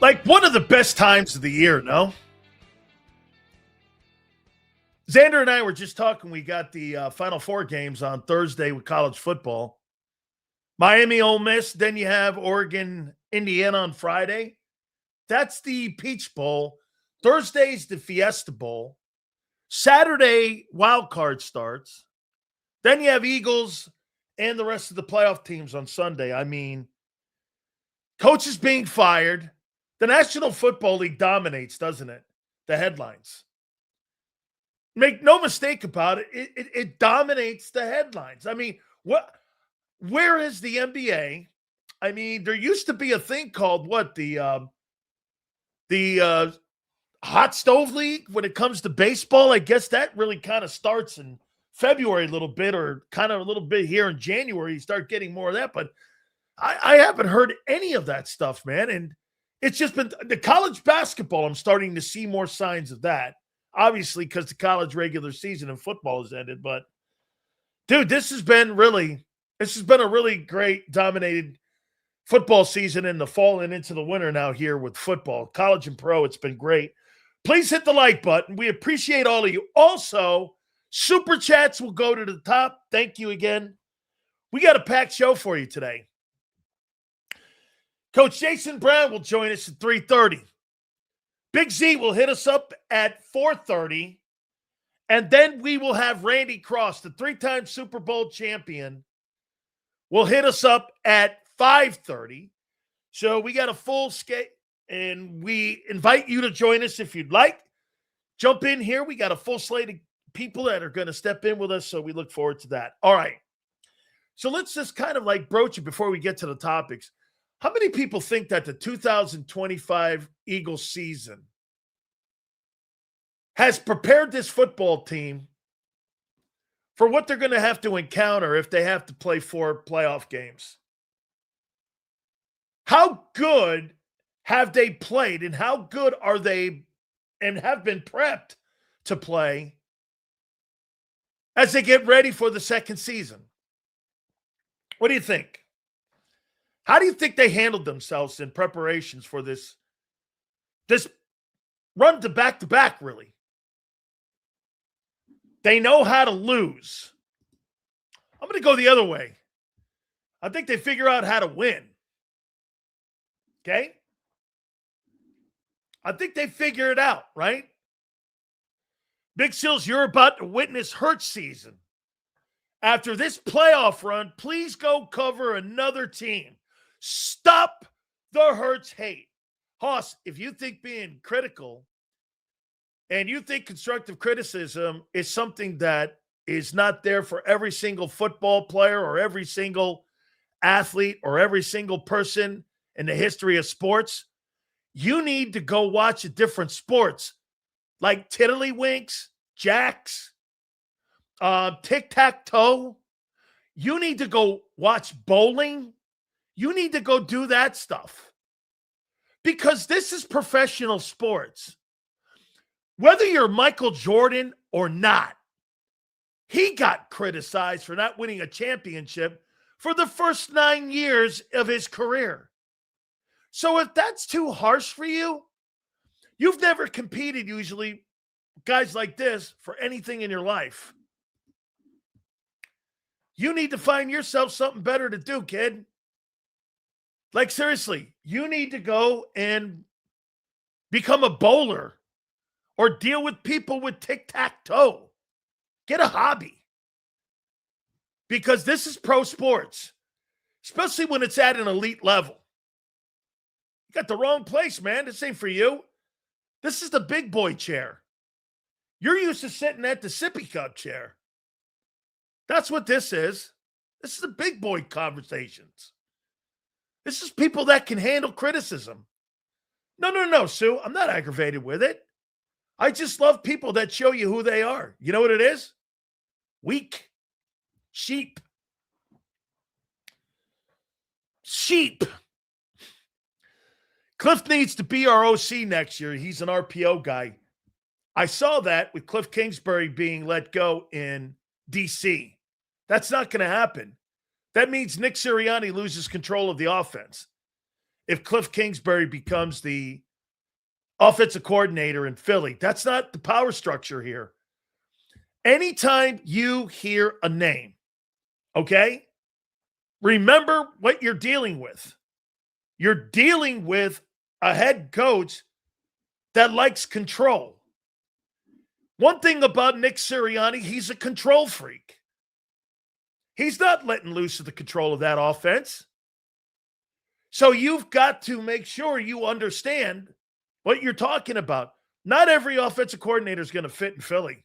Like one of the best times of the year, no? Xander and I were just talking. We got the Final Four games on Thursday with college football. Miami, Ole Miss. Then you have Oregon, Indiana on Friday. That's the Peach Bowl. Thursday's the Fiesta Bowl. Saturday, Wildcard starts. Then you have Eagles and the rest of the playoff teams on Sunday. I mean, coaches being fired. The National Football League dominates, doesn't it? The headlines. Make no mistake about it, it dominates the headlines. I mean, where is the NBA? I mean, there used to be a thing called what? The hot stove league when it comes to baseball. I guess that really kind of starts in February a little bit, or kind of a little bit here in January. You start getting more of that, but I haven't heard any of that stuff, man. And it's just been the college basketball. I'm starting to see more signs of that, obviously, because the college regular season and football has ended. But dude, this has been a really great dominated football season in the fall and into the winter now here with football, college and pro. It's been great. Please hit the like button. We appreciate all of you. Also, super chats will go to the top. Thank you again. We got a packed show for you today. Coach Jason Brown will join us at 3:30. Big Z will hit us up at 4:30. And then we will have Randy Cross, the three-time Super Bowl champion, will hit us up at 5:30. So we got a full skate, and we invite you to join us if you'd like. Jump in here. We got a full slate of people that are going to step in with us, so we look forward to that. All right. So let's just kind of like broach it before we get to the topics. How many people think that the 2025 Eagles season has prepared this football team for what they're going to have to encounter if they have to play 4 playoff games? How good have they played, and how good are they and have been prepped to play as they get ready for the second season? What do you think? How do you think they handled themselves in preparations for this run to back, really? They know how to lose. I'm going to go the other way. I think they figure out how to win. Okay? I think they figure it out, right? Big Seals, you're about to witness Hurt season. After this playoff run, please go cover another team. Stop the Hurts hate. Hoss, if you think being critical and you think constructive criticism is something that is not there for every single football player or every single athlete or every single person in the history of sports, you need to go watch a different sports like tiddlywinks, jacks, tic-tac-toe. You need to go watch bowling. You need to go do that stuff because this is professional sports. Whether you're Michael Jordan or not, he got criticized for not winning a championship for the first 9 years of his career. So if that's too harsh for you, you've never competed usually, guys like this, for anything in your life. You need to find yourself something better to do, kid. Like, seriously, you need to go and become a bowler or deal with people with tic-tac-toe. Get a hobby. Because this is pro sports, especially when it's at an elite level. You got the wrong place, man. This ain't for you. This is the big boy chair. You're used to sitting at the sippy cup chair. That's what this is. This is the big boy conversations. This is people that can handle criticism. No, Sue. I'm not aggravated with it. I just love people that show you who they are. You know what it is? Weak. Sheep. Cliff needs to be our OC next year. He's an RPO guy. I saw that with Cliff Kingsbury being let go in D.C. That's not going to happen. That means Nick Sirianni loses control of the offense. if Cliff Kingsbury becomes the offensive coordinator in Philly. That's not the power structure here. Anytime you hear a name, okay, remember what you're dealing with. You're dealing with a head coach that likes control. One thing about Nick Sirianni, he's a control freak. He's not letting loose of the control of that offense. So you've got to make sure you understand what you're talking about. Not every offensive coordinator is going to fit in Philly.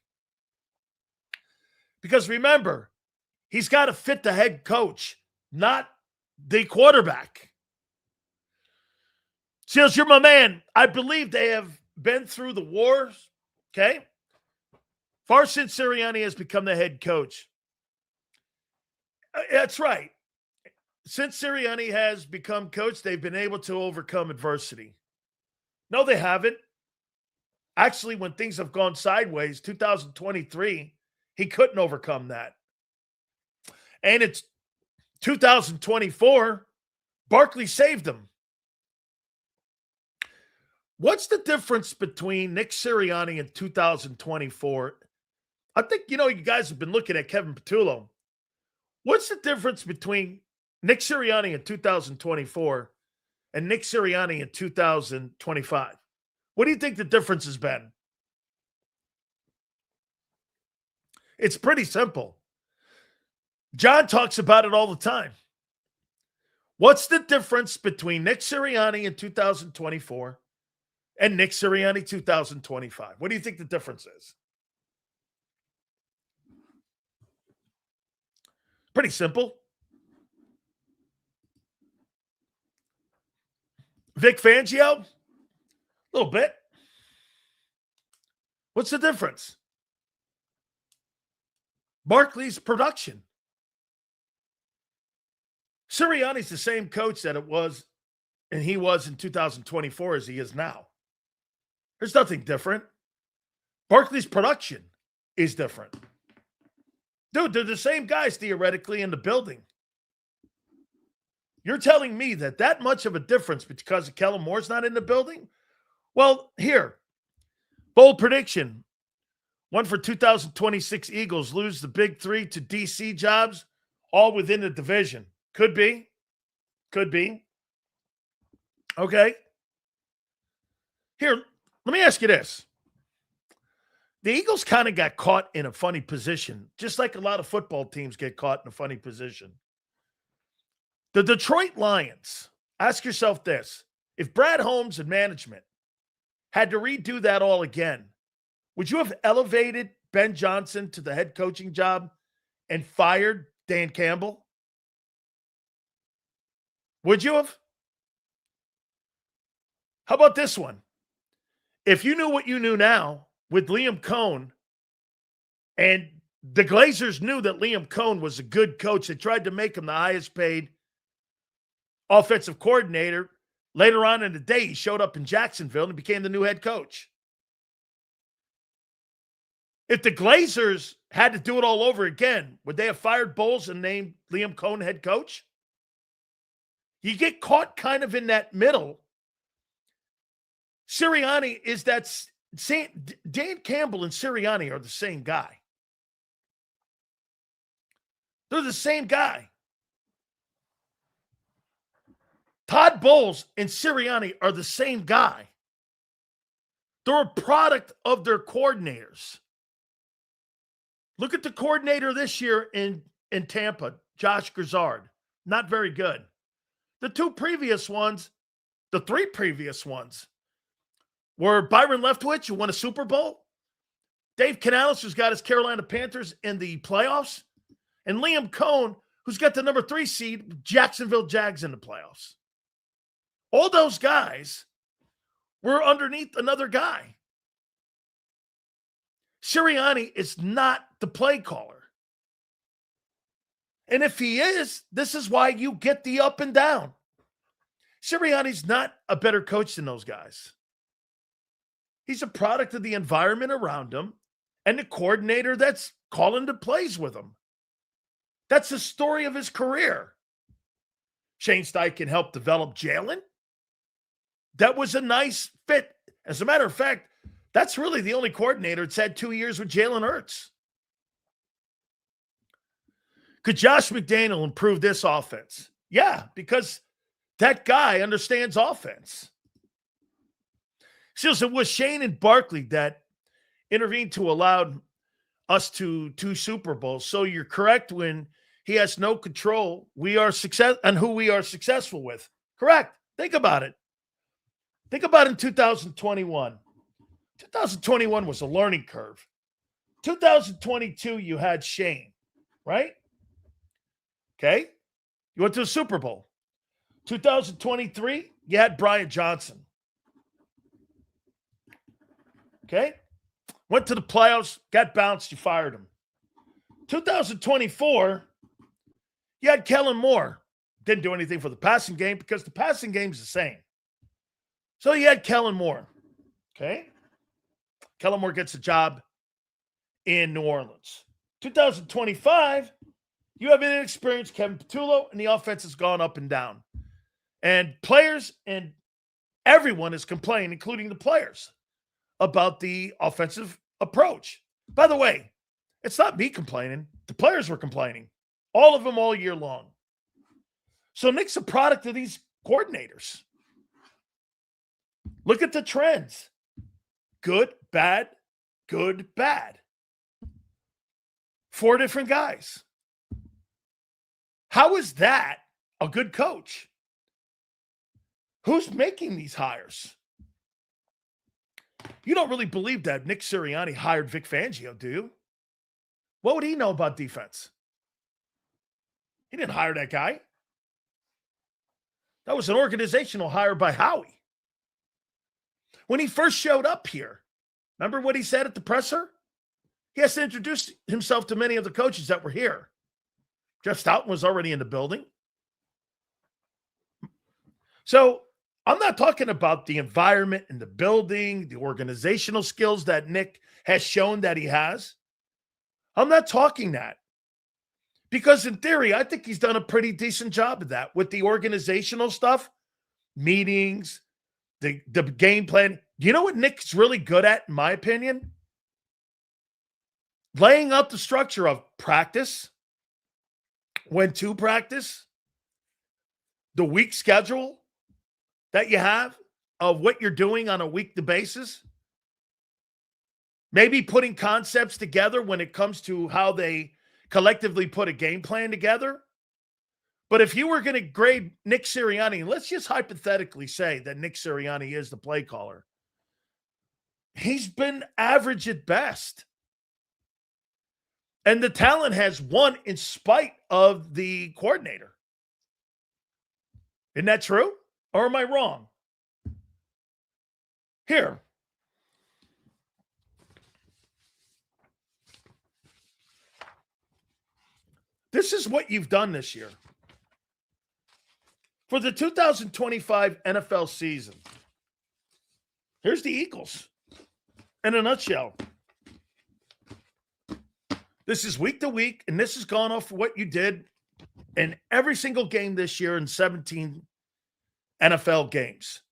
Because remember, he's got to fit the head coach, not the quarterback. Seals, you're my man. I believe they have been through the wars, okay? Far since Sirianni has become the head coach. That's right. Since Sirianni has become coach, they've been able to overcome adversity. No, they haven't. Actually, when things have gone sideways, 2023, he couldn't overcome that. And it's 2024, Barkley saved him. What's the difference between Nick Sirianni in 2024? I think, you guys have been looking at Kevin Patullo. What's the difference between Nick Sirianni in 2024 and Nick Sirianni in 2025? What do you think the difference has been? It's pretty simple. John talks about it all the time. What's the difference between Nick Sirianni in 2024 and Nick Sirianni 2025? What do you think the difference is? Pretty simple. Vic Fangio? A little bit. What's the difference? Barkley's production. Sirianni's the same coach that he was in 2024 as he is now. There's nothing different. Barkley's production is different. Dude, they're the same guys theoretically in the building. You're telling me that much of a difference because Kellen Moore's not in the building? Well, here, bold prediction. One for 2026 Eagles lose the big three to DC jobs, all within the division. Could be. Could be. Okay. Here, let me ask you this. The Eagles kind of got caught in a funny position, just like a lot of football teams get caught in a funny position. The Detroit Lions, ask yourself this. If Brad Holmes and management had to redo that all again, would you have elevated Ben Johnson to the head coaching job and fired Dan Campbell? Would you have? How about this one? If you knew what you knew now with Liam Cohn, and the Glazers knew that Liam Cohn was a good coach, they tried to make him the highest paid offensive coordinator. Later on in the day, he showed up in Jacksonville and became the new head coach. If the Glazers had to do it all over again, would they have fired Bowles and named Liam Cohn head coach? You get caught kind of in that middle. Sirianni is that same. Dan Campbell and Sirianni are the same guy. They're the same guy. Todd Bowles and Sirianni are the same guy. They're a product of their coordinators. Look at the coordinator this year in Tampa, Josh Grizzard. Not very good. The three previous ones were Byron Leftwich, who won a Super Bowl, Dave Canales, who's got his Carolina Panthers in the playoffs, and Liam Cohn, who's got the number 3 seed, Jacksonville Jags in the playoffs. All those guys were underneath another guy. Sirianni is not the play caller. And if he is, this is why you get the up and down. Sirianni's not a better coach than those guys. He's a product of the environment around him and the coordinator that's calling the plays with him. That's the story of his career. Shane Steichen helped develop Jalen. that was a nice fit. As a matter of fact, that's really the only coordinator that's had 2 years with Jalen Hurts. Could Josh McDaniel improve this offense? Yeah, because that guy understands offense. So it was Shane and Barkley that intervened to allow us to 2 Super Bowls. So you're correct when he has no control. We are success and who we are successful with. Correct. Think about it. Think about in 2021. 2021 was a learning curve. 2022, you had Shane, right? Okay. You went to the Super Bowl. 2023, you had Brian Johnson. Okay. Went to the playoffs, got bounced, you fired him. 2024, you had Kellen Moore. Didn't do anything for the passing game because the passing game's the same. So you had Kellen Moore. Okay. Kellen Moore gets a job in New Orleans. 2025, you have an inexperienced Kevin Patullo, and the offense has gone up and down. And players and everyone is complaining, including the players, about the offensive approach. By the way, it's not me complaining. The players were complaining. All of them all year long. So Nick's a product of these coordinators. Look at the trends. Good, bad, good, bad. 4 different guys. How is that a good coach? Who's making these hires? You don't really believe that Nick Sirianni hired Vic Fangio, do you? What would he know about defense? He didn't hire that guy. That was an organizational hire by Howie. When he first showed up here, remember what he said at the presser? He has to introduce himself to many of the coaches that were here. Jeff Stoughton was already in the building. So I'm not talking about the environment and the building, the organizational skills that Nick has shown that he has. I'm not talking that. Because in theory, I think he's done a pretty decent job of that with the organizational stuff, meetings, the game plan. You know what Nick's really good at, in my opinion? Laying out the structure of practice, when to practice, the week schedule that you have of what you're doing on a weekly basis. Maybe putting concepts together when it comes to how they collectively put a game plan together. But if you were going to grade Nick Sirianni, and let's just hypothetically say that Nick Sirianni is the play caller, he's been average at best. And the talent has won in spite of the coordinator. Isn't that true? Or am I wrong? Here. This is what you've done this year. For the 2025 NFL season, here's the Eagles in a nutshell. This is week to week, and this has gone off what you did in every single game this year in 17 NFL games.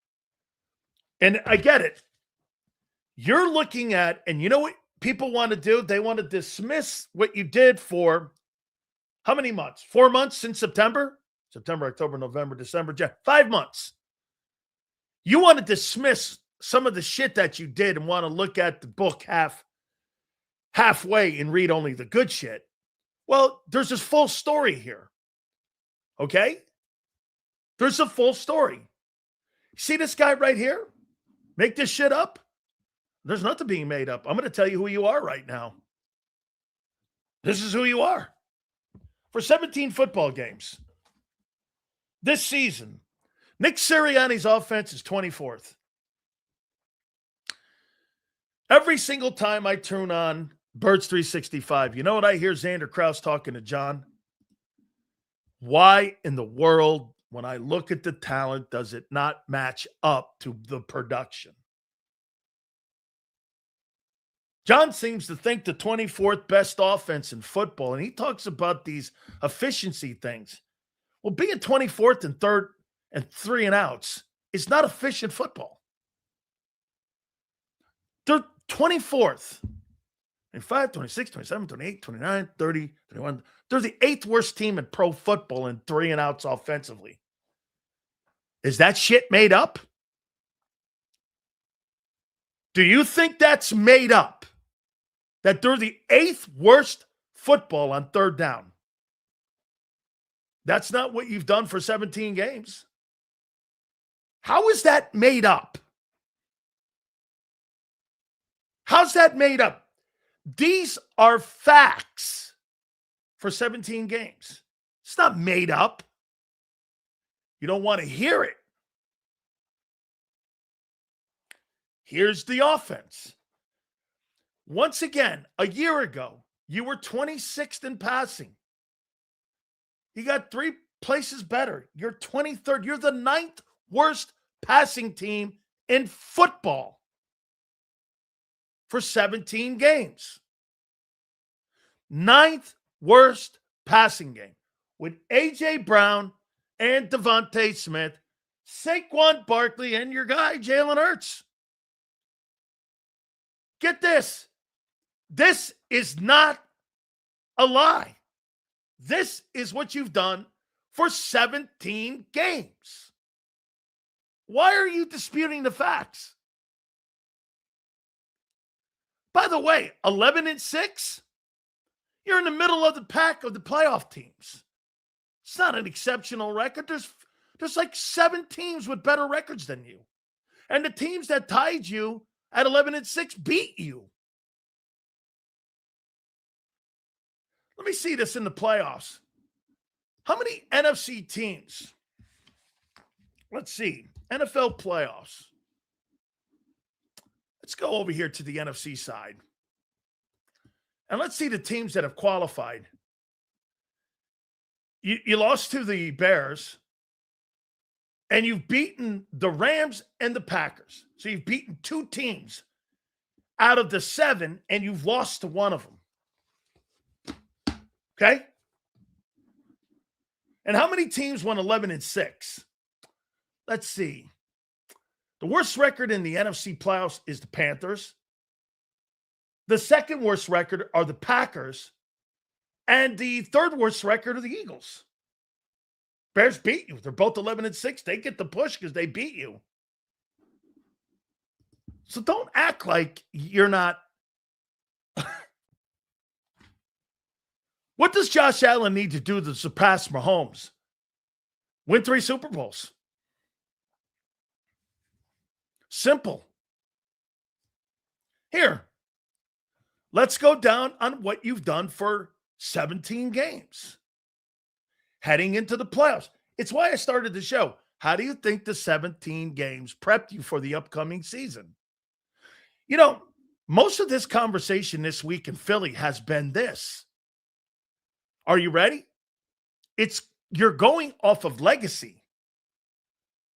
And I get it. You're looking at, and you know what people want to do? They want to dismiss what you did for how many months? 4 months since September? September, October, November, December, January. 5 months. You want to dismiss some of the shit that you did and want to look at the book halfway and read only the good shit. Well, there's this full story here. Okay? There's a full story. See this guy right here? Make this shit up? There's nothing being made up. I'm going to tell you who you are right now. This is who you are. For 17 football games this season, Nick Sirianni's offense is 24th. Every single time I turn on Birds 365, you know what I hear Xander Krause talking to John? Why in the world, when I look at the talent, does it not match up to the production? John seems to think the 24th best offense in football, and he talks about these efficiency things. Well, being 24th and third and 3 and outs is not efficient football. They're 24th. 25, 26, 27, 28, 29, 30, 31. They're the 8th worst team in pro football in 3 and outs offensively. Is that shit made up? Do you think that's made up? That they're the 8th worst football on 3rd down? That's not what you've done for 17 games. How is that made up? How's that made up? These are facts for 17 games. It's not made up. You don't want to hear it. Here's the offense. Once again, a year ago, you were 26th in passing. You got 3 places better. You're 23rd. You're the 9th worst passing team in football for 17 games. 9th worst passing game with A.J. Brown and Devontae Smith, Saquon Barkley, and your guy, Jalen Hurts. Get this. This is not a lie. This is what you've done for 17 games. Why are you disputing the facts? By the way, 11-6, you're in the middle of the pack of the playoff teams. It's not an exceptional record. There's like 7 teams with better records than you. And the teams that tied you at 11-6 beat you. Let me see this in the playoffs. How many NFC teams? Let's see. NFL playoffs. Let's go over here to the NFC side. And let's see the teams that have qualified. You lost to the Bears, and you've beaten the Rams and the Packers. So you've beaten 2 teams out of the 7, and you've lost to one of them. Okay? And how many teams won 11-6? Let's see. The worst record in the NFC playoffs is the Panthers. The second worst record are the Packers. And the third worst record are the Eagles. Bears beat you. They're both 11-6. They get the push because they beat you. So don't act like you're not. What does Josh Allen need to do to surpass Mahomes? Win 3 Super Bowls. Simple. Here, let's go down on what you've done for 17 games heading into the playoffs. It's why I started the show. How do you think the 17 games prepped you for the upcoming season? You know, most of this conversation this week in Philly has been this. Are you ready? You're going off of legacy,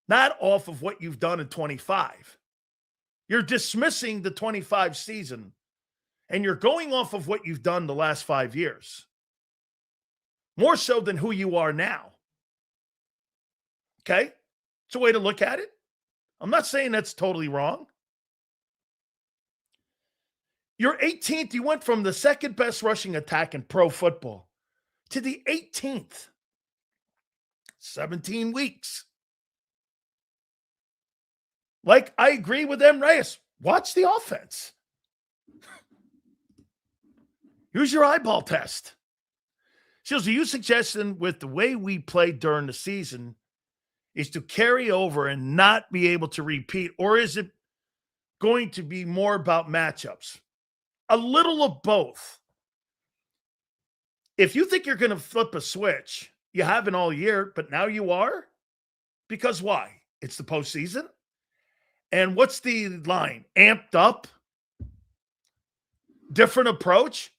not off of what you've done in 25. You're dismissing the 25 season, and you're going off of what you've done the last 5 years. More so than who you are now. Okay? It's a way to look at it. I'm not saying that's totally wrong. You're 18th. You went from the second best rushing attack in pro football to the 18th. 17 weeks. Like, I agree with M. Reyes. Watch the offense. Use your eyeball test. Shields, are you suggesting with the way we played during the season is to carry over and not be able to repeat? Or is it going to be more about matchups? A little of both. If you think you're going to flip a switch, you haven't all year, but now you are. Because why? It's the postseason. And what's the line? Amped up? Different approach?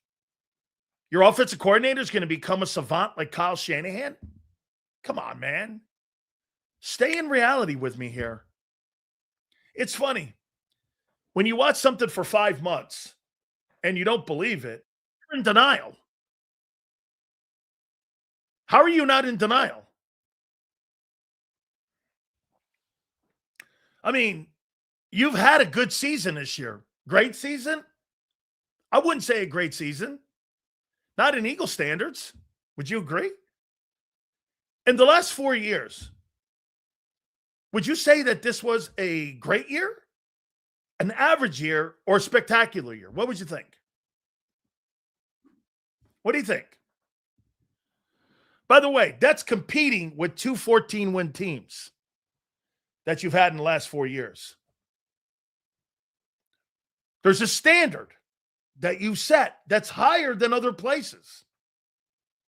Your offensive coordinator is going to become a savant like Kyle Shanahan? Come on, man. Stay in reality with me here. It's funny. When you watch something for 5 months and you don't believe it, you're in denial. How are you not in denial? I mean, you've had a good season this year. Great season? I wouldn't say a great season. Not in Eagle standards. Would you agree? In the last 4 years, would you say that this was a great year, an average year, or a spectacular year? What would you think? What do you think? By the way, that's competing with 2 14-win teams that you've had in the last 4 years. There's a standard that you set that's higher than other places.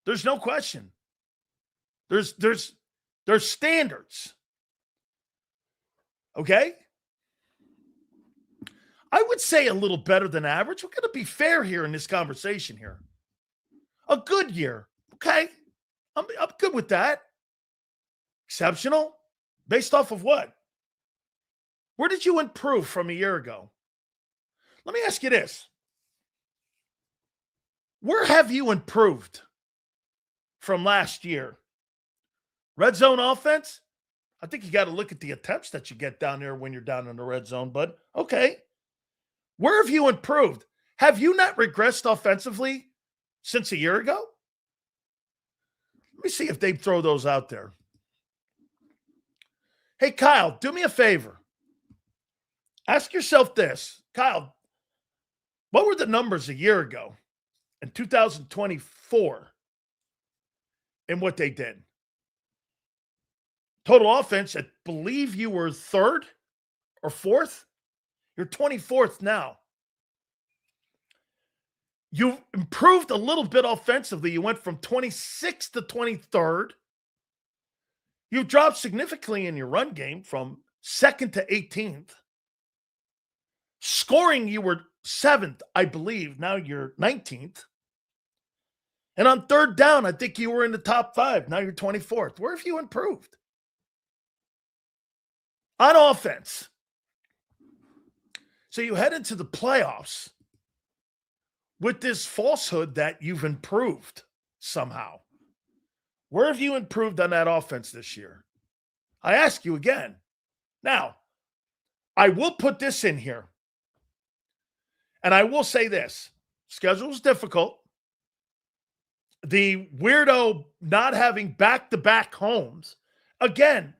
There's no question. There's standards. Okay? I would say a little better than average. We're going to be fair here in this conversation here. A good year. Okay. I'm good with that. Exceptional? Based off of what? Where did you improve from a year ago? Let me ask you this. Where have you improved from last year? Red zone offense? I think you got to look at the attempts that you get down there when you're down in the red zone, but okay. Where have you improved? Have you not regressed offensively since a year ago? Let me see if they throw those out there. Hey, Kyle, do me a favor. Ask yourself this. Kyle, what were the numbers a year ago in 2024 and what they did? Total offense, I believe you were 3rd or 4th. You're 24th now. You've improved a little bit offensively. You went from 26th to 23rd. You've dropped significantly in your run game from 2nd to 18th. Scoring, you were 7th, I believe. Now you're 19th. And on 3rd down, I think you were in the top 5. Now you're 24th. Where have you improved? On offense. So you head into the playoffs with this falsehood that you've improved somehow. Where have you improved on that offense this year? I ask you again. Now, I will put this in here. And I will say this. Schedule is difficult. The weirdo not having back-to-back homes. Again,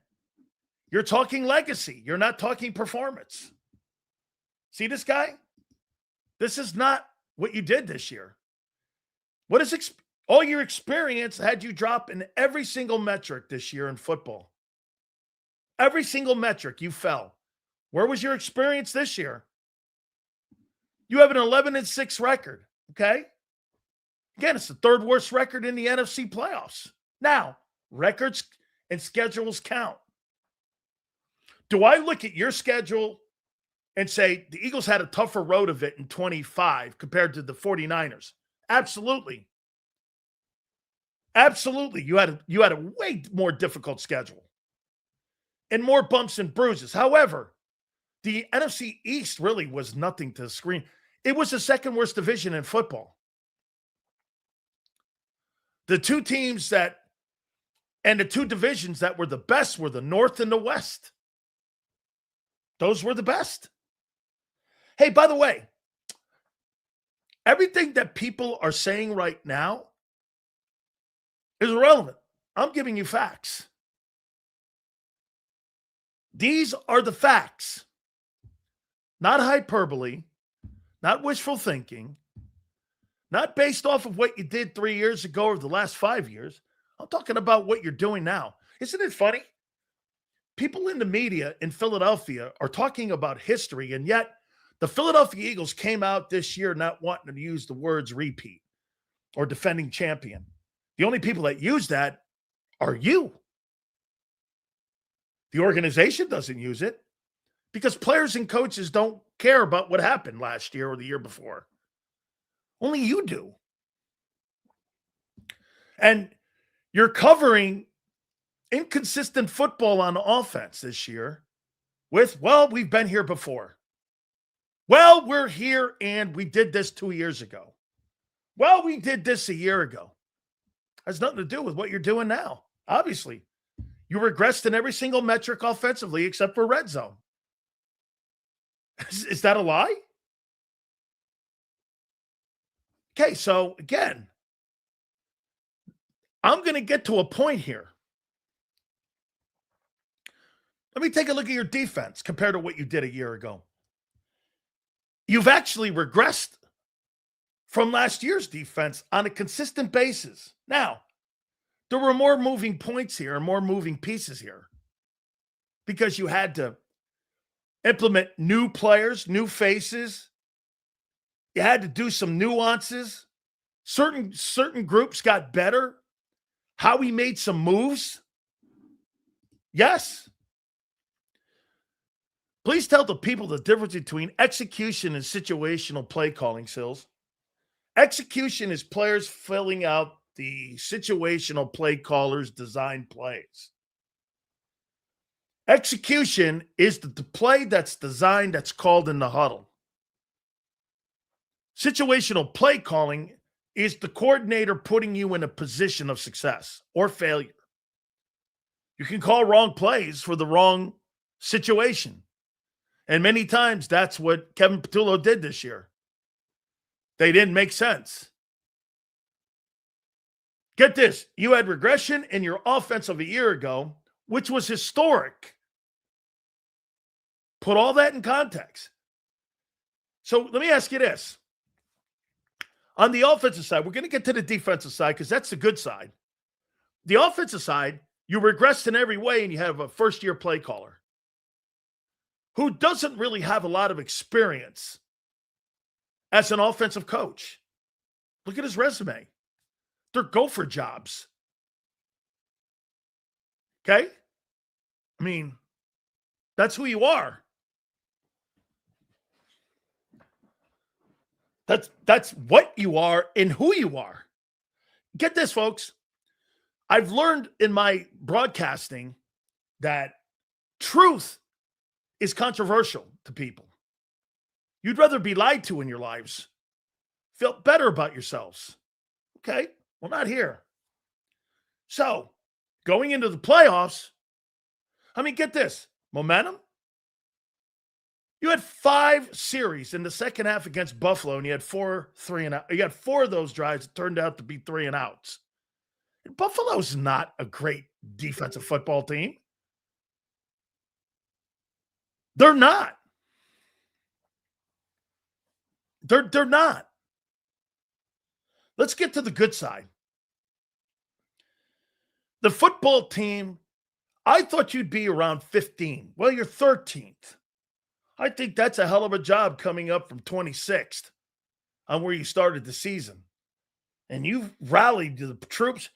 you're talking legacy. You're not talking performance. See this guy? This is not what you did this year. What is all your experience had you drop in every single metric this year in football? Every single metric you fell. Where was your experience this year? You have an 11-6 record, okay? Again, it's the 3rd worst record in the NFC playoffs. Now, records and schedules count. Do I look at your schedule and say the Eagles had a tougher road of it in 25 compared to the 49ers? Absolutely. Absolutely. You had a way more difficult schedule and more bumps and bruises. However, the NFC East really was nothing to scream. It was the 2nd worst division in football. The 2 teams and the 2 divisions that were the best were the North and the West. Those were the best. Hey, by the way, everything that people are saying right now is irrelevant. I'm giving you facts. These are the facts. Not hyperbole, not wishful thinking, not based off of what you did 3 years ago or the last 5 years. I'm talking about what you're doing now. Isn't it funny? People in the media in Philadelphia are talking about history, and yet the Philadelphia Eagles came out this year not wanting to use the words repeat or defending champion. The only people that use that are you. The organization doesn't use it because players and coaches don't care about what happened last year or the year before. Only you do. And you're covering inconsistent football on offense this year with, well, we've been here before. Well, we're here and we did this 2 years ago. Well, we did this a year ago. Has nothing to do with what you're doing now. Obviously, you regressed in every single metric offensively except for red zone. Is that a lie? Okay, so again, I'm going to get to a point here. Let me take a look at your defense compared to what you did a year ago. You've actually regressed from last year's defense on a consistent basis. Now, there were more moving points here and more moving pieces here because you had to implement new players, new faces. You had to do some nuances. Certain groups got better. How we made some moves. Yes. Please tell the people the difference between execution and situational play calling, Sills. Execution is players filling out the situational play callers' design plays. Execution is the play that's designed, that's called in the huddle. Situational play calling is the coordinator putting you in a position of success or failure. You can call wrong plays for the wrong situation. And many times that's what Kevin Patullo did this year. They didn't make sense. Get this. You had regression in your offense of a year ago, which was historic. Put all that in context. So let me ask you this. On the offensive side, we're going to get to the defensive side because that's the good side. The offensive side, you regressed in every way and you have a first-year play caller who doesn't really have a lot of experience as an offensive coach. Look at his resume. They're gopher jobs. Okay? I mean, that's who you are. That's what you are and who you are. Get this, folks. I've learned in my broadcasting that truth is controversial to people. You'd rather be lied to in your lives. Feel better about yourselves. Okay, well, not here. So, going into the playoffs, I mean, get this. Momentum. You had 5 series in the second half against Buffalo, and you had 4 3-and-out. You had 4 of those drives that turned out to be 3-and-outs. And Buffalo's not a great defensive football team. They're not. They're not. Let's get to the good side. The football team, I thought you'd be around 15. Well, you're 13th. I think that's a hell of a job coming up from 26th on where you started the season. And you've rallied the troops.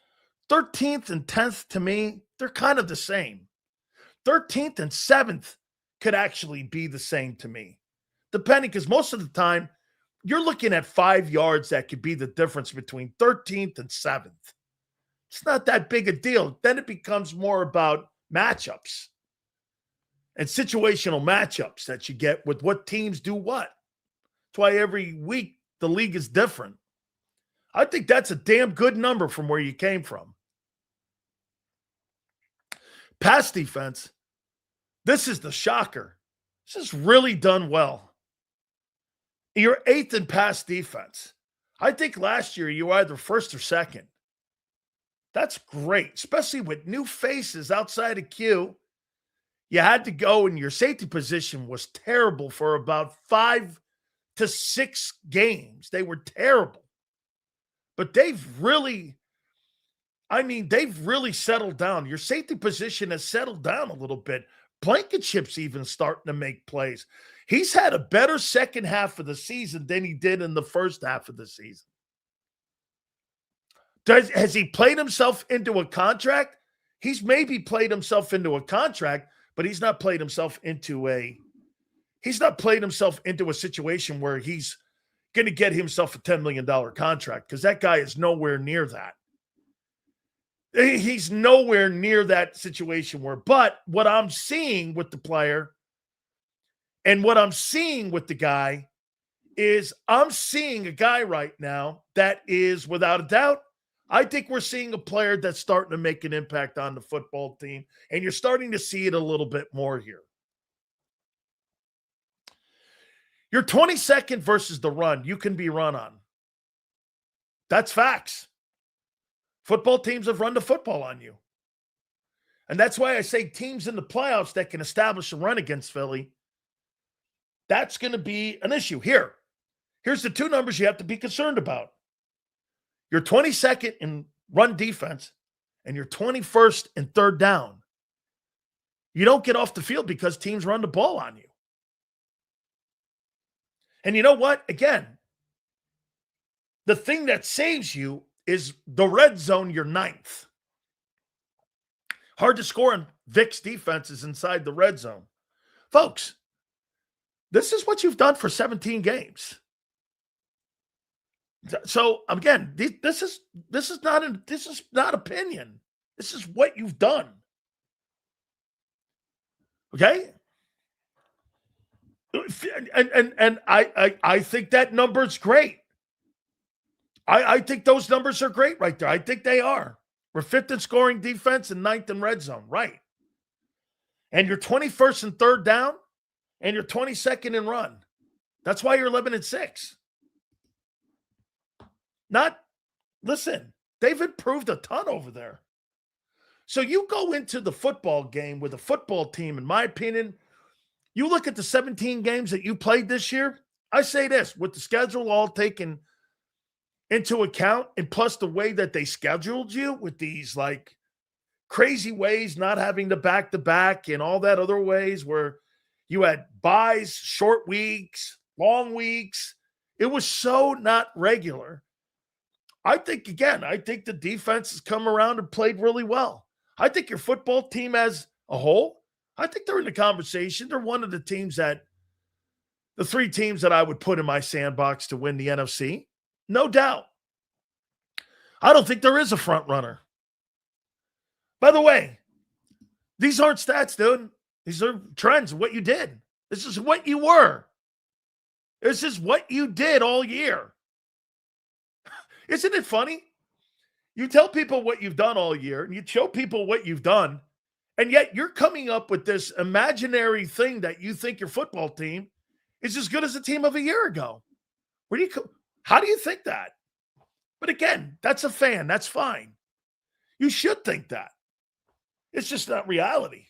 13th and 10th, to me, they're kind of the same. 13th and 7th could actually be the same to me. Depending, because most of the time, you're looking at 5 yards that could be the difference between 13th and 7th. It's not that big a deal. Then it becomes more about matchups and situational matchups that you get with what teams do what. That's why every week the league is different. I think that's a damn good number from where you came from. Pass defense, this is the shocker. This is really done well. You're 8th in pass defense. I think last year you were either 1st or 2nd. That's great, especially with new faces outside of Q. You had to go, and your safety position was terrible for about 5 to 6 games. They were terrible. But they've really settled down. Your safety position has settled down a little bit. Blankenship's even starting to make plays. He's had a better second half of the season than he did in the first half of the season. Has he played himself into a contract? He's maybe played himself into a contract, but he's not played himself into a situation where he's going to get himself a $10 million contract, because that guy is nowhere near that. He's nowhere near that situation but what I'm seeing with the player and what I'm seeing with the guy is I'm seeing a guy right now that is, without a doubt, I think we're seeing a player that's starting to make an impact on the football team, and you're starting to see it a little bit more here. You're 22nd versus the run. You can be run on. That's facts. Football teams have run the football on you. And that's why I say teams in the playoffs that can establish a run against Philly, that's going to be an issue. Here's the two numbers you have to be concerned about. You're 22nd in run defense, and you're 21st in third down. You don't get off the field because teams run the ball on you. And you know what? Again, the thing that saves you is the red zone, you're ninth. Hard to score on Vic's defenses inside the red zone. Folks, this is what you've done for 17 games. So again, this is not opinion. This is what you've done. Okay? And I think that number's great. I think those numbers are great right there. I think they are. We're fifth in scoring defense and ninth in red zone. Right. And you're 21st in third down and you're 22nd in run. That's why you're 11-6. Listen, they've improved a ton over there. So you go into the football game with a football team, in my opinion, you look at the 17 games that you played this year, I say this, with the schedule all taken into account, and plus the way that they scheduled you with these like crazy ways, not having the back-to-back and all that other ways where you had buys, short weeks, long weeks. It was so not regular. I think the defense has come around and played really well. I think your football team as a whole, I think they're in the conversation. They're one of the three teams that I would put in my sandbox to win the NFC. No doubt. I don't think there is a front runner. By the way, these aren't stats, dude. These are trends of what you did. This is what you were. This is what you did all year. Isn't it funny? You tell people what you've done all year, and you show people what you've done, and yet you're coming up with this imaginary thing that you think your football team is as good as the team of a year ago. How do you think that? But again, that's a fan. That's fine. You should think that. It's just not reality.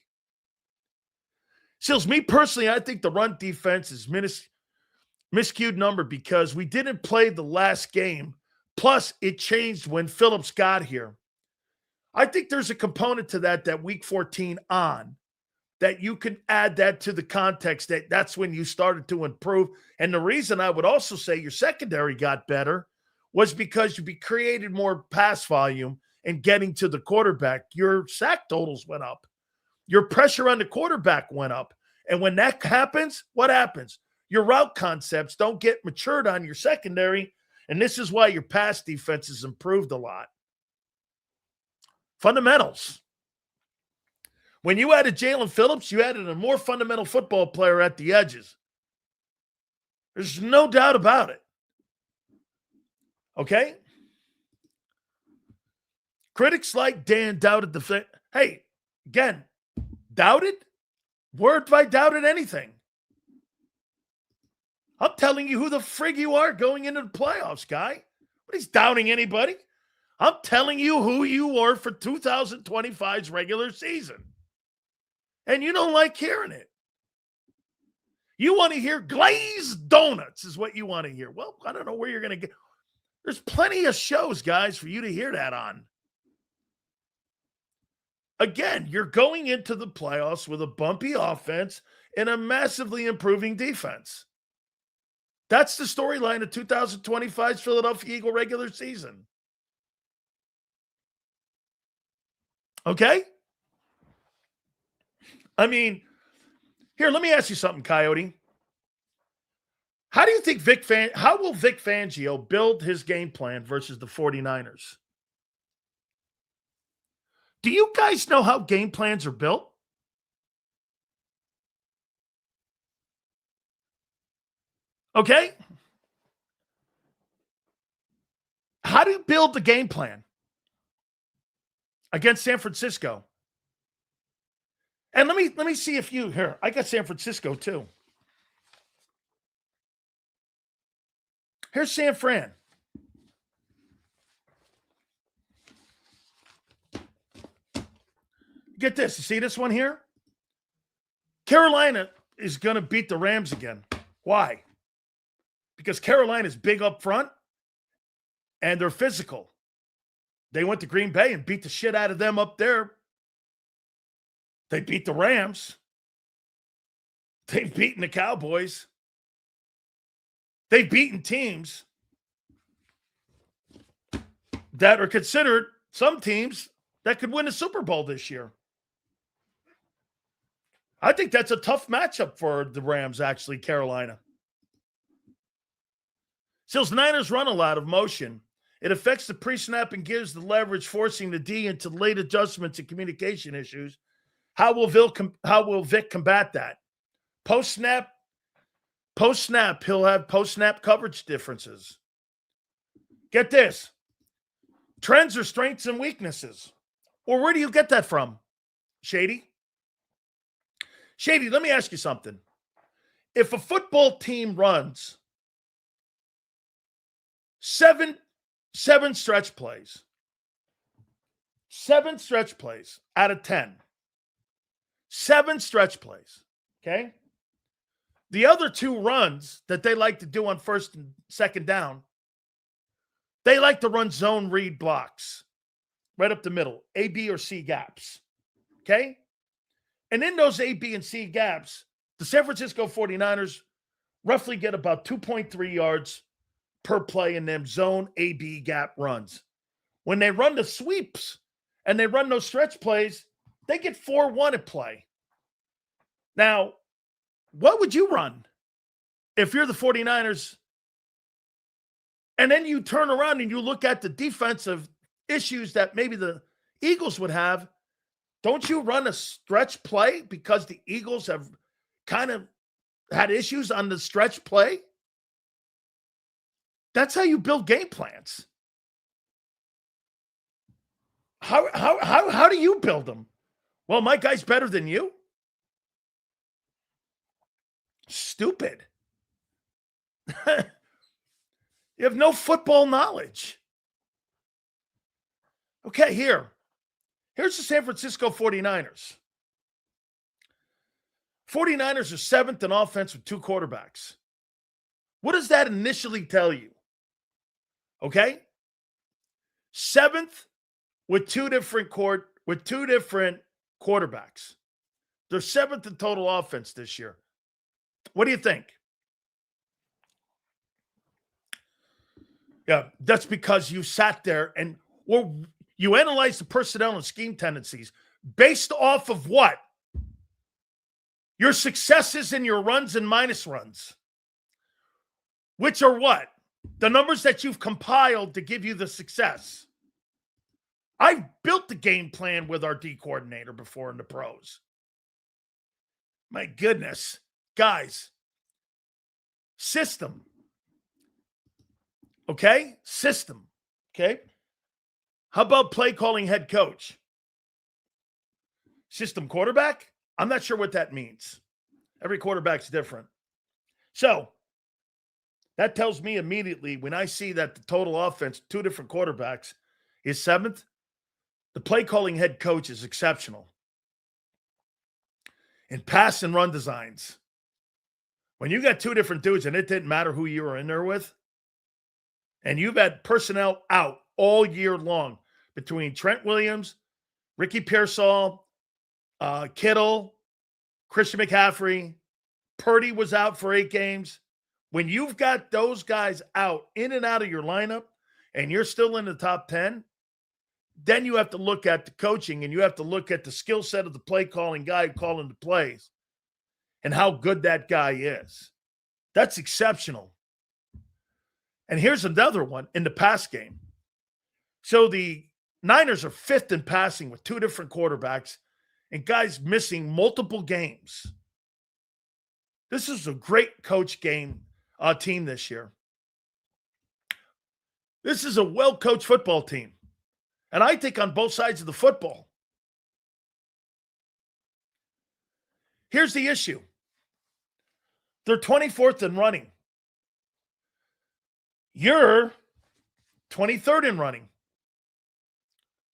Sills, me personally, I think the run defense is miscued number because we didn't play the last game. Plus, it changed when Phillips got here. I think there's a component to that week 14 on, that you can add that to the context that's when you started to improve. And the reason I would also say your secondary got better was because you created more pass volume and getting to the quarterback. Your sack totals went up. Your pressure on the quarterback went up. And when that happens, what happens? Your route concepts don't get matured on your secondary, and this is why your pass defense has improved a lot. Fundamentals. When you added Jalen Phillips, you added a more fundamental football player at the edges. There's no doubt about it. Okay? Critics like Dan doubted the thing. Hey, again, doubted? Where have I doubted anything? I'm telling you who the frig you are going into the playoffs, guy. Nobody's doubting anybody. I'm telling you who you are for 2025's regular season. And you don't like hearing it. You want to hear glazed donuts is what you want to hear. Well, I don't know where you're going to get. There's plenty of shows, guys, for you to hear that on. Again, you're going into the playoffs with a bumpy offense and a massively improving defense. That's the storyline of 2025's Philadelphia Eagle regular season. Okay? I mean, here, let me ask you something, Coyote. How do you think how will Vic Fangio build his game plan versus the 49ers? Do you guys know how game plans are built? Okay? How do you build the game plan against San Francisco? And let me see if you here. I got San Francisco too. Here's San Fran. Get this. You see this one here? Carolina is going to beat the Rams again. Why? Because Carolina's big up front and they're physical. They went to Green Bay and beat the shit out of them up there. They beat the Rams. They've beaten the Cowboys. They've beaten teams that are considered some teams that could win a Super Bowl this year. I think that's a tough matchup for the Rams, actually, Carolina. Since Niners run a lot of motion, it affects the pre-snap and gives the leverage, forcing the D into late adjustments and communication issues. How will Vic combat that? Post-snap, he'll have post-snap coverage differences. Get this. Trends are strengths and weaknesses. Well, where do you get that from, Shady? Shady, let me ask you something. If a football team runs seven stretch plays, 7 stretch plays out of 10, 7 stretch plays, okay? The other 2 runs that they like to do on first and second down, they like to run zone read blocks right up the middle, A, B, or C gaps, okay? And in those A, B, and C gaps, the San Francisco 49ers roughly get about 2.3 yards per play in them zone A, B gap runs. When they run the sweeps and they run those stretch plays, they get 4-1 at play. Now, what would you run if you're the 49ers? And then you turn around and you look at the defensive issues that maybe the Eagles would have. Don't you run a stretch play because the Eagles have kind of had issues on the stretch play? That's how you build game plans. How do you build them? Well, my guy's better than you. Stupid. You have no football knowledge. Okay, here's the San Francisco 49ers. 49ers are 7th in offense with 2 quarterbacks. What does that initially tell you? Okay? 7th with two different quarterbacks. They're 7th in total offense this year. What do you think? Yeah, that's because you sat there and you analyzed the personnel and scheme tendencies based off of what? Your successes and your runs and minus runs. Which are what? The numbers that you've compiled to give you the success. I've built the game plan with our D coordinator before in the pros. My goodness. Guys, system. Okay? System. Okay? How about play calling head coach? System quarterback? I'm not sure what that means. Every quarterback's different. So, that tells me immediately when I see that the total offense, 2 different quarterbacks, is 7th, the play calling head coach is exceptional. In pass and run designs, when you got 2 different dudes and it didn't matter who you were in there with, and you've had personnel out all year long between Trent Williams, Ricky Pearsall, Kittle, Christian McCaffrey, Purdy was out for 8 games. When you've got those guys out, in and out of your lineup, and you're still in the top 10, then you have to look at the coaching and you have to look at the skill set of the play calling guy calling the plays and how good that guy is. That's exceptional. And here's another one in the pass game. So the Niners are 5th in passing with 2 different quarterbacks and guys missing multiple games. This is a great coach team this year. This is a well-coached football team. And I think on both sides of the football. Here's the issue. They're 24th in running. You're 23rd in running.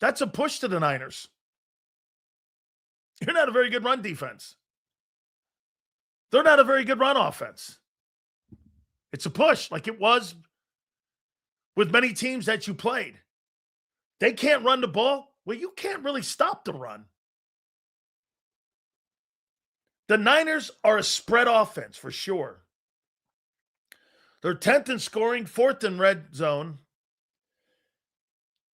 That's a push to the Niners. You're not a very good run defense. They're not a very good run offense. It's a push like it was with many teams that you played. They can't run the ball. Well, you can't really stop the run. The Niners are a spread offense for sure. They're 10th in scoring, 4th in red zone.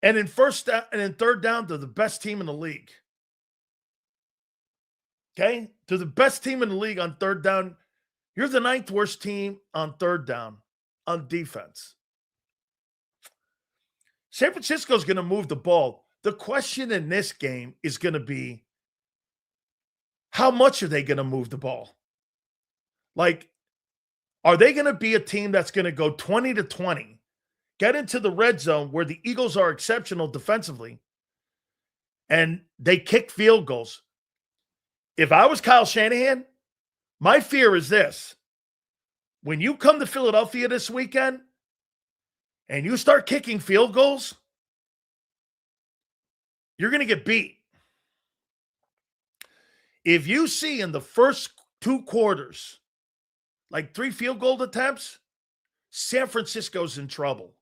And in first and in third down, they're the best team in the league. Okay? They're the best team in the league on third down. You're the 9th worst team on third down on defense. San Francisco's going to move the ball. The question in this game is going to be, how much are they going to move the ball? Like, are they going to be a team that's going to go 20-20, get into the red zone where the Eagles are exceptional defensively, and they kick field goals? If I was Kyle Shanahan, my fear is this. When you come to Philadelphia this weekend and you start kicking field goals, you're going to get beat. If you see in the first 2 quarters, like 3 field goal attempts, San Francisco's in trouble.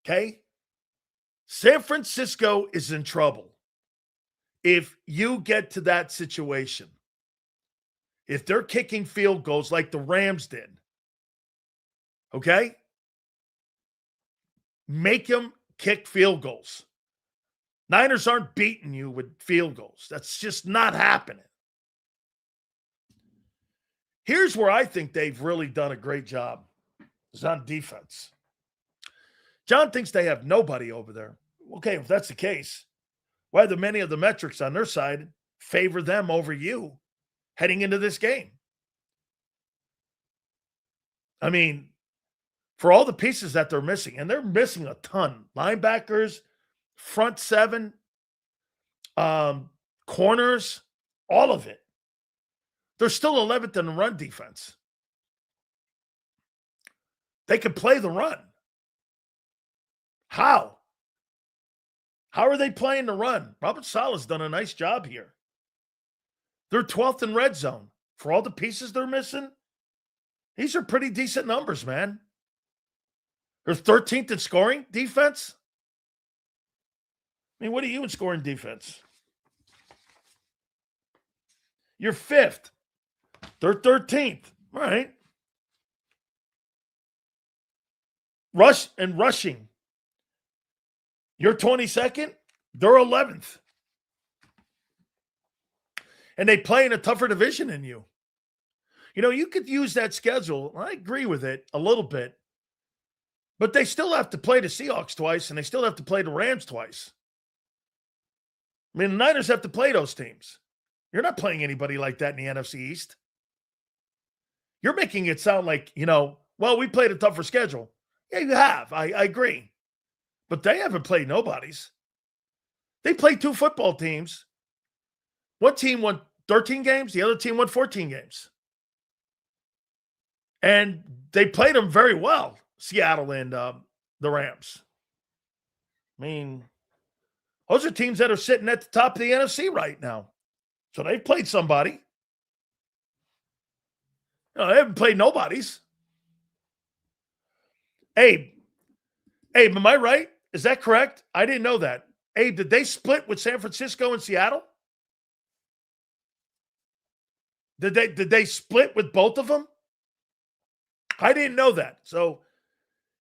Okay? San Francisco is in trouble if you get to that situation. If they're kicking field goals like the Rams did, okay? Make them kick field goals. Niners aren't beating you with field goals. That's just not happening. Here's where I think they've really done a great job. Is on defense. John thinks they have nobody over there. Okay, if that's the case, why do many of the metrics on their side favor them over you heading into this game? I mean, for all the pieces that they're missing, and they're missing a ton. Linebackers, front 7, corners, all of it. They're still 11th in the run defense. They can play the run. How? How are they playing the run? Robert Saleh's done a nice job here. They're 12th in red zone. For all the pieces they're missing, these are pretty decent numbers, man. They're 13th in scoring defense. I mean, what are you in scoring defense? You're 5th. They're 13th. All right. Rushing. You're 22nd. They're 11th. And they play in a tougher division than you. You know, you could use that schedule. I agree with it a little bit. But they still have to play the Seahawks twice, and they still have to play the Rams twice. I mean, the Niners have to play those teams. You're not playing anybody like that in the NFC East. You're making it sound like, well, we played a tougher schedule. Yeah, you have. I agree. But they haven't played nobodies. They played 2 football teams. One team won 13 games. The other team won 14 games. And they played them very well, Seattle and the Rams. I mean, those are teams that are sitting at the top of the NFC right now. So they've played somebody. They haven't played nobodies. Abe, am I right? Is that correct? I didn't know that. Abe, did they split with San Francisco and Seattle? Did they split with both of them? I didn't know that. So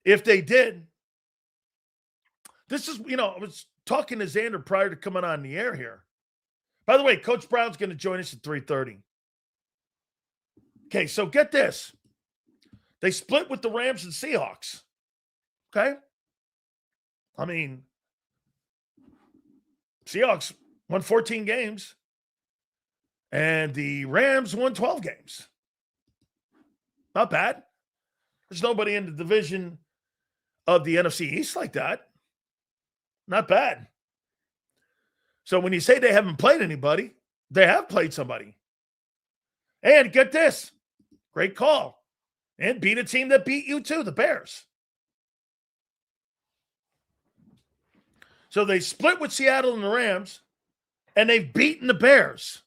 if they did, this is, I was talking to Xander prior to coming on the air here. By the way, Coach Brown's going to join us at 3:30. Okay, so get this. They split with the Rams and Seahawks. Okay? I mean, Seahawks won 14 games, and the Rams won 12 games. Not bad. There's nobody in the division of the NFC East like that. Not bad. So when you say they haven't played anybody, they have played somebody. And get this. Great call. And beat a team that beat you too, the Bears. So they split with Seattle and the Rams, and they've beaten the Bears.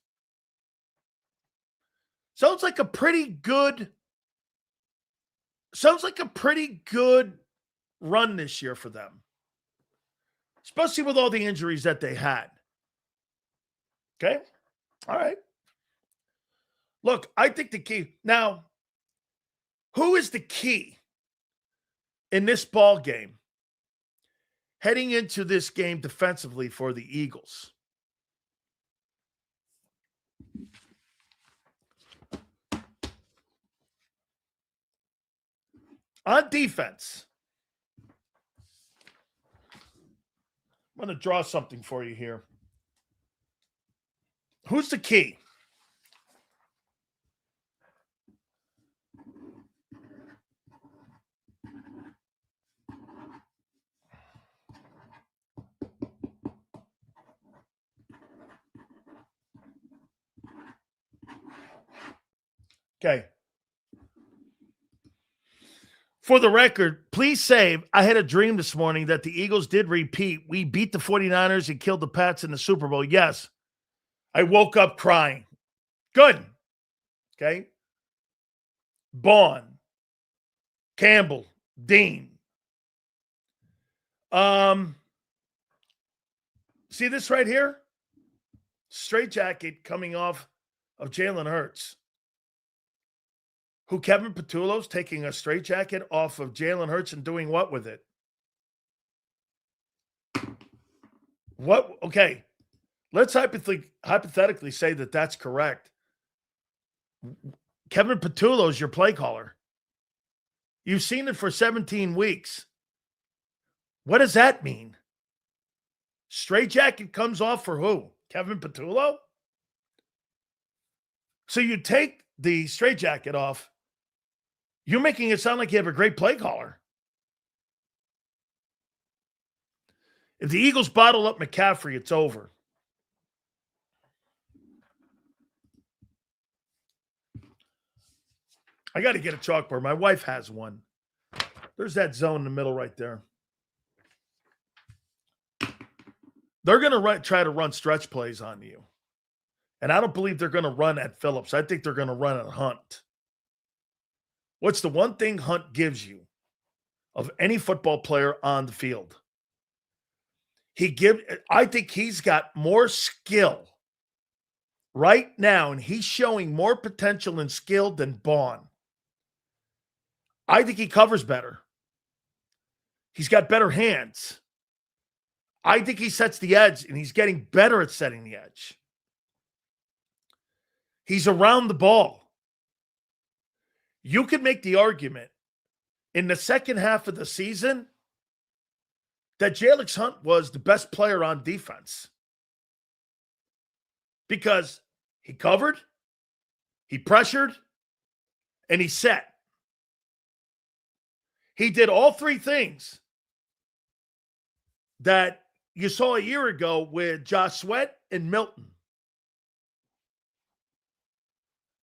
Sounds like a pretty good run this year for them, especially with all the injuries that they had. Okay? All right. Look, I think the key now, who is the key in this ball game heading into this game defensively for the Eagles? On defense, I'm going to draw something for you here. Who's the key? Okay. For the record, please save. I had a dream this morning that the Eagles did repeat. We beat the 49ers and killed the Pats in the Super Bowl. Yes. I woke up crying. Good. Okay. Bond, Campbell, Dean. See this right here? Straight jacket coming off of Jalen Hurts. Who Kevin Patullo's taking a straitjacket off of Jalen Hurts and doing what with it? What? Okay. Let's hypothetically say that that's correct. Kevin Patullo's your play caller. You've seen it for 17 weeks. What does that mean? Straitjacket comes off for who? Kevin Patullo? So you take the straitjacket off. You're making it sound like you have a great play caller. If the Eagles bottle up McCaffrey, it's over. I got to get a chalkboard. My wife has one. There's that zone in the middle right there. They're going to try to run stretch plays on you. And I don't believe they're going to run at Phillips. I think they're going to run at Hunt. What's the one thing Hunt gives you of any football player on the field? I think he's got more skill right now, and he's showing more potential and skill than Bond. I think he covers better. He's got better hands. I think he sets the edge, and he's getting better at setting the edge. He's around the ball. You could make the argument in the second half of the season that Jalen Hunt was the best player on defense because he covered, he pressured, and he set. He did all three things that you saw a year ago with Josh Sweat and Milton.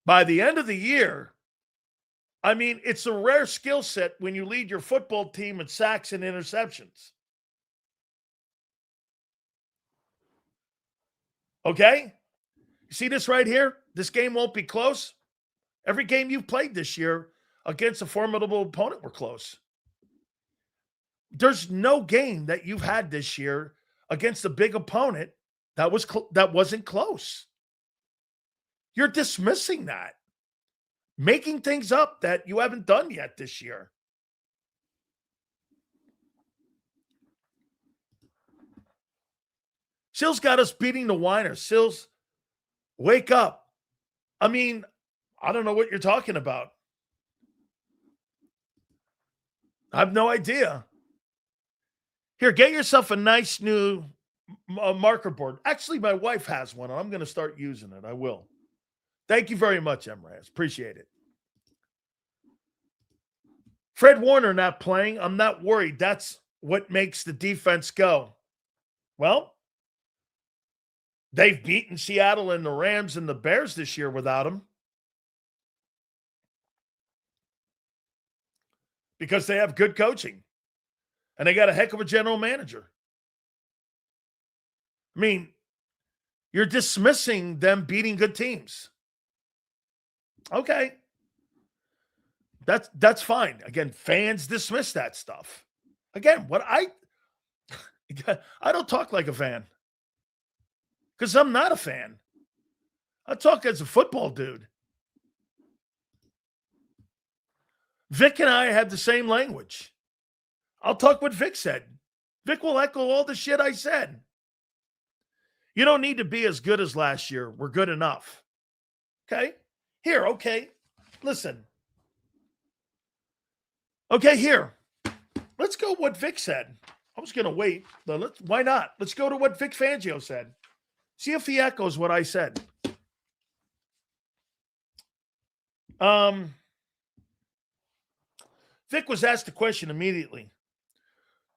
By the end of the year, I mean, it's a rare skill set when you lead your football team in sacks and interceptions. Okay? You see this right here? This game won't be close. Every game you've played this year against a formidable opponent were close. There's no game that you've had this year against a big opponent that wasn't close. You're dismissing that. Making things up that you haven't done yet this year. Sills got us beating the Whiners. Sills, wake up. I mean, I don't know what you're talking about. I have no idea. Here, get yourself a nice new marker board. Actually, my wife has one, and I'm going to start using it. I will. Thank you very much, Emraz. Appreciate it. Fred Warner not playing. I'm not worried. That's what makes the defense go. Well, they've beaten Seattle and the Rams and the Bears this year without him. because they have good coaching and they got a heck of a general manager. I mean, you're dismissing them beating good teams. Okay. That's fine. Again, fans dismiss that stuff. Again, I don't talk like a fan because I'm not a fan. I talk as a football dude. Vic and I had the same language. I'll talk what Vic said. Vic will echo all the shit I said. You don't need to be as good as last year. We're good enough. Okay? Here, okay. Listen. Okay, here. Let's go what Vic said. I was going to wait, but why not? Let's go to what Vic Fangio said. See if he echoes what I said. Vic was asked the question immediately.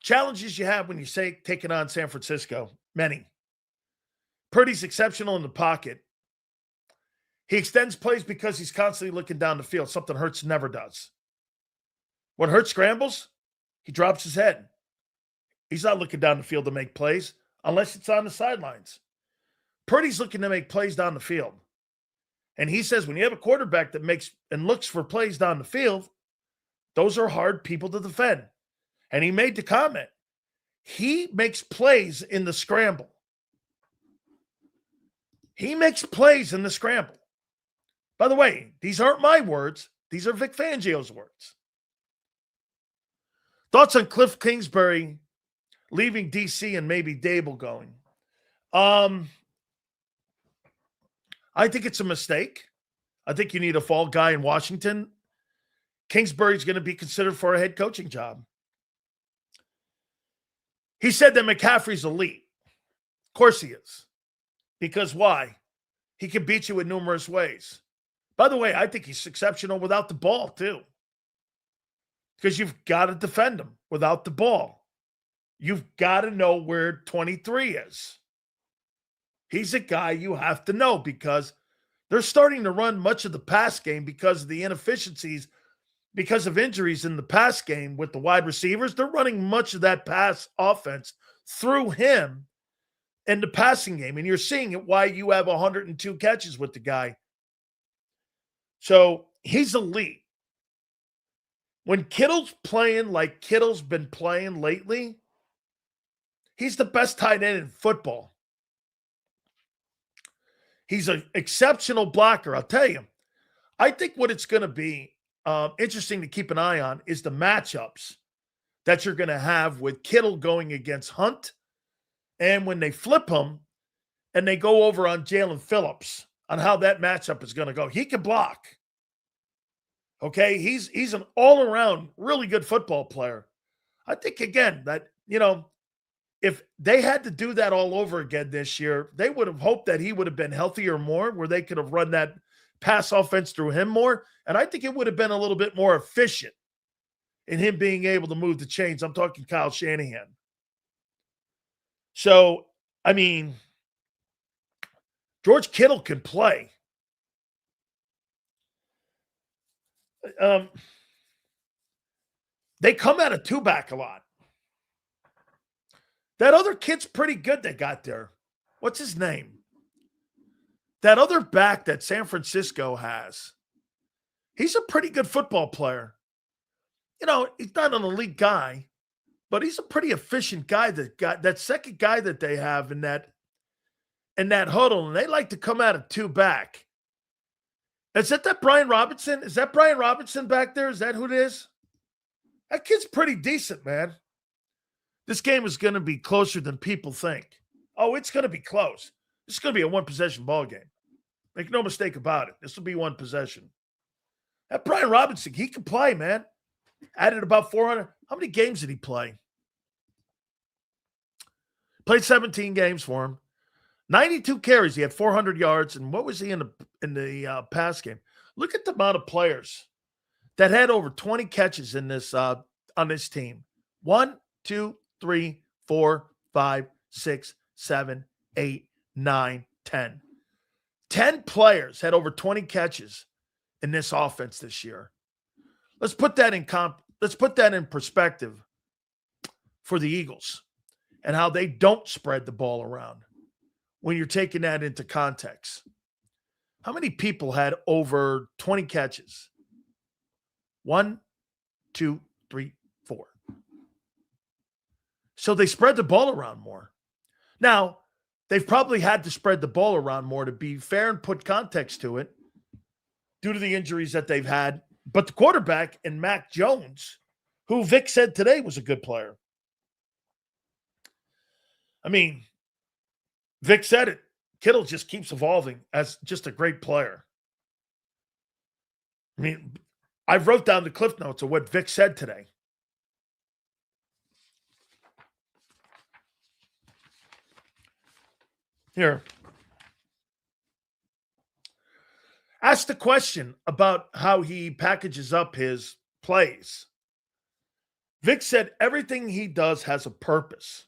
Challenges you have when you say taking on San Francisco. Many. Purdy's exceptional in the pocket. He extends plays because he's constantly looking down the field, something Hurts never does. When Hurts scrambles, he drops his head. He's not looking down the field to make plays unless it's on the sidelines. Purdy's looking to make plays down the field. And he says when you have a quarterback that makes and looks for plays down the field, those are hard people to defend. And he made the comment. He makes plays in the scramble. He makes plays in the scramble. By the way, these aren't my words. These are Vic Fangio's words. Thoughts on Cliff Kingsbury leaving D.C. and maybe Dable going? I think it's a mistake. I think you need a fall guy in Washington. Kingsbury's going to be considered for a head coaching job. He said that McCaffrey's elite. Of course he is. Because why? He can beat you in numerous ways. By the way, I think he's exceptional without the ball, too. Because you've got to defend him without the ball. You've got to know where 23 is. He's a guy you have to know because they're starting to run much of the pass game because of the inefficiencies, because of injuries in the pass game with the wide receivers. They're running much of that pass offense through him in the passing game. And you're seeing it why you have 102 catches with the guy. So he's elite. When Kittle's playing like Kittle's been playing lately, he's the best tight end in football. He's an exceptional blocker. I'll tell you, I think what it's going to be interesting to keep an eye on is the matchups that you're going to have with Kittle going against Hunt. And when they flip him and they go over on Jalen Phillips on how that matchup is going to go, he can block. Okay, he's an all-around really good football player. I think, again, that, if they had to do that all over again this year, they would have hoped that he would have been healthier more, where they could have run that pass offense through him more. And I think it would have been a little bit more efficient in him being able to move the chains. I'm talking Kyle Shanahan. So, I mean, George Kittle can play. They come out of two-back a lot. That other kid's pretty good they got there. What's his name? That other back that San Francisco has. He's a pretty good football player. He's not an elite guy, but he's a pretty efficient guy that second guy that they have in that huddle, and they like to come out of two-back. Is that Brian Robinson? Is that Brian Robinson back there? Is that who it is? That kid's pretty decent, man. This game is going to be closer than people think. Oh, it's going to be close. This is going to be a one-possession ball game. Make no mistake about it. This will be one possession. That Brian Robinson, he can play, man. Added about 400. How many games did he play? Played 17 games for him. 92 carries. He had 400 yards. And what was he in the pass game? Look at the amount of players that had over 20 catches in this on this team. 1, 2, 3, 4, 5, 6, 7, 8, 9, 10. 10 players had over 20 catches in this offense this year. Let's put that in let's put that in perspective for the Eagles and how they don't spread the ball around when you're taking that into context. How many people had over 20 catches? 1, 2, 3, 4. So they spread the ball around more. Now, they've probably had to spread the ball around more to be fair and put context to it due to the injuries that they've had. But the quarterback in Mac Jones, who Vic said today was a good player. I mean, Vic said it. Kittle just keeps evolving as just a great player. I mean, I wrote down the cliff notes of what Vic said today. Here. Ask the question about how he packages up his plays. Vic said everything he does has a purpose.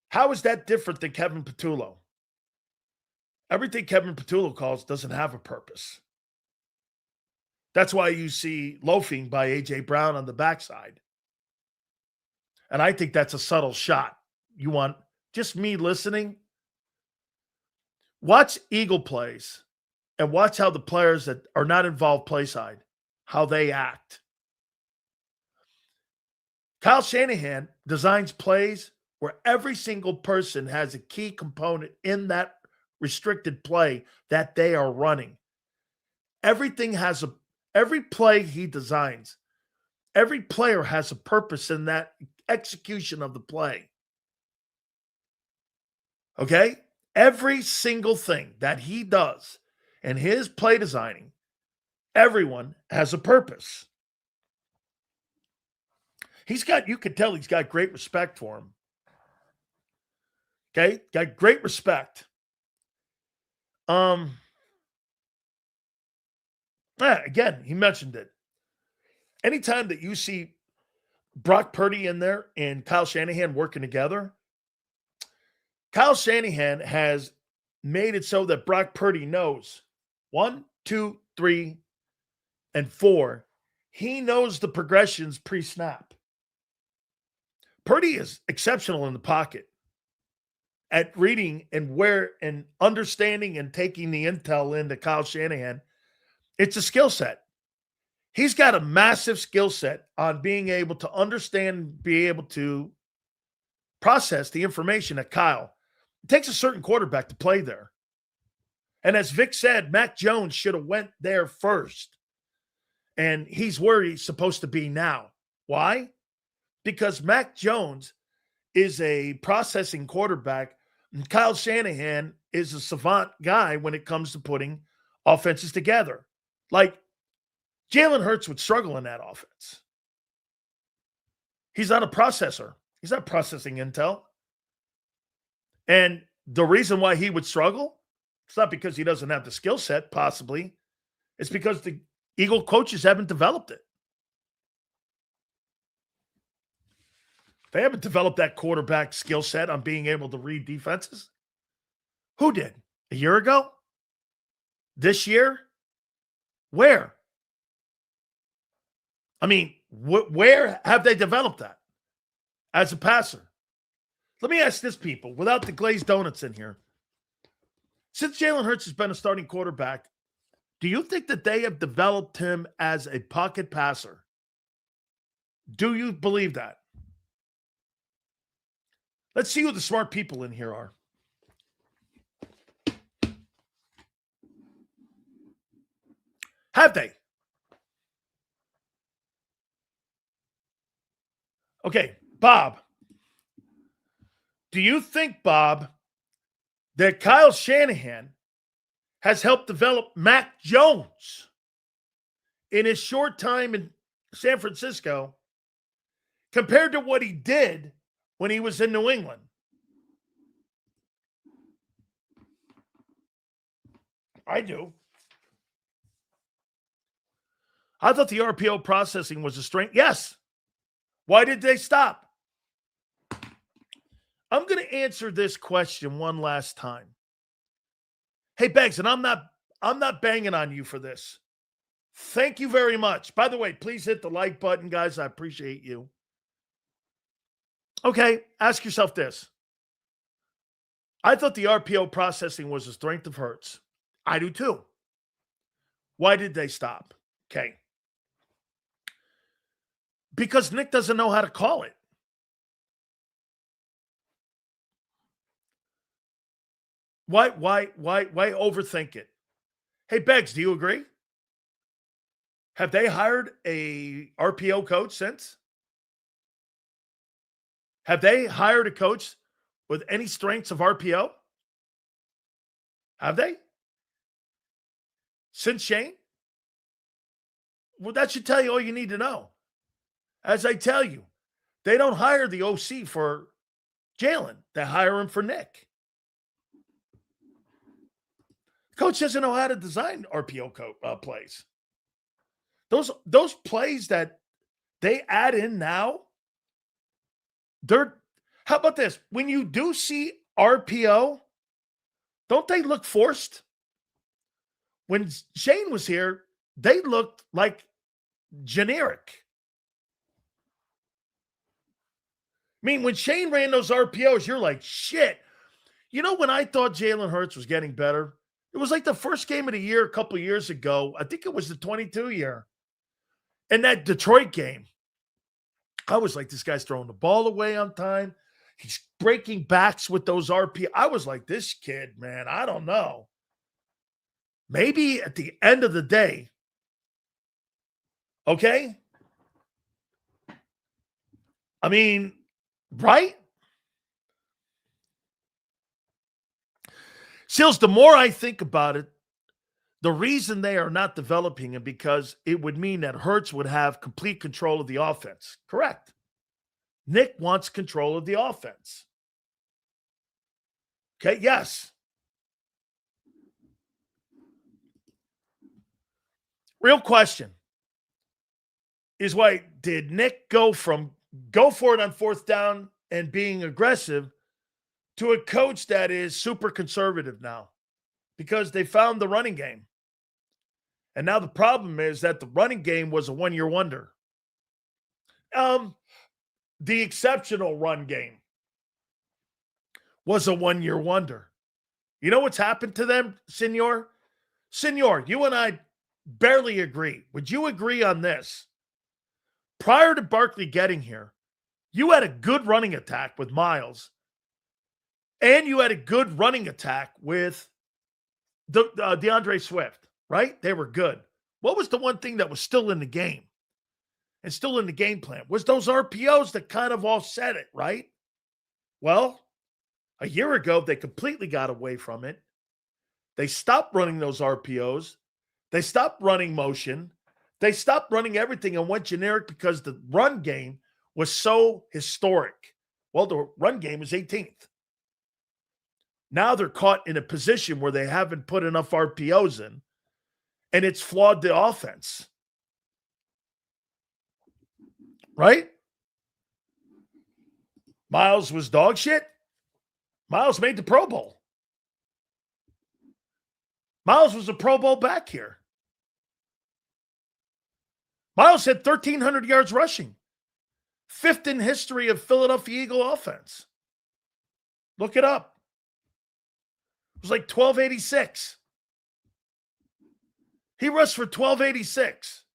How is that different than Kevin Patullo? Everything Kevin Patullo calls doesn't have a purpose. That's why you see loafing by A.J. Brown on the backside. And I think that's a subtle shot. You want just me listening? Watch Eagle plays and watch how the players that are not involved play side, how they act. Kyle Shanahan designs plays where every single person has a key component in that restricted play that they are running. Every play he designs, every player has a purpose in that execution of the play. Okay? Every single thing that he does in his play designing, everyone has a purpose. You could tell he's got great respect for him. Okay? Got great respect. Again, he mentioned it. Anytime that you see Brock Purdy in there and Kyle Shanahan working together, Kyle Shanahan has made it so that Brock Purdy knows 1, 2, 3, and 4. He knows the progressions pre-snap. Purdy is exceptional in the pocket at reading and understanding and taking the intel into Kyle Shanahan. It's a skill set. He's got a massive skill set on being able to understand, be able to process the information that Kyle. It takes a certain quarterback to play there. And as Vic said, Mac Jones should have went there first. And he's where he's supposed to be now. Why? Because Mac Jones is a processing quarterback, and Kyle Shanahan is a savant guy when it comes to putting offenses together. Like, Jalen Hurts would struggle in that offense. He's not a processor. He's not processing intel. And the reason why he would struggle, it's not because he doesn't have the skill set, possibly. It's because the Eagle coaches haven't developed it. They haven't developed that quarterback skill set on being able to read defenses. Who did? A year ago? This year? Where? I mean, where have they developed that as a passer? Let me ask this, people, without the glazed donuts in here. Since Jalen Hurts has been a starting quarterback, do you think that they have developed him as a pocket passer? Do you believe that? Let's see who the smart people in here are. Have they? Okay, Bob. Do you think, Bob, that Kyle Shanahan has helped develop Mac Jones in his short time in San Francisco compared to what he did when he was in New England? I do. I thought the RPO processing was a strength. Yes. Why did they stop? I'm going to answer this question one last time. Hey, Beggs, and I'm not banging on you for this. Thank you very much. By the way, please hit the like button, guys. I appreciate you. Okay, ask yourself this. I thought the RPO processing was the strength of Hurts. I do too. Why did they stop? Okay. Because Nick doesn't know how to call it. Why overthink it? Hey, Beggs, do you agree? Have they hired a RPO coach since? Have they hired a coach with any strengths of RPO? Have they? Since Shane? Well, that should tell you all you need to know. As I tell you, they don't hire the OC for Jalen. They hire him for Nick. Coach doesn't know how to design RPO plays. Those plays that they add in now, how about this? When you do see RPO, don't they look forced? When Shane was here, they looked like generic. I mean, when Shane ran those RPOs, you're like, shit. You know, when I thought Jalen Hurts was getting better, it was like the first game of the year a couple of years ago. I think it was the 22 year. And that Detroit game, I was like, this guy's throwing the ball away on time. He's breaking backs with those RPO. I was like, this kid, man, I don't know. Maybe at the end of the day, okay? I mean, right? Seals, the more I think about it, the reason they are not developing him because it would mean that Hurts would have complete control of the offense. Correct. Nick wants control of the offense. Okay, yes. Real question is why did Nick go from go for it on fourth down and being aggressive to a coach that is super conservative now? Because they found the running game. And now the problem is that the running game was a one-year wonder. The exceptional run game was a one-year wonder. You know what's happened to them, Senor? Senor, you and I barely agree. Would you agree on this? Prior to Barkley getting here, you had a good running attack with Miles, and you had a good running attack with DeAndre Swift, right? They were good. What was the one thing that was still in the game and still in the game plan? Was those RPOs that kind of offset it, right? Well, a year ago, they completely got away from it. They stopped running those RPOs. They stopped running motion. They stopped running everything and went generic because the run game was so historic. Well, the run game is 18th. Now they're caught in a position where they haven't put enough RPOs in, and it's flawed the offense. Right? Miles was dog shit. Miles made the Pro Bowl. Miles was a Pro Bowl back here. Miles had 1,300 yards rushing. Fifth in history of Philadelphia Eagle offense. Look it up. It was like 1,286. He rushed for 1,286.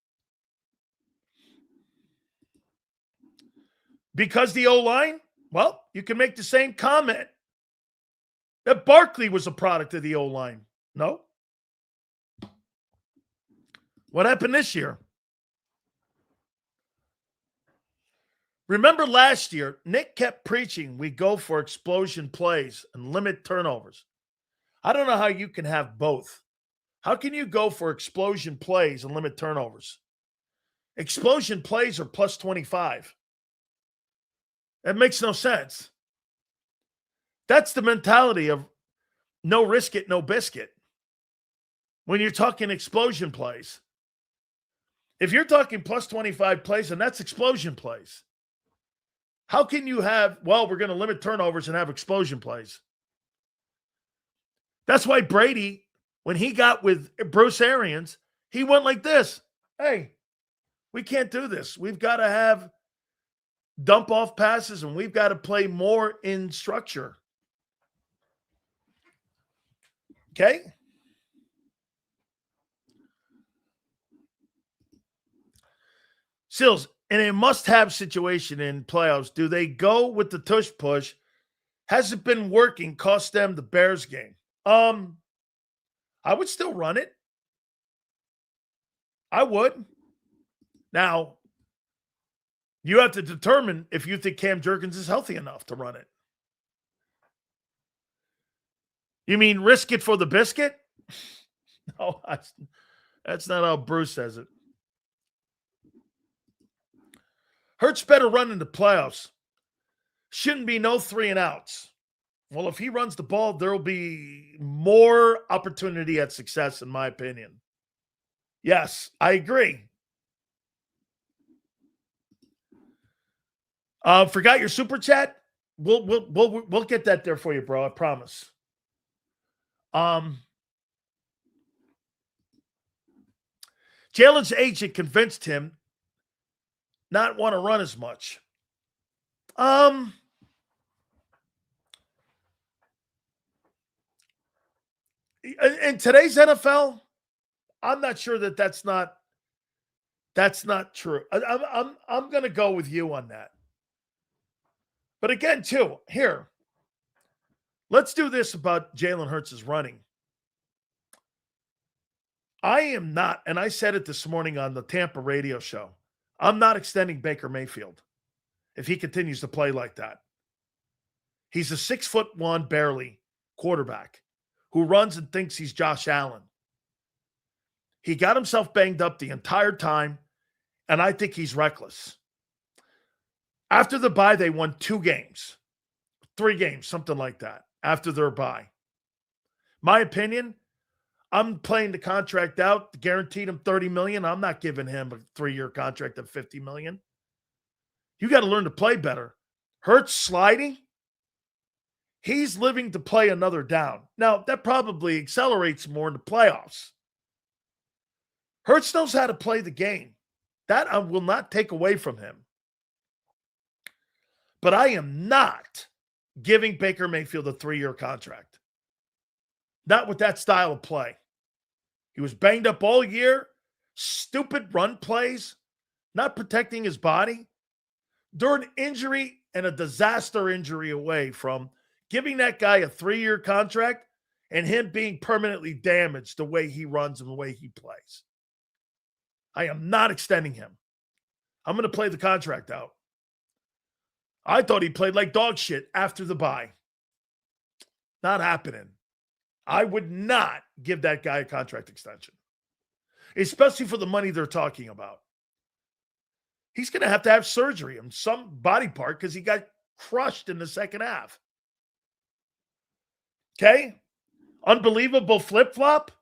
Because the O-line? Well, you can make the same comment that Barkley was a product of the O-line. No? What happened this year? Remember last year, Nick kept preaching we go for explosion plays and limit turnovers. I don't know how you can have both. How can you go for explosion plays and limit turnovers? Explosion plays are plus 25. That makes no sense. That's the mentality of no risk it, no biscuit. When you're talking explosion plays. If you're talking plus 25 plays, and that's explosion plays. How can you have, well, we're going to limit turnovers and have explosion plays? That's why Brady, when he got with Bruce Arians, he went like this. hey, we can't do this. We've got to have dump off passes and we've got to play more in structure. Okay? Sills, in a must-have situation in playoffs, do they go with the tush push? Has it been working? Cost them the Bears game. I would still run it. I would. Now, you have to determine if you think Cam Jurgens is healthy enough to run it. You mean risk it for the biscuit? No, that's not how Bruce says it. Hurts better run in the playoffs. Shouldn't be no 3 and outs. Well, if he runs the ball, there will be more opportunity at success, in my opinion. Yes, I agree. Forgot your super chat? We'll get that there for you, bro. I promise. Jalen's agent convinced him not want to run as much. In today's NFL, I'm not sure that's not true. I'm going to go with you on that. But again, too, here, let's do this about Jalen Hurts' running. I am not, and I said it this morning on the Tampa radio show, I'm not extending Baker Mayfield if he continues to play like that. He's a 6'1", barely quarterback who runs and thinks he's Josh Allen. He got himself banged up the entire time, and I think he's reckless. After the bye, they won 2 games, 3 games, something like that, after their bye. My opinion, I'm playing the contract out, guaranteed him $30 million. I'm not giving him a 3-year contract of $50 million. You got to learn to play better. Hurts sliding. He's living to play another down. Now, that probably accelerates more in the playoffs. Hurts knows how to play the game. That I will not take away from him. But I am not giving Baker Mayfield a 3-year contract. Not with that style of play. He was banged up all year. Stupid run plays. Not protecting his body. During injury and a disaster injury away from giving that guy a 3-year contract and him being permanently damaged the way he runs and the way he plays. I am not extending him. I'm going to play the contract out. I thought he played like dog shit after the bye. Not happening. I would not give that guy a contract extension, especially for the money they're talking about. He's going to have surgery on some body part because he got crushed in the second half. Okay? Unbelievable flip-flop?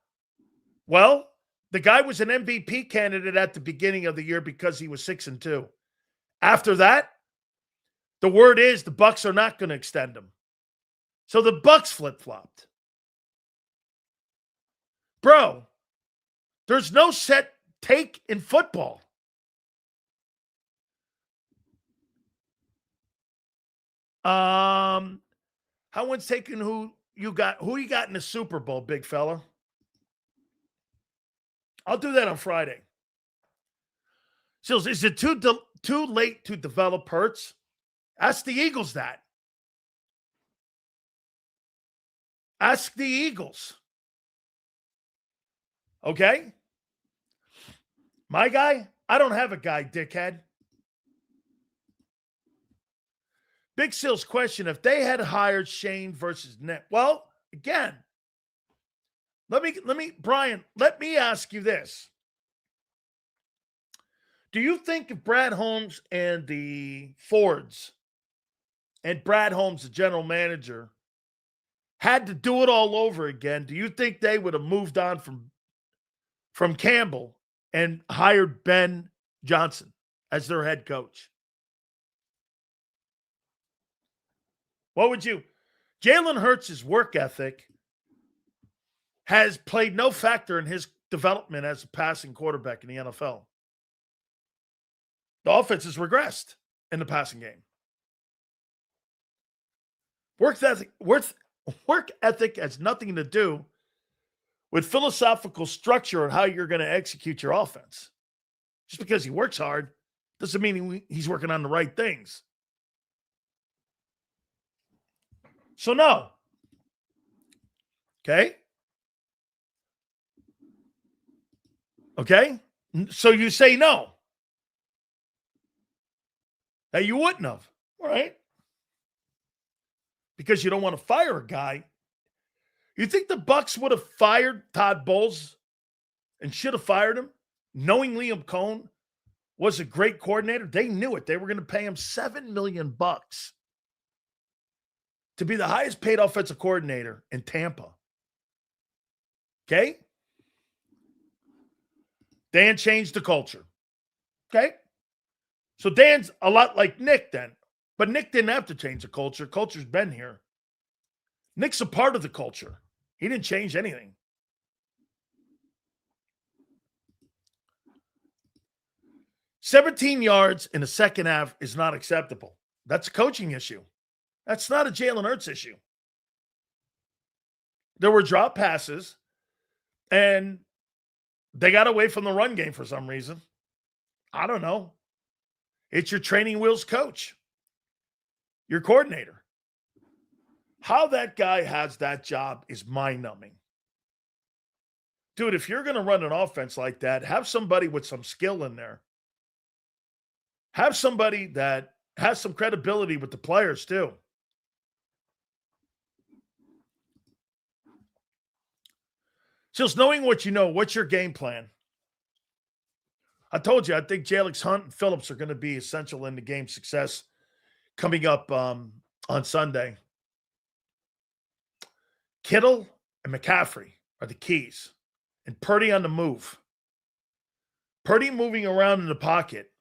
Well, the guy was an MVP candidate at the beginning of the year because he was 6-2. After that, the word is the Bucs are not going to extend him. So the Bucs flip-flopped. Bro, there's no set take in football. How one's taking who you got in the Super Bowl, big fella? I'll do that on Friday. So is it too late to develop Hurts? Ask the Eagles that. Ask the Eagles. Okay? My guy? I don't have a guy, dickhead. Big Sil's question, if they had hired Shane versus Nick. Well, again, Brian, let me ask you this. Do you think if Brad Holmes and the Fords and Brad Holmes, the general manager, had to do it all over again, do you think they would have moved on from Campbell and hired Ben Johnson as their head coach? What would you? Jalen Hurts' work ethic has played no factor in his development as a passing quarterback in the NFL. The offense has regressed in the passing game. Work ethic has nothing to do with philosophical structure and how you're going to execute your offense. Just because he works hard doesn't mean he's working on the right things. So no. Okay? Okay? So you say no. That you wouldn't have. All right? Because you don't want to fire a guy. You think the Bucs would have fired Todd Bowles and should have fired him, knowing Liam Cohn was a great coordinator? They knew it. They were going to pay him $7 million to be the highest paid offensive coordinator in Tampa. Okay? Dan changed the culture. Okay? So Dan's a lot like Nick then. But Nick didn't have to change the culture. Culture's been here. Nick's a part of the culture. He didn't change anything. "17 yards in the second half is not acceptable." That's a coaching issue. That's not a Jalen Hurts issue. There were drop passes, and they got away from the run game for some reason. I don't know. It's your training wheels coach, your coordinator. How that guy has that job is mind-numbing. Dude, if you're going to run an offense like that, have somebody with some skill in there. Have somebody that has some credibility with the players, too. Just knowing what you know, what's your game plan? I told you, I think Jalix Hunt and Phillips are going to be essential in the game success coming up on Sunday. Kittle and McCaffrey are the keys. And Purdy on the move. Purdy moving around in the pocket.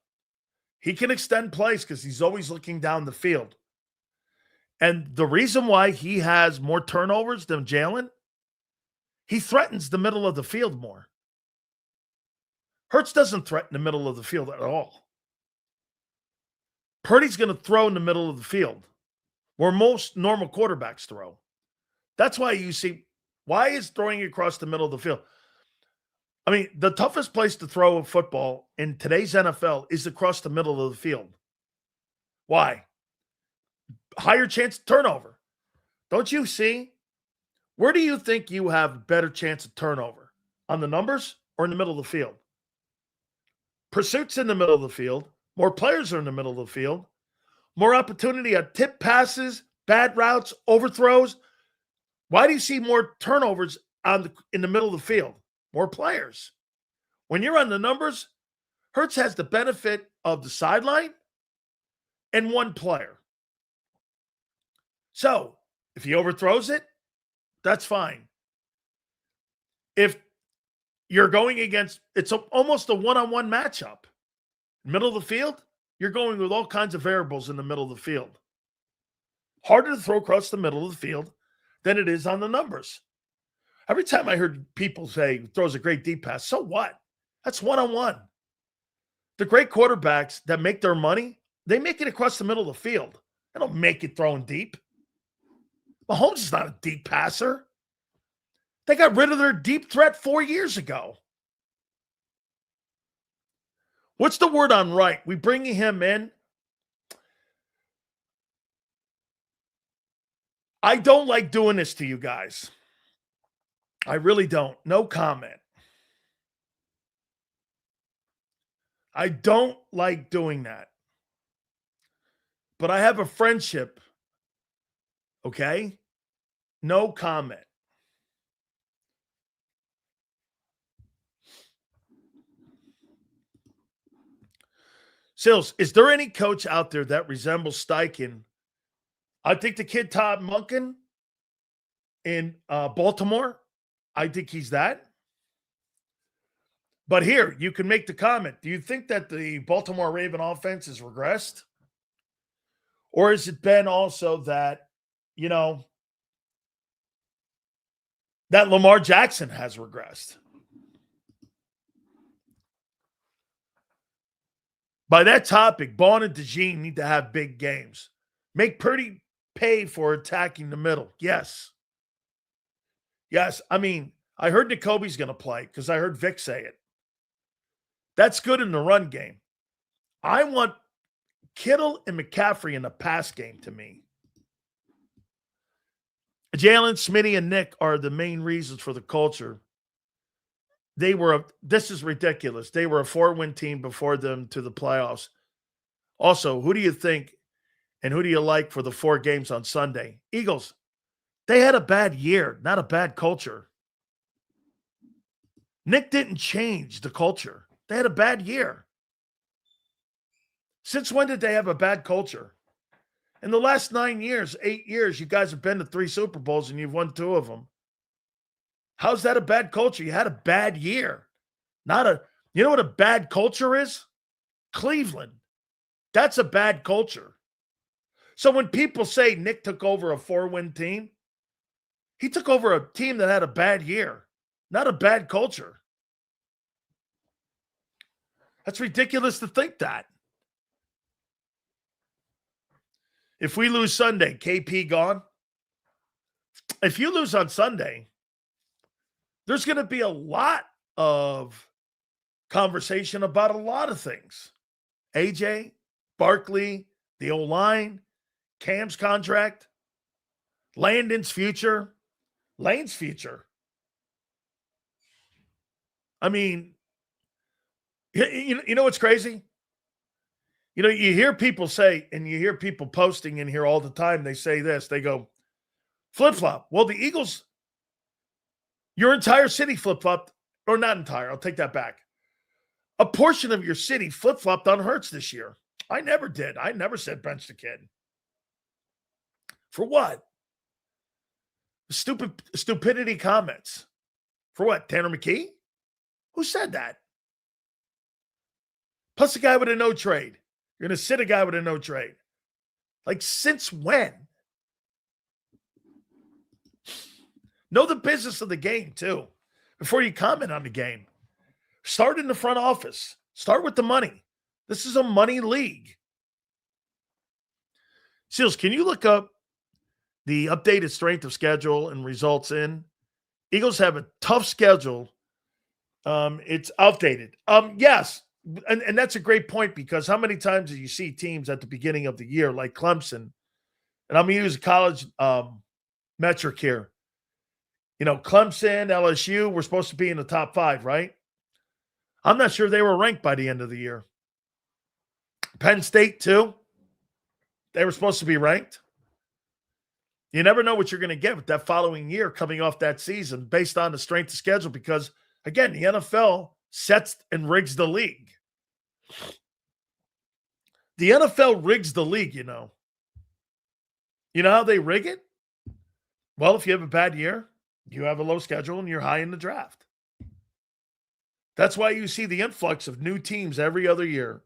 He can extend plays because he's always looking down the field. And the reason why he has more turnovers than Jalen, he threatens the middle of the field more. Hurts doesn't threaten the middle of the field at all. Purdy's going to throw in the middle of the field where most normal quarterbacks throw. That's why you see, why is throwing across the middle of the field? I mean, the toughest place to throw a football in today's NFL is across the middle of the field. Why? Higher chance of turnover. Don't you see? Where do you think you have a better chance of turnover? On the numbers or in the middle of the field? Pursuits in the middle of the field. More players are in the middle of the field. More opportunity at tip passes, bad routes, overthrows. Why do you see more turnovers in the middle of the field? More players. When you're on the numbers, Hurts has the benefit of the sideline and one player. So, if he overthrows it, that's fine. If you're going against, it's almost a one-on-one matchup. Middle of the field, you're going with all kinds of variables in the middle of the field. Harder to throw across the middle of the field than it is on the numbers. Every time I heard people say, throws a great deep pass, so what? That's one-on-one. The great quarterbacks that make their money, they make it across the middle of the field. They don't make it throwing deep. Mahomes is not a deep passer. They got rid of their deep threat 4 years ago. What's the word on right? We bringing him in. I don't like doing this to you guys. I really don't. No comment. I don't like doing that. But I have a friendship. Okay? No comment. Sills, is there any coach out there that resembles Steichen? I think the kid Todd Monken in Baltimore, I think he's that. But here, you can make the comment. Do you think that the Baltimore Raven offense has regressed? Or has it been also that, that Lamar Jackson has regressed? By that topic, Bond and DeJean need to have big games. Make Purdy pay for attacking the middle. Yes. Yes. I mean, I heard N'Kobe's going to play because I heard Vic say it. That's good in the run game. I want Kittle and McCaffrey in the pass game to me. Jalen, Smitty, and Nick are the main reasons for the culture. This is ridiculous. They were a 4-win team before them to the playoffs. Also, who do you think and who do you like for the 4 games on Sunday? Eagles, they had a bad year, not a bad culture. Nick didn't change the culture. They had a bad year. Since when did they have a bad culture? In the last 9 years, 8 years, you guys have been to 3 Super Bowls and you've won 2 of them. How's that a bad culture? You had a bad year. You know what a bad culture is? Cleveland. That's a bad culture. So when people say Nick took over a 4-win team, he took over a team that had a bad year, not a bad culture. That's ridiculous to think that. If we lose Sunday, KP gone. If you lose on Sunday, there's going to be a lot of conversation about a lot of things. AJ, Barkley, the O-line, Cam's contract, Landon's future, Lane's future. I mean, you know what's crazy? You know, you hear people say, and you hear people posting in here all the time, they say this, they go, flip-flop. Well, the Eagles, your entire city flip-flopped, or not entire, I'll take that back. A portion of your city flip-flopped on Hurts this year. I never did. I never said bench the kid. For what? Stupidity comments. For what? Tanner McKee? Who said that? Plus a guy with a no trade. You're going to sit a guy with a no trade. Like, since when? Know the business of the game, too, before you comment on the game. Start in the front office. Start with the money. This is a money league. Seals, can you look up the updated strength of schedule and results in? Eagles have a tough schedule. It's outdated. Yes, and that's a great point, because how many times do you see teams at the beginning of the year like Clemson? And I'm going to use a college metric here. You know, Clemson, LSU were supposed to be in the top 5, right? I'm not sure they were ranked by the end of the year. Penn State, too. They were supposed to be ranked. You never know what you're going to get with that following year coming off that season based on the strength of schedule, because, again, the NFL sets and rigs the league. The NFL rigs the league, you know. You know how they rig it? Well, if you have a bad year, you have a low schedule and you're high in the draft. That's why you see the influx of new teams every other year.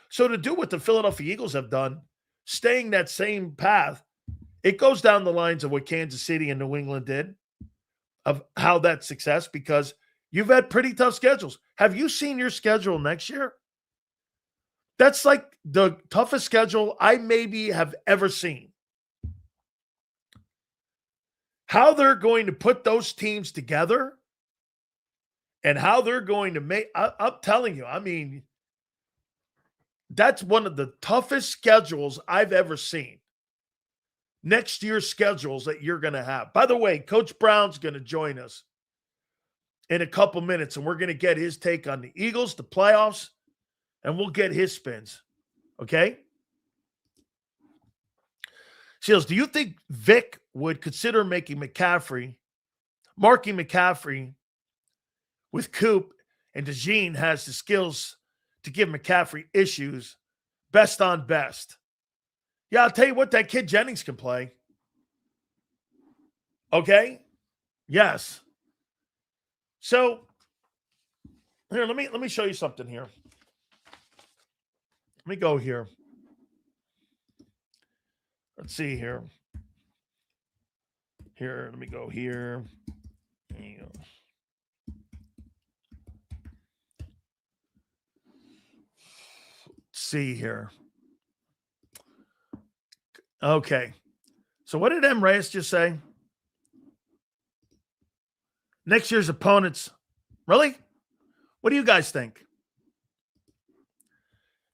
So to do what the Philadelphia Eagles have done, staying that same path, it goes down the lines of what Kansas City and New England did, of how that success, because you've had pretty tough schedules. Have you seen your schedule next year? That's like the toughest schedule I maybe have ever seen. How they're going to put those teams together and how they're going to make, I'm telling you, I mean, that's one of the toughest schedules I've ever seen. Next year's schedules that you're going to have. By the way, Coach Brown's going to join us in a couple minutes, and we're going to get his take on the Eagles, the playoffs, and we'll get his spins. Okay? Seals, do you think Vic would consider marking McCaffrey with Coop, and DeJean has the skills to give McCaffrey issues, best on best? Yeah, I'll tell you what, that kid Jennings can play. Okay? Yes. So, here, let me show you something here. Let me go here. Let's see here. Here, let me go here. There you go. see here. Okay. So what did M. Reyes just say? Next year's opponents. Really? What do you guys think?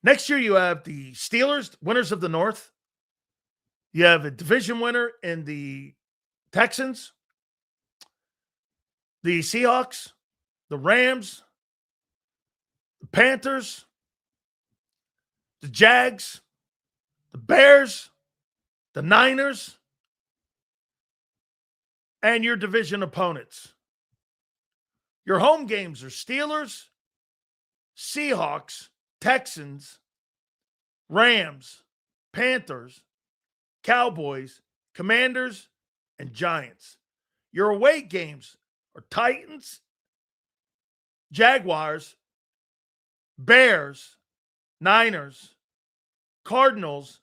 Next year you have the Steelers, winners of the North. You have a division winner in the Texans, the Seahawks, the Rams, the Panthers, the Jags, the Bears, the Niners, and your division opponents. Your home games are Steelers, Seahawks, Texans, Rams, Panthers, Cowboys, Commanders, and Giants. Your away games are Titans, Jaguars, Bears, Niners, Cardinals,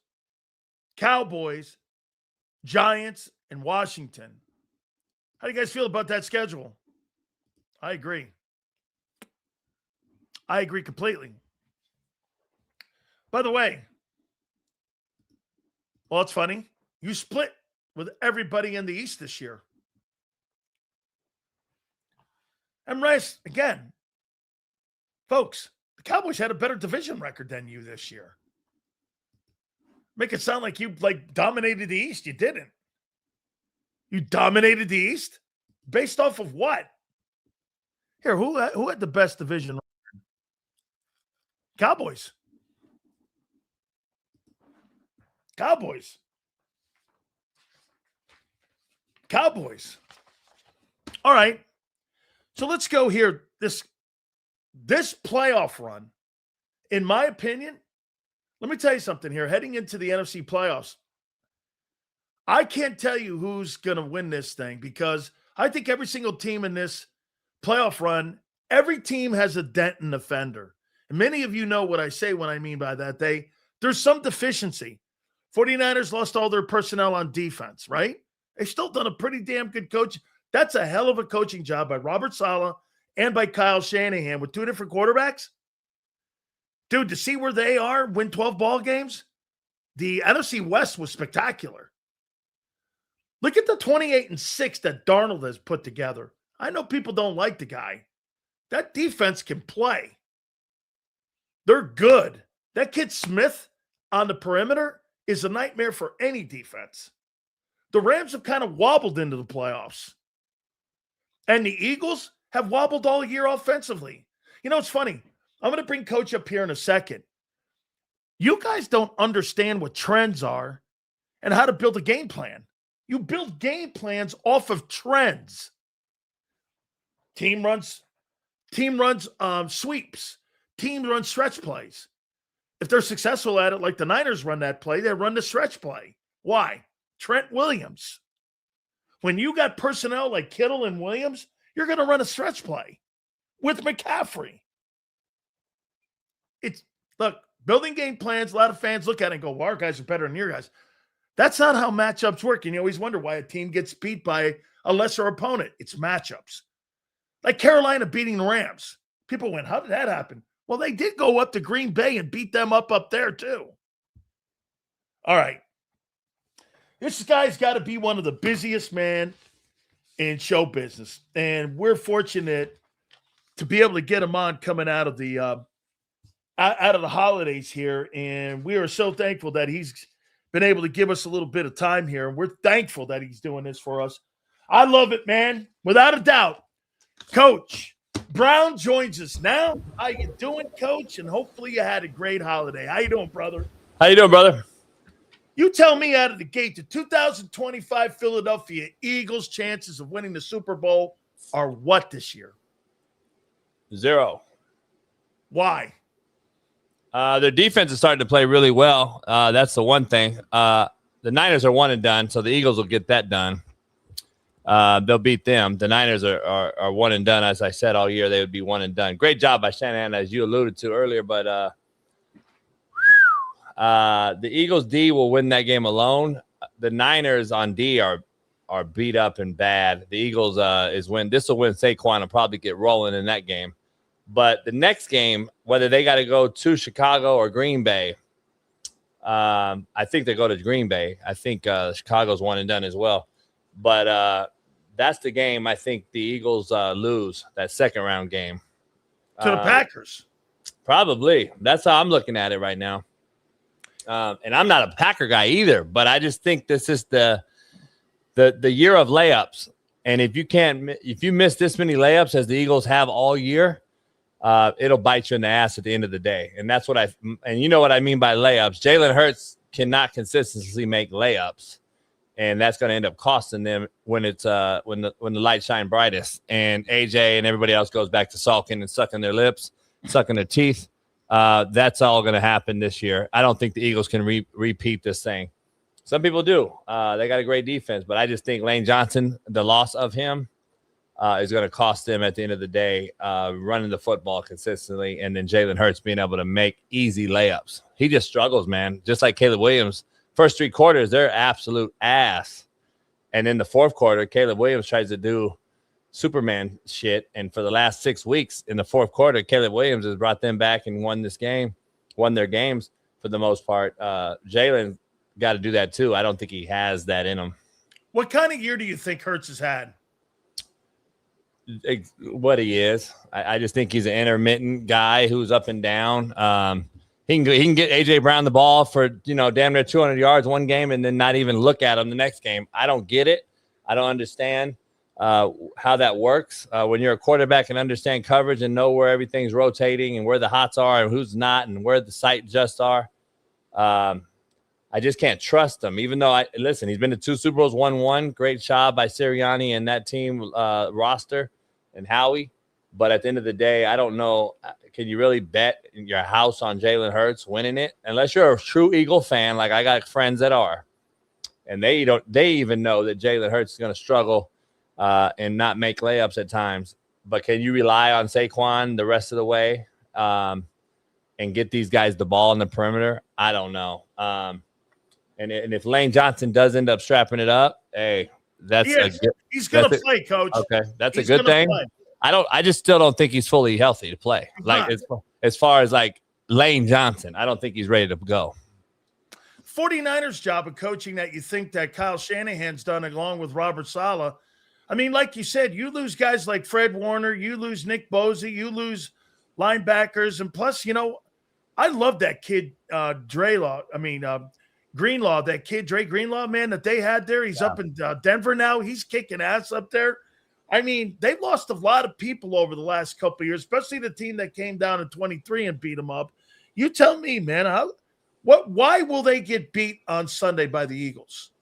Cowboys, Giants, and Washington. How do you guys feel about that schedule? I agree. I agree completely. By the way, well, it's funny. You split with everybody in the East this year. And Rice, again, folks, the Cowboys had a better division record than you this year. Make it sound like you dominated the East. You didn't. You dominated the East? Based off of what? Here, who had the best division record? Cowboys. All right. So let's go here. This playoff run, in my opinion, let me tell you something here. Heading into the NFC playoffs, I can't tell you who's going to win this thing because I think every single team in this playoff run, every team has a dent in the fender. And many of you know what I say when I mean by that. There's some deficiency. 49ers lost all their personnel on defense, right? They've still done a pretty damn good coach. That's a hell of a coaching job by Robert Saleh and by Kyle Shanahan with two different quarterbacks. Dude, to see where they are, win 12 ball games, the NFC West was spectacular. Look at the 28-6 that Darnold has put together. I know people don't like the guy. That defense can play. They're good. That kid Smith on the perimeter is a nightmare for any defense. The Rams have kind of wobbled into the playoffs. And the Eagles have wobbled all year offensively. You know, it's funny. I'm going to bring Coach up here in a second. You guys don't understand what trends are and how to build a game plan. You build game plans off of trends. Team runs sweeps. Team runs stretch plays. If they're successful at it, like the Niners run that play, they run the stretch play. Why? Trent Williams. When you got personnel like Kittle and Williams, you're going to run a stretch play with McCaffrey. Look, building game plans, a lot of fans look at it and go, well, our guys are better than your guys. That's not how matchups work. And you always wonder why a team gets beat by a lesser opponent. It's matchups. Like Carolina beating the Rams. People went, how did that happen? Well, they did go up to Green Bay and beat them up there too. All right. This guy's got to be one of the busiest men in show business. And we're fortunate to be able to get him on coming out of the holidays here. And we are so thankful that he's been able to give us a little bit of time here. And we're thankful that he's doing this for us. I love it, man. Without a doubt. Coach Brown joins us now. How you doing, Coach? And hopefully you had a great holiday. How you doing, brother? How you doing, brother? You tell me out of the gate, the 2025 Philadelphia Eagles' chances of winning the Super Bowl are what this year? 0. Why? Their defense is starting to play really well. That's the one thing. The Niners are one and done, so the Eagles will get that done. They'll beat them. The Niners are one and done, as I said all year. They would be one and done. Great job by Shanahan, as you alluded to earlier, but the Eagles D will win that game alone. The Niners on D are beat up and bad. The Eagles this will win Saquon and probably get rolling in that game. But the next game, whether they got to go to Chicago or Green Bay, I think they go to Green Bay. I think Chicago's one and done as well. But that's the game I think the Eagles lose, that second round game. To the Packers. Probably. That's how I'm looking at it right now. And I'm not a Packer guy either, but I just think this is the year of layups. And if you miss this many layups as the Eagles have all year, it'll bite you in the ass at the end of the day. And that's and you know what I mean by layups. Jalen Hurts cannot consistently make layups, and that's going to end up costing them when it's when the lights shine brightest. And AJ and everybody else goes back to sulking and sucking their lips, sucking their teeth. That's all going to happen this year. I don't think the Eagles can repeat this thing. Some people do. They got a great defense, but I just think Lane Johnson, the loss of him, is going to cost them at the end of the day, running the football consistently, and then Jalen Hurts being able to make easy layups. He just struggles, man. Just like Caleb Williams. First 3 quarters, they're absolute ass. And in the fourth quarter, Caleb Williams tries to do Superman shit. And for the last 6 weeks in the fourth quarter, Caleb Williams has brought them back and won their games for the most part. Jalen got to do that too. I don't think he has that in him. What kind of year do you think Hurts has had? What he is. I just think he's an intermittent guy who's up and down. He can get AJ Brown the ball for, damn near 200 yards one game and then not even look at him the next game. I don't get it. I don't understand how that works. When you're a quarterback and understand coverage and know where everything's rotating and where the hots are and who's not and where the sight adjusts are, I just can't trust him. Even though he's been to 2 Super Bowls, won 1. Great job by Sirianni and that team roster and Howie. But at the end of the day, I don't know. Can you really bet your house on Jalen Hurts winning it? Unless you're a true Eagle fan, like I got friends that are, and they even know that Jalen Hurts is going to struggle and not make layups at times. But can you rely on Saquon the rest of the way and get these guys the ball in the perimeter? I don't know. And if Lane Johnson does end up strapping it up, hey, he's going to play, Coach. Okay, that's a good thing. Play. I just still don't think he's fully healthy to play. Like as far as like Lane Johnson, I don't think he's ready to go. 49ers job of coaching that you think that Kyle Shanahan's done along with Robert Saleh. I mean, like you said, you lose guys like Fred Warner, you lose Nick Bosa, you lose linebackers, and plus, I love that kid Greenlaw, that kid Dre Greenlaw, man, that they had there. He's up in Denver now. He's kicking ass up there. I mean, they've lost a lot of people over the last couple of years, especially the team that came down in 23 and beat them up. You tell me, man, why will they get beat on Sunday by the Eagles?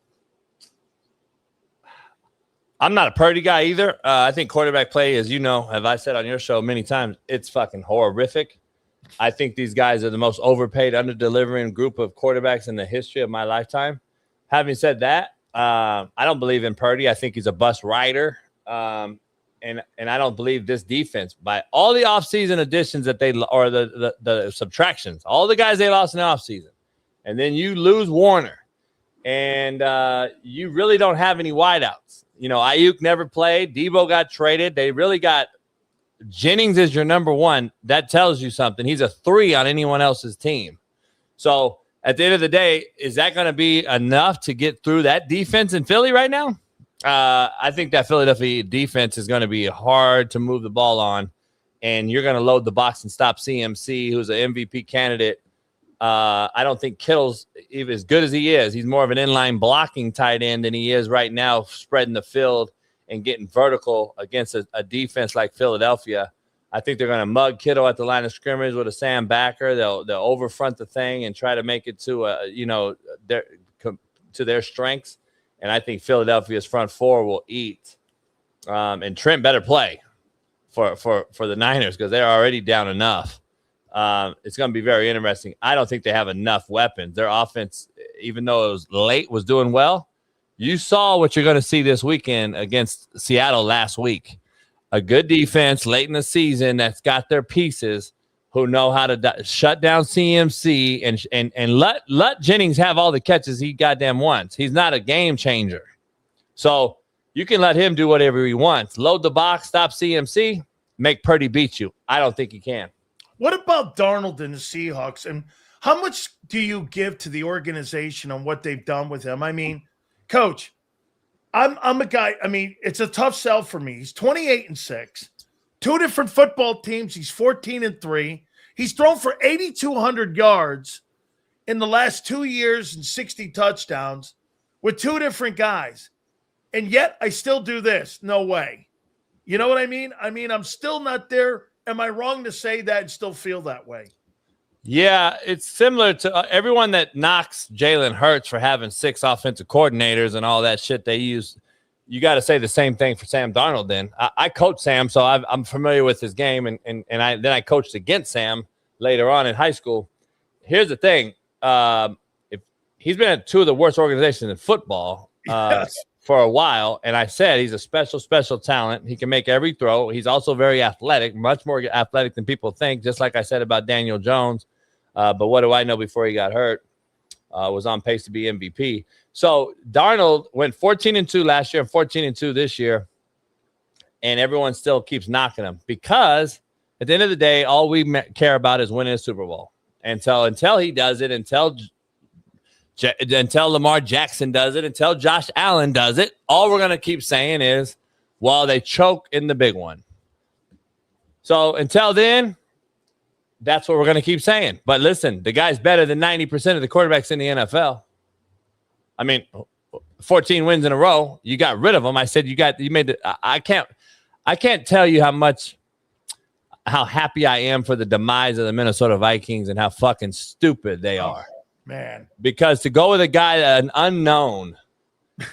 I'm not a Purdy guy either. I think quarterback play, as you know, as I said on your show many times, it's fucking horrific. I think these guys are the most overpaid, under-delivering group of quarterbacks in the history of my lifetime. Having said that, I don't believe in Purdy. I think he's a bus rider. And I don't believe this defense, by all the offseason additions that the subtractions, all the guys they lost in the offseason, and then you lose Warner, and you really don't have any wideouts. Ayuk never played. Debo got traded. They really got Jennings is your number 1. That tells you something. He's a 3 on anyone else's team. So at the end of the day, is that going to be enough to get through that defense in Philly right now? I think that Philadelphia defense is going to be hard to move the ball on, and you're going to load the box and stop CMC, who's an MVP candidate. I don't think Kittle's even as good as he is. He's more of an inline blocking tight end than he is right now, spreading the field and getting vertical against a defense like Philadelphia. I think they're going to mug Kittle at the line of scrimmage with a Sam backer. They'll overfront the thing and try to make it to their strengths. And I think Philadelphia's front 4 will eat. And Trent better play for the Niners because they're already down enough. It's going to be very interesting. I don't think they have enough weapons. Their offense, even though it was late, was doing well. You saw what you're going to see this weekend against Seattle last week. A good defense late in the season that's got their pieces who know how to shut down CMC and let Jennings have all the catches he goddamn wants. He's not a game changer. So you can let him do whatever he wants. Load the box, stop CMC, make Purdy beat you. I don't think he can. What about Darnold and the Seahawks? And how much do you give to the organization on what they've done with him? I mean, Coach, I'm a guy. I mean, it's a tough sell for me. He's 28-6, 2 different football teams. He's 14-3. He's thrown for 8,200 yards in the last 2 years and 60 touchdowns with 2 different guys. And yet I still do this. No way. You know what I mean? I mean, I'm still not there. Am I wrong to say that and still feel that way? Yeah, it's similar to everyone that knocks Jalen Hurts for having 6 offensive coordinators and all that shit they use. You got to say the same thing for Sam Darnold then. I coach Sam, so I'm familiar with his game, and I coached against Sam later on in high school. Here's the thing. If he's been at 2 of the worst organizations in football for a while, and I said he's a special talent. He can make every throw. He's also very athletic, much more athletic than people think, just like I said about Daniel Jones. But what do I know before he got hurt? Was on pace to be MVP. So Darnold went 14-2 last year and 14-2 this year, and everyone still keeps knocking him because at the end of the day, all we care about is winning a Super Bowl. Until he does it, until Lamar Jackson does it, until Josh Allen does it, all we're going to keep saying is, well, they choke in the big one. So until then, that's what we're going to keep saying. But listen, the guy's better than 90% of the quarterbacks in the NFL. I mean, 14 wins in a row. You got rid of them. I said you made the. I can't tell you how happy I am for the demise of the Minnesota Vikings and how fucking stupid they are. Man, because to go with a guy, an unknown.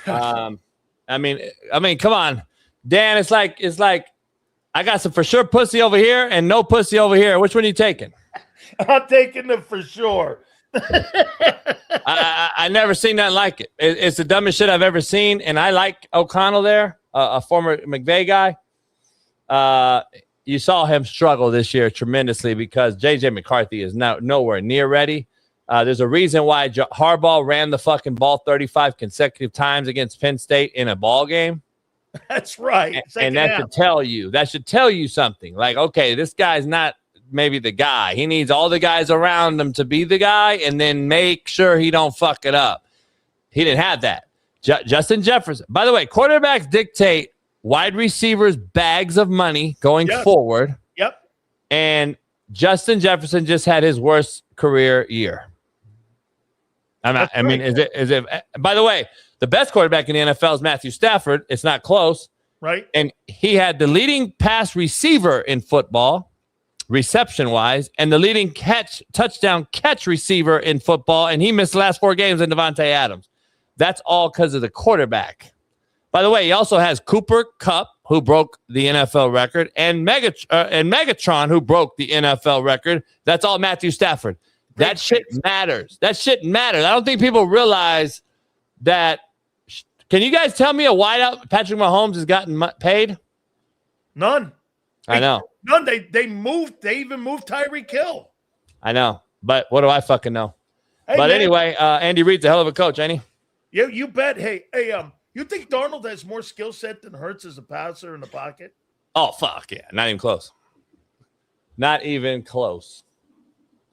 I mean, come on, Dan. It's like. I got some for sure pussy over here and no pussy over here. Which one are you taking? I'm taking the for sure. I never seen nothing like it. It's the dumbest shit I've ever seen. And I like O'Connell there, a former McVay guy. You saw him struggle this year tremendously because J.J. McCarthy is now nowhere near ready. There's a reason why Harbaugh ran the fucking ball 35 consecutive times against Penn State in a ball game. That's right. And that should tell you something. Like, okay, this guy's not maybe the guy. He needs all the guys around him to be the guy and then make sure he don't fuck it up. He didn't have that. Justin Jefferson. By the way, quarterbacks dictate wide receivers bags of money going forward. Yep. And Justin Jefferson just had his worst career year. Is it? By the way, the best quarterback in the NFL is Matthew Stafford. It's not close. Right. And he had the leading pass receiver in football, reception-wise, and the leading touchdown catch receiver in football, and he missed the last 4 games in Devontae Adams. That's all because of the quarterback. By the way, he also has Cooper Kupp, who broke the NFL record, and Megatron, who broke the NFL record. That's all Matthew Stafford. That shit matters. I don't think people realize that. Can you guys tell me a wideout Patrick Mahomes has gotten paid? None. I know. None. They even moved Tyreek Hill. I know. But what do I fucking know? Hey, but man, anyway, Andy Reid's a hell of a coach, ain't he? Yeah, you bet. Hey, you think Darnold has more skill set than Hurts as a passer in the pocket? Oh, fuck yeah. Not even close. Not even close.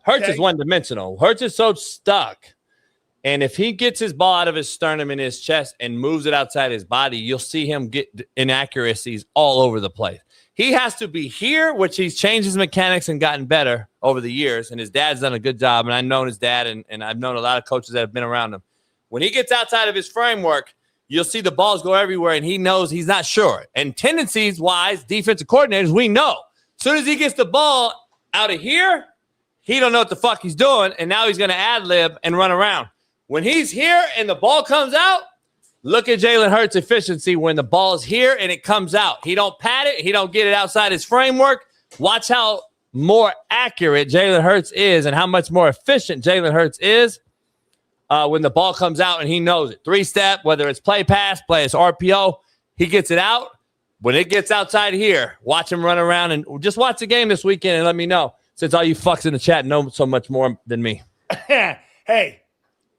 Hurts is one-dimensional. Hurts is so stuck. And if he gets his ball out of his sternum and his chest and moves it outside his body, you'll see him get inaccuracies all over the place. He has to be here, which he's changed his mechanics and gotten better over the years. And his dad's done a good job. And I've known his dad, and I've known a lot of coaches that have been around him. When he gets outside of his framework, you'll see the balls go everywhere, and he knows he's not sure. And tendencies-wise, defensive coordinators, we know. As soon as he gets the ball out of here, he don't know what the fuck he's doing, and now he's going to ad-lib and run around. When he's here and the ball comes out, look at Jalen Hurts' efficiency when the ball is here and it comes out. He don't pat it. He don't get it outside his framework. Watch how more accurate Jalen Hurts is and how much more efficient Jalen Hurts is when the ball comes out and he knows it. 3-step, whether it's play pass, play it's RPO, he gets it out. When it gets outside here, watch him run around and just watch the game this weekend and let me know. Since all you fucks in the chat know so much more than me. Hey,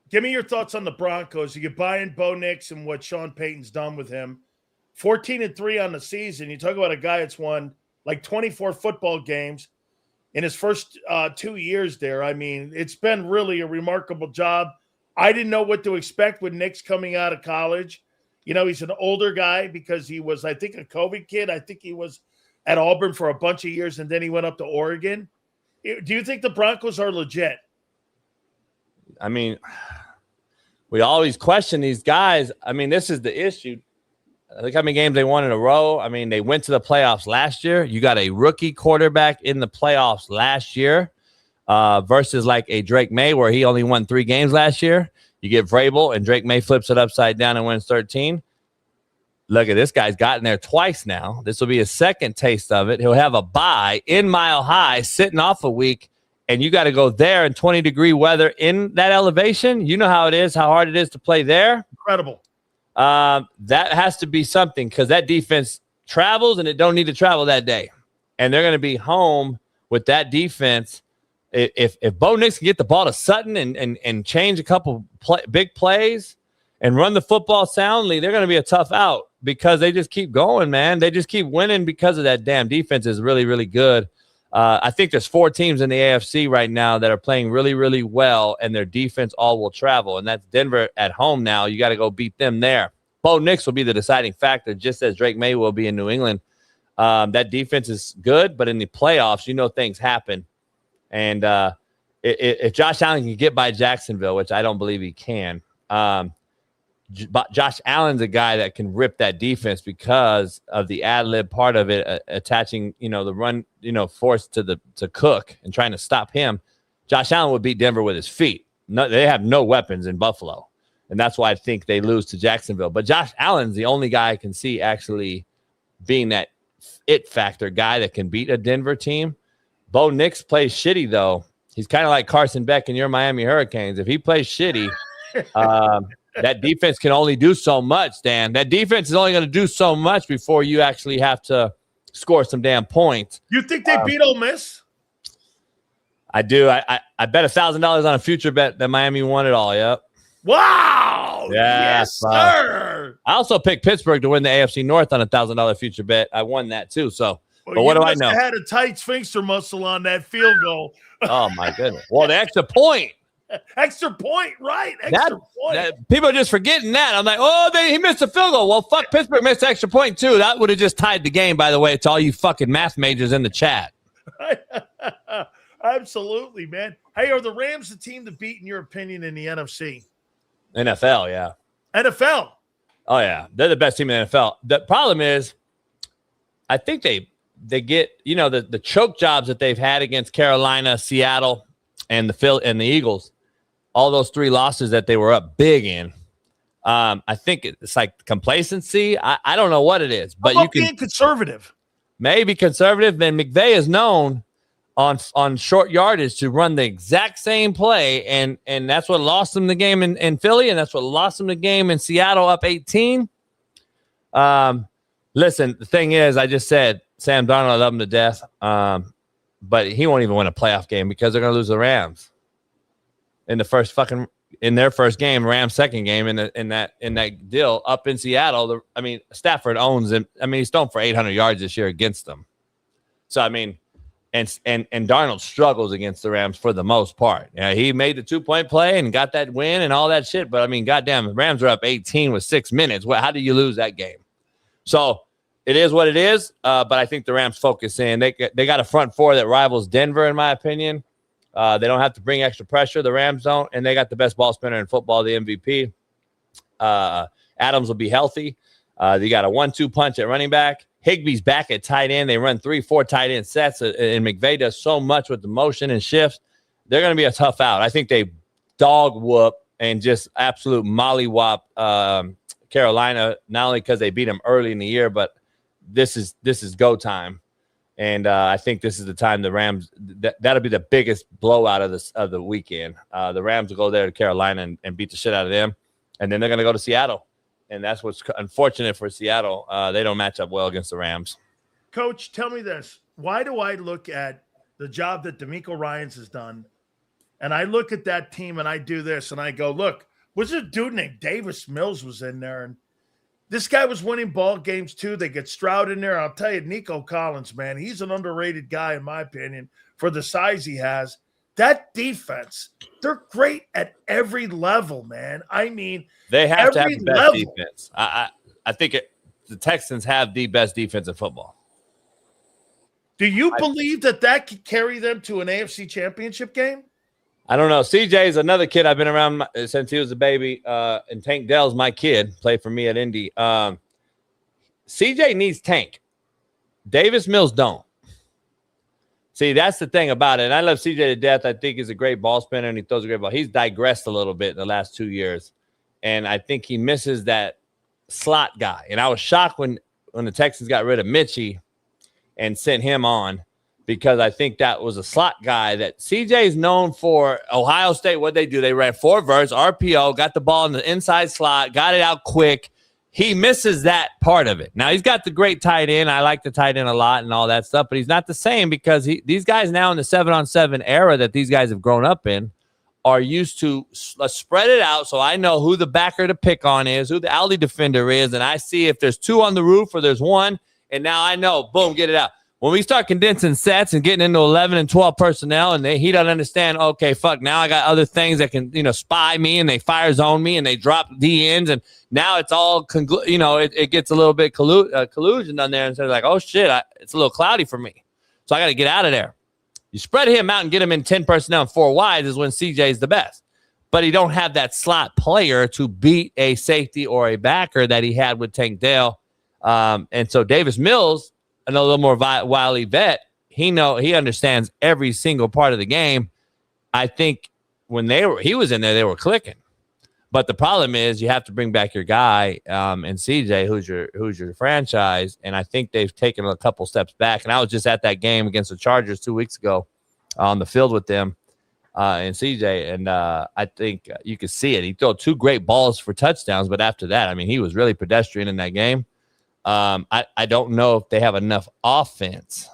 give me your thoughts on the Broncos. You get buying Bo Nix and what Sean Payton's done with him. 14-3 on the season. You talk about a guy that's won like 24 football games in his first 2 years there. I mean, it's been really a remarkable job. I didn't know what to expect with Nix coming out of college. You know, he's an older guy because he was, I think, a COVID kid. I think he was at Auburn for a bunch of years, and then he went up to Oregon. Do you think the Broncos are legit? I mean, we always question these guys. I mean, this is the issue. Look how many games they won in a row. I mean, they went to the playoffs last year. You got a rookie quarterback in the playoffs last year versus like a Drake May where he only won 3 games last year. You get Vrabel, and Drake May flips it upside down and wins 13. Look at this guy's gotten there twice now. This will be his second taste of it. He'll have a bye in Mile High, sitting off a week, and you got to go there in 20-degree weather in that elevation. You know how it is, how hard it is to play there. Incredible. That has to be something because that defense travels and it don't need to travel that day. And they're going to be home with that defense. If Bo Nix can get the ball to Sutton and change a couple big plays and run the football soundly, they're going to be a tough out because they just keep going, man. They just keep winning because of that damn defense is really, really good. I think there's 4 teams in the AFC right now that are playing really, really well, and their defense all will travel, and that's Denver at home now. You got to go beat them there. Bo Nix will be the deciding factor, just as Drake May will be in New England. That defense is good, but in the playoffs, you know things happen. And if Josh Allen can get by Jacksonville, which I don't believe he can, Josh Allen's a guy that can rip that defense because of the ad-lib part of it, attaching, the run, force to Cook and trying to stop him. Josh Allen would beat Denver with his feet. No, they have no weapons in Buffalo, and that's why I think they lose to Jacksonville. But Josh Allen's the only guy I can see actually being that it factor guy that can beat a Denver team. Bo Nix plays shitty, though. He's kind of like Carson Beck in your Miami Hurricanes. If he plays shitty, that defense can only do so much, Dan. That defense is only going to do so much before you actually have to score some damn points. You think they beat Ole Miss? I do. I bet $1,000 on a future bet that Miami won it all. Yep. Wow. Yes, sir. I also picked Pittsburgh to win the AFC North on $1,000 future bet. I won that too. So, but what do I know? You had a tight sphincter muscle on that field goal. Oh my goodness. Well, the extra point. Extra point, right? Extra point. People are just forgetting that. I'm like, he missed a field goal. Well, fuck, Pittsburgh missed extra point too. That would have just tied the game, by the way, to all you fucking math majors in the chat. Absolutely, man. Hey, are the Rams the team to beat, in your opinion, in the NFC? NFL, yeah. NFL? Oh, yeah. They're the best team in the NFL. The problem is, I think they get, the choke jobs that they've had against Carolina, Seattle, and the Eagles. All those 3 losses that they were up big in. I think it's like complacency. I don't know what it is, but you can being conservative. Maybe conservative. Then McVay is known on short yardage to run the exact same play, and that's what lost them the game in Philly, and that's what lost them the game in Seattle up 18. Listen, the thing is, I just said Sam Darnold, I love him to death, but he won't even win a playoff game because they're going to lose the Rams in their first game, Rams' second game in that deal up in Seattle. Stafford owns him. He's thrown for 800 yards this year against them. So and Darnold struggles against the Rams for the most part. Yeah, he made the 2-point play and got that win and all that shit. But goddamn, the Rams are up 18 with 6 minutes. How do you lose that game? So it is what it is. But I think the Rams focus in. They got a front four that rivals Denver, in my opinion. They don't have to bring extra pressure. The Rams don't, and they got the best ball spinner in football, the MVP. Adams will be healthy. They got a 1-2 punch at running back. Higbee's back at tight end. They run 3-4 tight end sets, and McVay does so much with the motion and shifts. They're going to be a tough out. I think they dog whoop and just absolute mollywop Carolina, not only because they beat them early in the year, but this is go time. And I think this is the time the Rams that'll be the biggest blowout of the weekend. The Rams will go there to Carolina and beat the shit out of them, and then they're going to go to Seattle. And that's what's unfortunate for Seattle. They don't match up well against the Rams. Coach, tell me this. Why do I look at the job that DeMeco Ryans has done, and I look at that team and I do this, and I go, look, was there a dude named Davis Mills was in there, and This guy was winning ball games too. They get Stroud in there. I'll tell you, Nico Collins, man, he's an underrated guy in my opinion for the size he has. That defense, they're great at every level, man. I mean, they have to have the best level. defense. I think the Texans have the best defense in football. Do you believe that could carry them to an AFC championship game? I don't know. CJ is another kid I've been around since he was a baby. And Tank Dell's my kid, played for me at Indy. CJ needs Tank. Davis Mills don't. See, that's the thing about it. And I love CJ to death. I think he's a great ball spinner, and he throws a great ball. He's digressed a little bit in the last 2 years. And I think he misses that slot guy. And I was shocked when the Texans got rid of Mitchie and sent him on, because I think that was a slot guy that CJ is known for. Ohio State, what they do, they ran 4 verts, RPO, got the ball in the inside slot, got it out quick. He misses that part of it. Now, he's got the great tight end. I like the tight end a lot and all that stuff, but he's not the same because these guys now in the 7-on-7 era that these guys have grown up in are used to spread it out, so I know who the backer to pick on is, who the alley defender is, and I see if there's 2 on the roof or there's 1, and now I know, boom, get it out. When we start condensing sets and getting into 11 and 12 personnel, and he doesn't understand, okay, fuck, now I got other things that can, spy me, and they fire zone me, and they drop D ends, and now it's all, it gets a little bit collusion on there, and so like, oh shit, it's a little cloudy for me, so I got to get out of there. You spread him out and get him in 10 personnel and 4 wides is when CJ is the best, but he don't have that slot player to beat a safety or a backer that he had with Tank Dell, and so Davis Mills, a little more wily vet, he understands every single part of the game. I think when he was in there, they were clicking. But the problem is you have to bring back your guy and CJ, who's your franchise. And I think they've taken a couple steps back. And I was just at that game against the Chargers 2 weeks ago on the field with them and CJ. And I think you could see it. He threw 2 great balls for touchdowns. But after that, I mean, he was really pedestrian in that game. I don't know if they have enough offense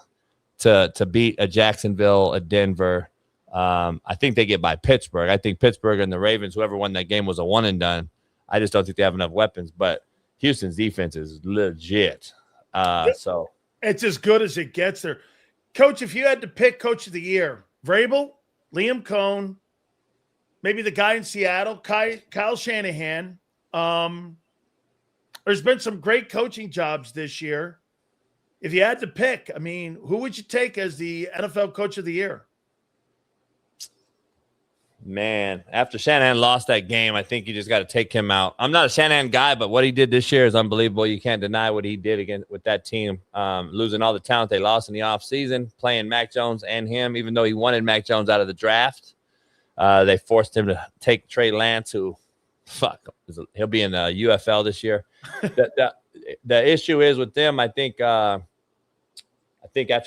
to beat a Jacksonville, a Denver. I think they get by Pittsburgh. I think Pittsburgh and the Ravens, whoever won that game, was a one and done. I just don't think they have enough weapons. But Houston's defense is legit. So it's as good as it gets there. Coach, if you had to pick Coach of the Year, Vrabel, Liam Cohn, maybe the guy in Seattle, Kyle Shanahan. There's been some great coaching jobs this year. If you had to pick, I mean, who would you take as the NFL Coach of the Year? Man, after Shanahan lost that game, I think you just got to take him out. I'm not a Shanahan guy, but what he did this year is unbelievable. You can't deny what he did again with that team, losing all the talent they lost in the offseason, playing Mac Jones and him, even though he wanted Mac Jones out of the draft. They forced him to take Trey Lance, who, he'll be in the UFL this year. The issue is with them, I think after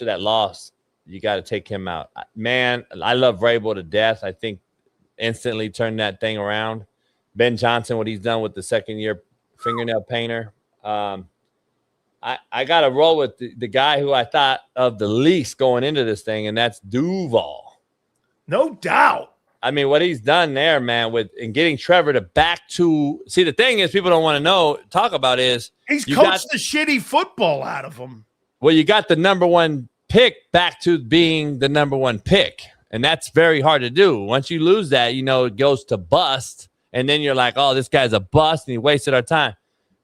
that loss, you got to take him out. Man, I love Vrabel to death. I think instantly turned that thing around. Ben Johnson, what he's done with the second-year fingernail painter. I got to roll with the guy who I thought of the least going into this thing, and that's Duval. No doubt. I mean, what he's done there, man, and getting Trevor to back to – see, the thing is people don't want to talk about is – he's coached the shitty football out of him. Well, you got the number 1 pick back to being the number 1 pick, and that's very hard to do. Once you lose that, it goes to bust, and then you're like, oh, this guy's a bust, and he wasted our time.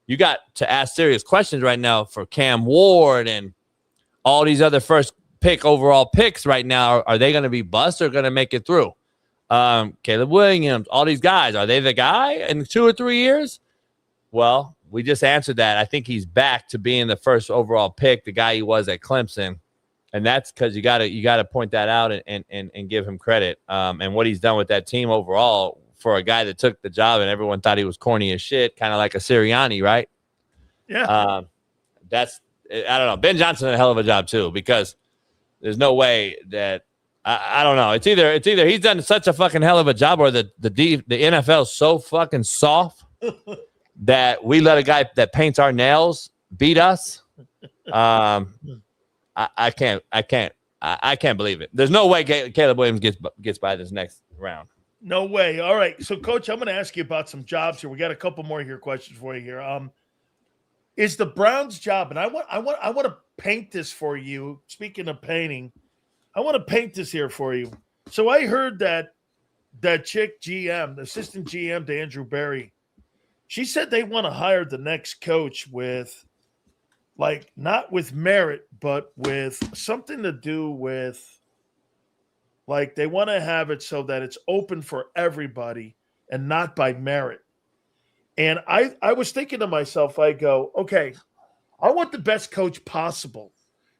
You got to ask serious questions right now for Cam Ward and all these other first pick overall picks right now. Are they going to be bust or going to make it through? Caleb Williams, all these guys, are they the guy in 2 or 3 years? Well, we just answered that. I think he's back to being the first overall pick, the guy he was at Clemson. And that's because you gotta point that out and give him credit. And what he's done with that team overall for a guy that took the job and everyone thought he was corny as shit, kind of like a Sirianni, right? Yeah. I don't know. Ben Johnson did a hell of a job too, because there's no way that I don't know. It's either he's done such a fucking hell of a job, or the NFL is so fucking soft that we let a guy that paints our nails beat us. I can't believe it. There's no way Caleb Williams gets by this next round. No way. All right. So, Coach, I'm going to ask you about some jobs here. We got a couple more questions for you here. is the Browns' job. And I want to paint this for you. Speaking of painting, I want to paint this here for you. So I heard that chick GM, the assistant GM to Andrew Berry, she said they want to hire the next coach with, like, not with merit, but with something to do with, like, they want to have it so that it's open for everybody and not by merit. And I was thinking to myself, I go, okay, I want the best coach possible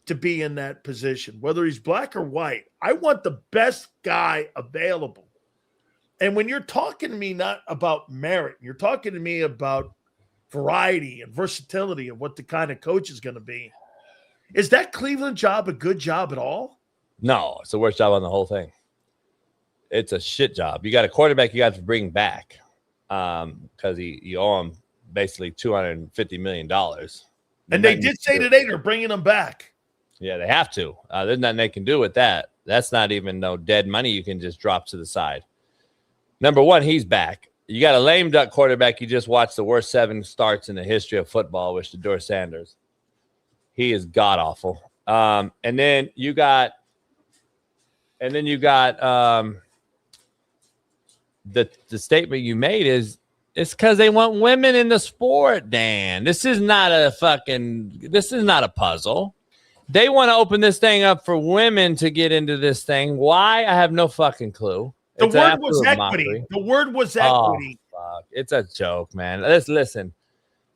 to be in that position, whether he's black or white. I want the best guy available. And when you're talking to me not about merit, you're talking to me about variety and versatility of what the kind of coach is going to be. Is that Cleveland job a good job at all? No, it's the worst job on the whole thing. It's a shit job. You got a quarterback you got to bring back because you owe him basically $250 million. And they did say today they're bringing him back. Yeah, they have to. There's nothing they can do with that. That's not even no dead money you can just drop to the side. Number one, he's back. You got a lame duck quarterback. You just watched the worst 7 starts in the history of football with Shedeur Sanders. He is god awful. And then you got the statement you made is it's because they want women in the sport, Dan. This is not a puzzle. They want to open this thing up for women to get into this thing. Why? I have no fucking clue. The word was equity. The word was equity. Oh, fuck. It's a joke, man. Listen.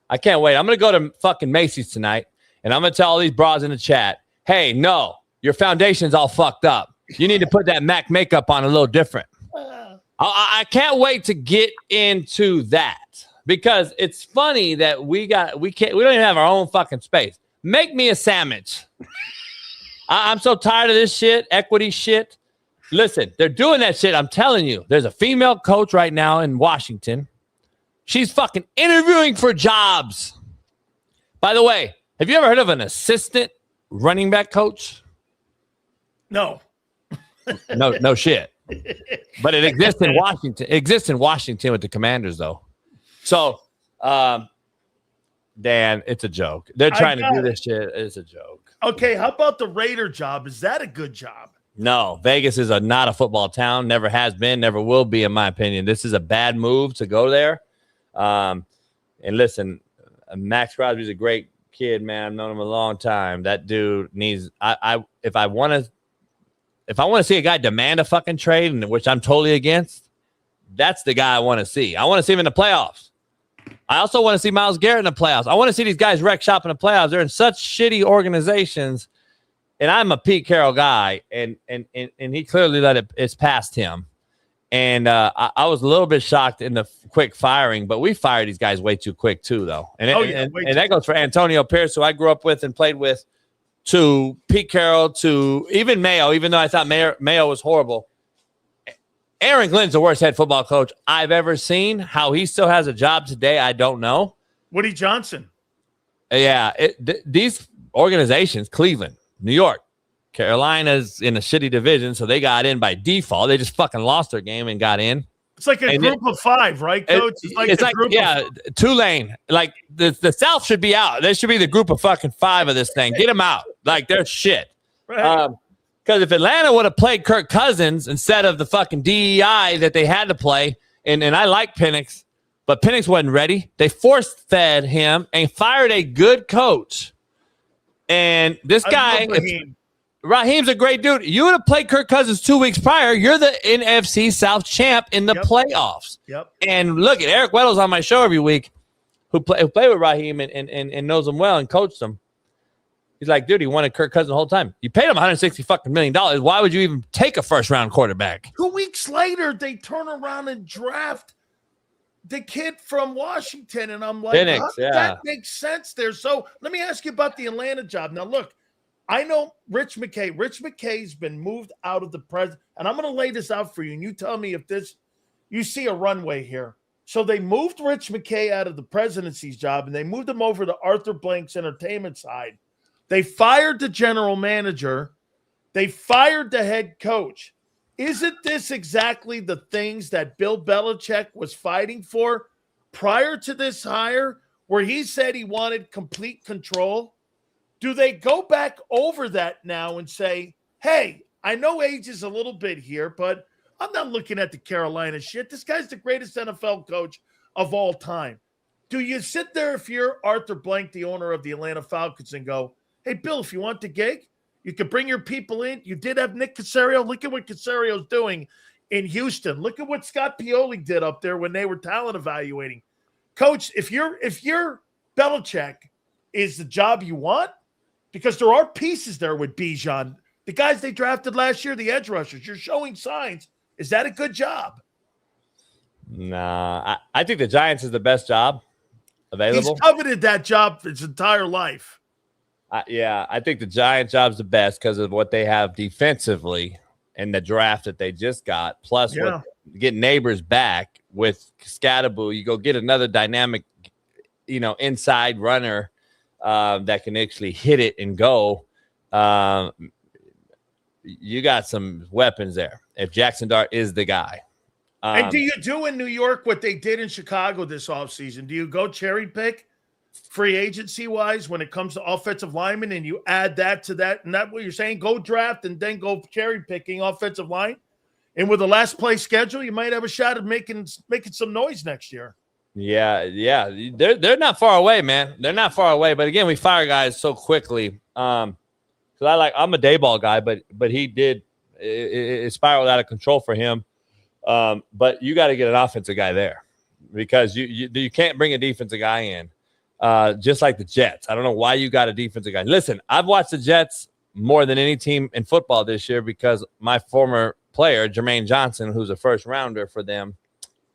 I can't wait. I'm going to go to fucking Macy's tonight, and I'm going to tell all these bras in the chat, hey, no, your foundation's all fucked up. You need to put that MAC makeup on a little different. I can't wait to get into that because it's funny that we don't even have our own fucking space. Make me a sandwich. I'm so tired of this shit, equity shit. Listen, they're doing that shit. I'm telling you, there's a female coach right now in Washington. She's fucking interviewing for jobs. By the way, have you ever heard of an assistant running back coach? No. No shit. But it exists in Washington. It exists in Washington with the Commanders, though. So, Dan, it's a joke. They're trying to do this shit. It's a joke. Okay, how about the Raider job? Is that a good job? No, Vegas is not a football town. Never has been, never will be, in my opinion. This is a bad move to go there. And listen, Max Crosby's a great kid, man. I've known him a long time. That dude needs. If I want to see a guy demand a fucking trade, and which I'm totally against, that's the guy I want to see. I want to see him in the playoffs. I also want to see Myles Garrett in the playoffs. I want to see these guys wreck shop in the playoffs. They're in such shitty organizations. And I'm a Pete Carroll guy, and he clearly it's past him. And I was a little bit shocked in the quick firing, but we fired these guys way too quick too, though. And that goes for Antonio Pierce, who I grew up with and played with, to Pete Carroll, to even Mayo, even though I thought Mayo was horrible. Aaron Glenn's the worst head football coach I've ever seen. How he still has a job today, I don't know. Woody Johnson. Yeah, these organizations, Cleveland, New York, Carolina's in a shitty division, so they got in by default. They just fucking lost their game and got in. It's like a group of 5, right, Coach? It's like Tulane. Like the South should be out. There should be the group of fucking 5 of this thing. Get them out. Like they're shit. Right. Because if Atlanta would have played Kirk Cousins instead of the fucking DEI that they had to play, and I like Penix, but Penix wasn't ready. They force-fed him and fired a good coach. And this guy, Raheem's a great dude. You would have played Kirk Cousins 2 weeks prior. You're the NFC South champ in the playoffs. Yep. And look, Eric Weddle's on my show every week, who played with Raheem and knows him well and coached him. He's like, dude, he wanted Kirk Cousins the whole time. You paid him $160 fucking million. Why would you even take a first-round quarterback? 2 weeks later, they turn around and draft the kid from Washington, and I'm like, that makes sense there. So let me ask you about the Atlanta job. Now, look, I know Rich McKay. Rich McKay's been moved out of the president, and I'm going to lay this out for you, and you tell me if you see a runway here. So they moved Rich McKay out of the presidency's job, and they moved him over to Arthur Blank's entertainment side. They fired the general manager. They fired the head coach. Isn't this exactly the things that Bill Belichick was fighting for prior to this hire where he said he wanted complete control? Do they go back over that now and say, hey, I know age is a little bit here, but I'm not looking at the Carolina shit. This guy's the greatest NFL coach of all time. Do you sit there if you're Arthur Blank, the owner of the Atlanta Falcons, and go, hey, Bill, if you want the gig, you can bring your people in. You did have Nick Caserio. Look at what Casario's doing in Houston. Look at what Scott Pioli did up there when they were talent evaluating. Coach, if you're Belichick is the job you want, because there are pieces there with Bijan. The guys they drafted last year, the edge rushers, you're showing signs. Is that a good job? Nah, I think the Giants is the best job available. He's coveted that job his entire life. I think the Giants job's the best because of what they have defensively and the draft that they just got. Plus, get Neighbors back with Scatterbo. You go get another dynamic, inside runner that can actually hit it and go. You got some weapons there. If Jackson Dart is the guy. And do you do in New York what they did in Chicago this offseason? Do you go cherry pick free agency wise when it comes to offensive linemen and you add that to that? And that's what you're saying? Go draft and then go cherry picking offensive line. And with the last play schedule, you might have a shot at making some noise next year. Yeah. They're not far away, man. They're not far away. But again, we fire guys so quickly. Because I'm a day ball guy, but he did it spiraled out of control for him. But you got to get an offensive guy there because you can't bring a defensive guy in. Just like the Jets. I don't know why you got a defensive guy. Listen, I've watched the Jets more than any team in football this year because my former player, Jermaine Johnson, who's a first rounder for them,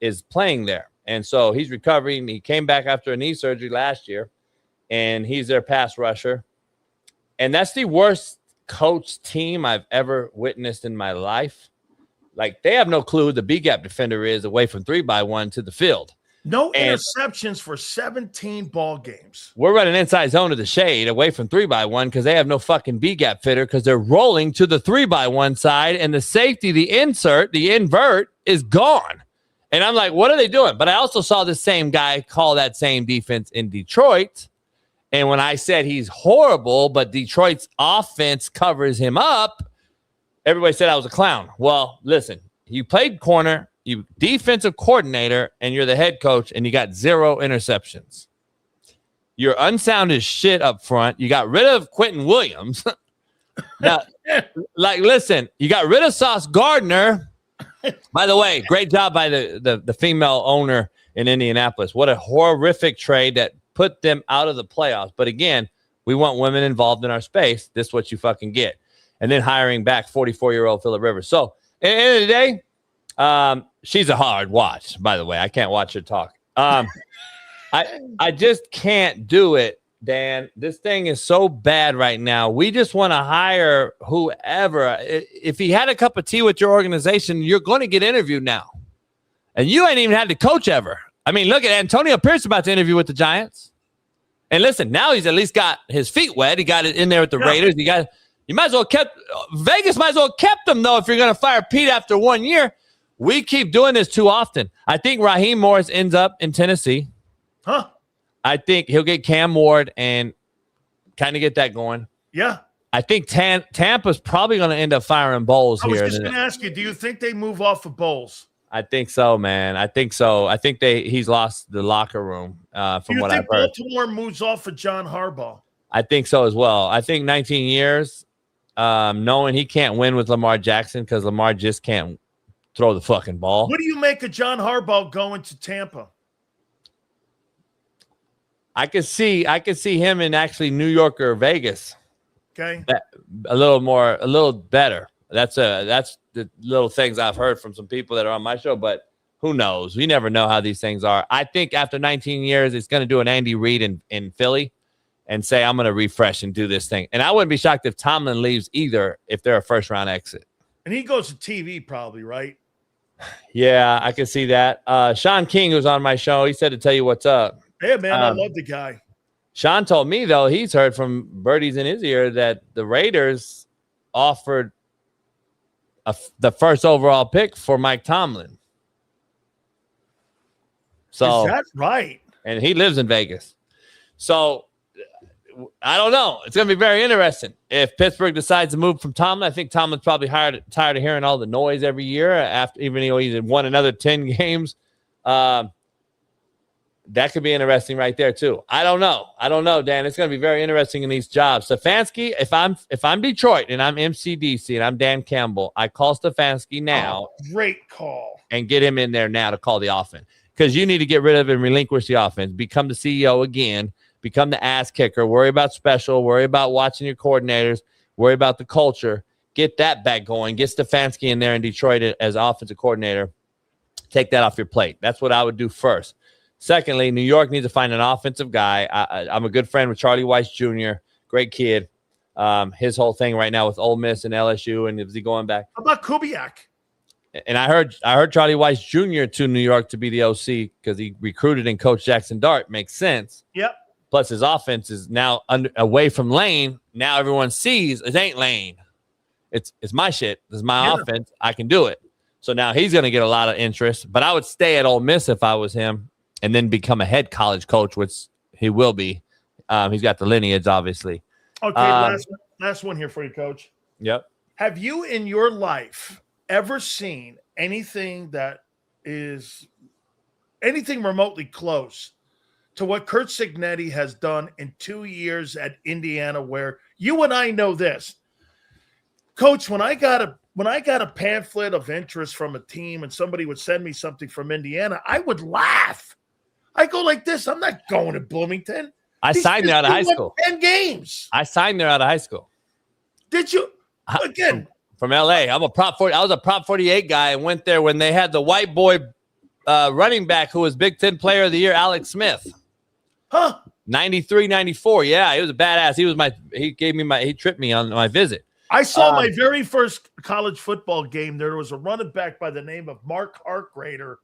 is playing there. And so he's recovering. He came back after a knee surgery last year, and he's their pass rusher. And that's the worst coach team I've ever witnessed in my life. Like, they have no clue who the B-gap defender is away from 3x1 to the field. No interceptions for 17 ball games. We're running inside zone to the shade away from 3x1 because they have no fucking B-gap fitter because they're rolling to the 3x1 side and the safety, the invert is gone. And I'm like, what are they doing? But I also saw the same guy call that same defense in Detroit. And when I said he's horrible, but Detroit's offense covers him up, everybody said I was a clown. Well, listen, you played corner, you defensive coordinator, and you're the head coach, and you got 0 interceptions. You're unsound as shit up front. You got rid of Quentin Williams. Now, listen, you got rid of Sauce Gardner. By the way, great job by the female owner in Indianapolis. What a horrific trade that put them out of the playoffs. But again, we want women involved in our space. This is what you fucking get. And then hiring back 44-year-old Phillip Rivers. So, at the end of the day, she's a hard watch, by the way. I can't watch her talk. I just can't do it, Dan. This thing is so bad right now. We just want to hire whoever. If he had a cup of tea with your organization, you're going to get interviewed now. And you ain't even had the coach ever. I mean, look at Antonio Pierce about to interview with the Giants. And listen, now he's at least got his feet wet. He got it in there with the Raiders. You might as well Vegas might as well kept him, though, if you're going to fire Pete after 1 year. We keep doing this too often. I think Raheem Morris ends up in Tennessee. Huh? I think he'll get Cam Ward and kind of get that going. Yeah. I think Tampa's probably going to end up firing Bowles here. I was just going to ask you, do you think they move off of Bowles? I think so, man. I think so. I think he's lost the locker room from what I've heard. Baltimore moves off of John Harbaugh? I think so as well. I think 19 years, knowing he can't win with Lamar Jackson because Lamar just can't throw the fucking ball. What do you make of John Harbaugh going to Tampa? I could see him in actually New York or Vegas. Okay. A little better. That's the little things I've heard from some people that are on my show, but who knows? We never know how these things are. I think after 19 years, it's going to do an Andy Reid in Philly and say, I'm going to refresh and do this thing. And I wouldn't be shocked if Tomlin leaves either if they're a first-round exit. And he goes to TV probably, right? Yeah, I can see that. Sean King, who's on my show, he said to tell you what's up. Hey, man, I love the guy. Sean told me, though, he's heard from birdies in his ear that the Raiders offered the first overall pick for Mike Tomlin. So is that right? And he lives in Vegas. So I don't know. It's going to be very interesting. If Pittsburgh decides to move from Tomlin, I think Tomlin's probably tired of hearing all the noise every year after, even though he's won another 10 games. That could be interesting right there too. I don't know, Dan. It's going to be very interesting in these jobs. Stefanski, if I'm Detroit and I'm MCDC and I'm Dan Campbell, I call Stefanski now. Great call. And get him in there now to call the offense, because you need to get rid of and relinquish the offense. Become the CEO again. Become the ass kicker. Worry about special. Worry about watching your coordinators. Worry about the culture. Get that back going. Get Stefanski in there in Detroit as offensive coordinator. Take that off your plate. That's what I would do first. Secondly, New York needs to find an offensive guy. I'm a good friend with Charlie Weiss Jr., great kid. His whole thing right now with Ole Miss and LSU, and is he going back? How about Kubiak? And I heard Charlie Weiss Jr. to New York to be the OC because he recruited and coached Jackson Dart. Makes sense. Yep. Plus, his offense is now away from Lane. Now everyone sees it ain't Lane. It's my shit. This is my offense. I can do it. So now he's going to get a lot of interest. But I would stay at Ole Miss if I was him, and then become a head college coach, which he will be. He's got the lineage, obviously. Okay, last one here for you, Coach. Yep. Have you in your life ever seen anything that is anything remotely close to what Curt Cignetti has done in 2 years at Indiana, where you and I know this? Coach, when I got a pamphlet of interest from a team and somebody would send me something from Indiana, I would laugh. I go like this. I'm not going to Bloomington. I signed there out of high school. 10 games. I signed there out of high school. Did you? Again. From LA. I was a Prop 48 guy and went there when they had the white boy running back who was Big Ten Player of the Year, Alex Smith. Huh? 93, 94. Yeah, he was a badass. He tripped me on my visit. I saw my very first college football game. There was a running back by the name of Mark Harkrader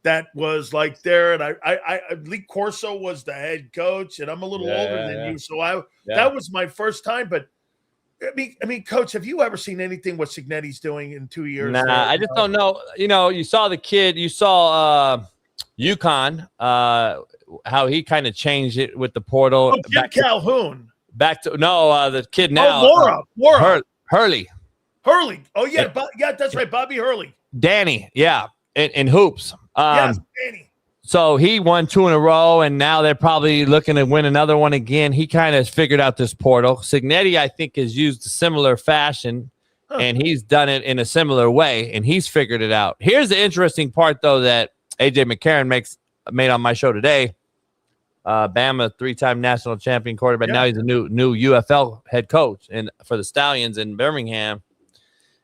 that was like there, and I Lee Corso was the head coach, and I'm a little older than you, so that was my first time. But I mean, Coach, have you ever seen anything what Cignetti's doing in 2 years? Nah, I just don't know. You know, you saw the kid. You saw UConn, how he kind of changed it with the portal. Oh, Jim Calhoun. The kid now. Mora. Hurley. Oh yeah, that's right, Bobby Hurley. Danny, yeah, in hoops. Yes, Danny. So he won 2 in a row, and now they're probably looking to win another one again. He kind of figured out this portal. Cignetti, I think, has used a similar fashion, and he's done it in a similar way, and he's figured it out. Here's the interesting part, though, that A.J. McCarron made on my show today. Bama, 3-time national champion quarterback. Now he's a new UFL head coach for the Stallions in Birmingham.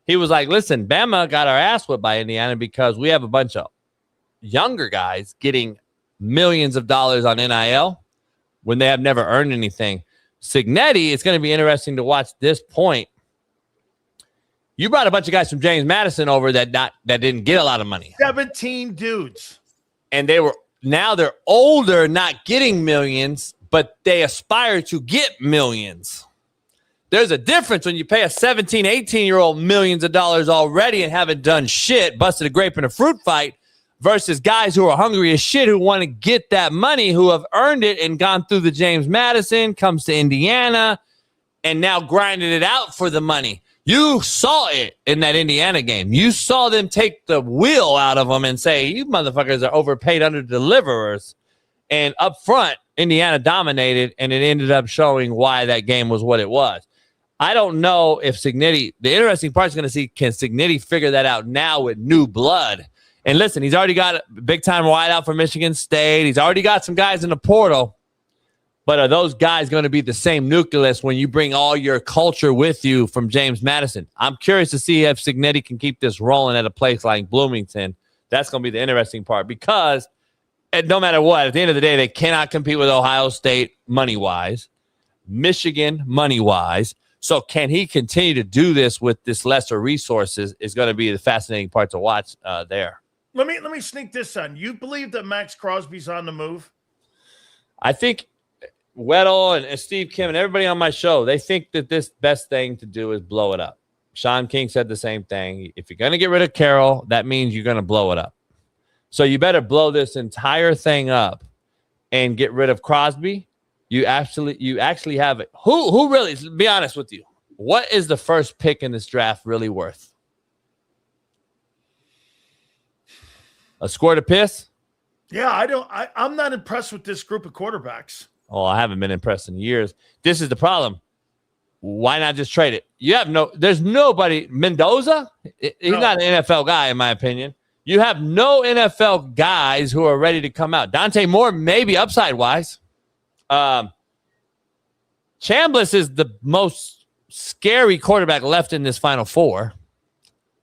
He was like, listen, Bama got our ass whipped by Indiana because we have a bunch of younger guys getting millions of dollars on NIL when they have never earned anything. Cignetti, it's going to be interesting to watch this point. You brought a bunch of guys from James Madison over that didn't get a lot of money. 17 dudes. And now they're older, not getting millions, but they aspire to get millions. There's a difference when you pay a 17, 18-year-old millions of dollars already and haven't done shit, busted a grape in a fruit fight, versus guys who are hungry as shit who want to get that money, who have earned it and gone through the James Madison, comes to Indiana, and now grinded it out for the money. You saw it in that Indiana game. You saw them take the wheel out of them and say, you motherfuckers are overpaid under-deliverers. And up front, Indiana dominated, and it ended up showing why that game was what it was. I don't know if Cignetti – the interesting part is going to see, can Cignetti figure that out now with new blood? And listen, he's already got a big-time wideout for Michigan State. He's already got some guys in the portal. But are those guys going to be the same nucleus when you bring all your culture with you from James Madison? I'm curious to see if Cignetti can keep this rolling at a place like Bloomington. That's going to be the interesting part because no matter what, at the end of the day, they cannot compete with Ohio State money-wise, Michigan money-wise. So can he continue to do this with this lesser resources is going to be the fascinating part to watch there. Let me sneak this on. You believe that Max Crosby's on the move? I think Weddle and Steve Kim and everybody on my show, they think that this best thing to do is blow it up. Sean King said the same thing. If you're going to get rid of Carroll, that means you're going to blow it up. So you better blow this entire thing up and get rid of Crosby You actually have it. Who really, be honest with you, what is the first pick in this draft really worth? A squirt of piss? Yeah, I'm not impressed with this group of quarterbacks. Oh, I haven't been impressed in years. This is the problem. Why not just trade it? There's nobody. Mendoza, he's not an NFL guy, in my opinion. You have no NFL guys who are ready to come out. Dante Moore, maybe upside-wise. Chambliss is the most scary quarterback left in this Final Four.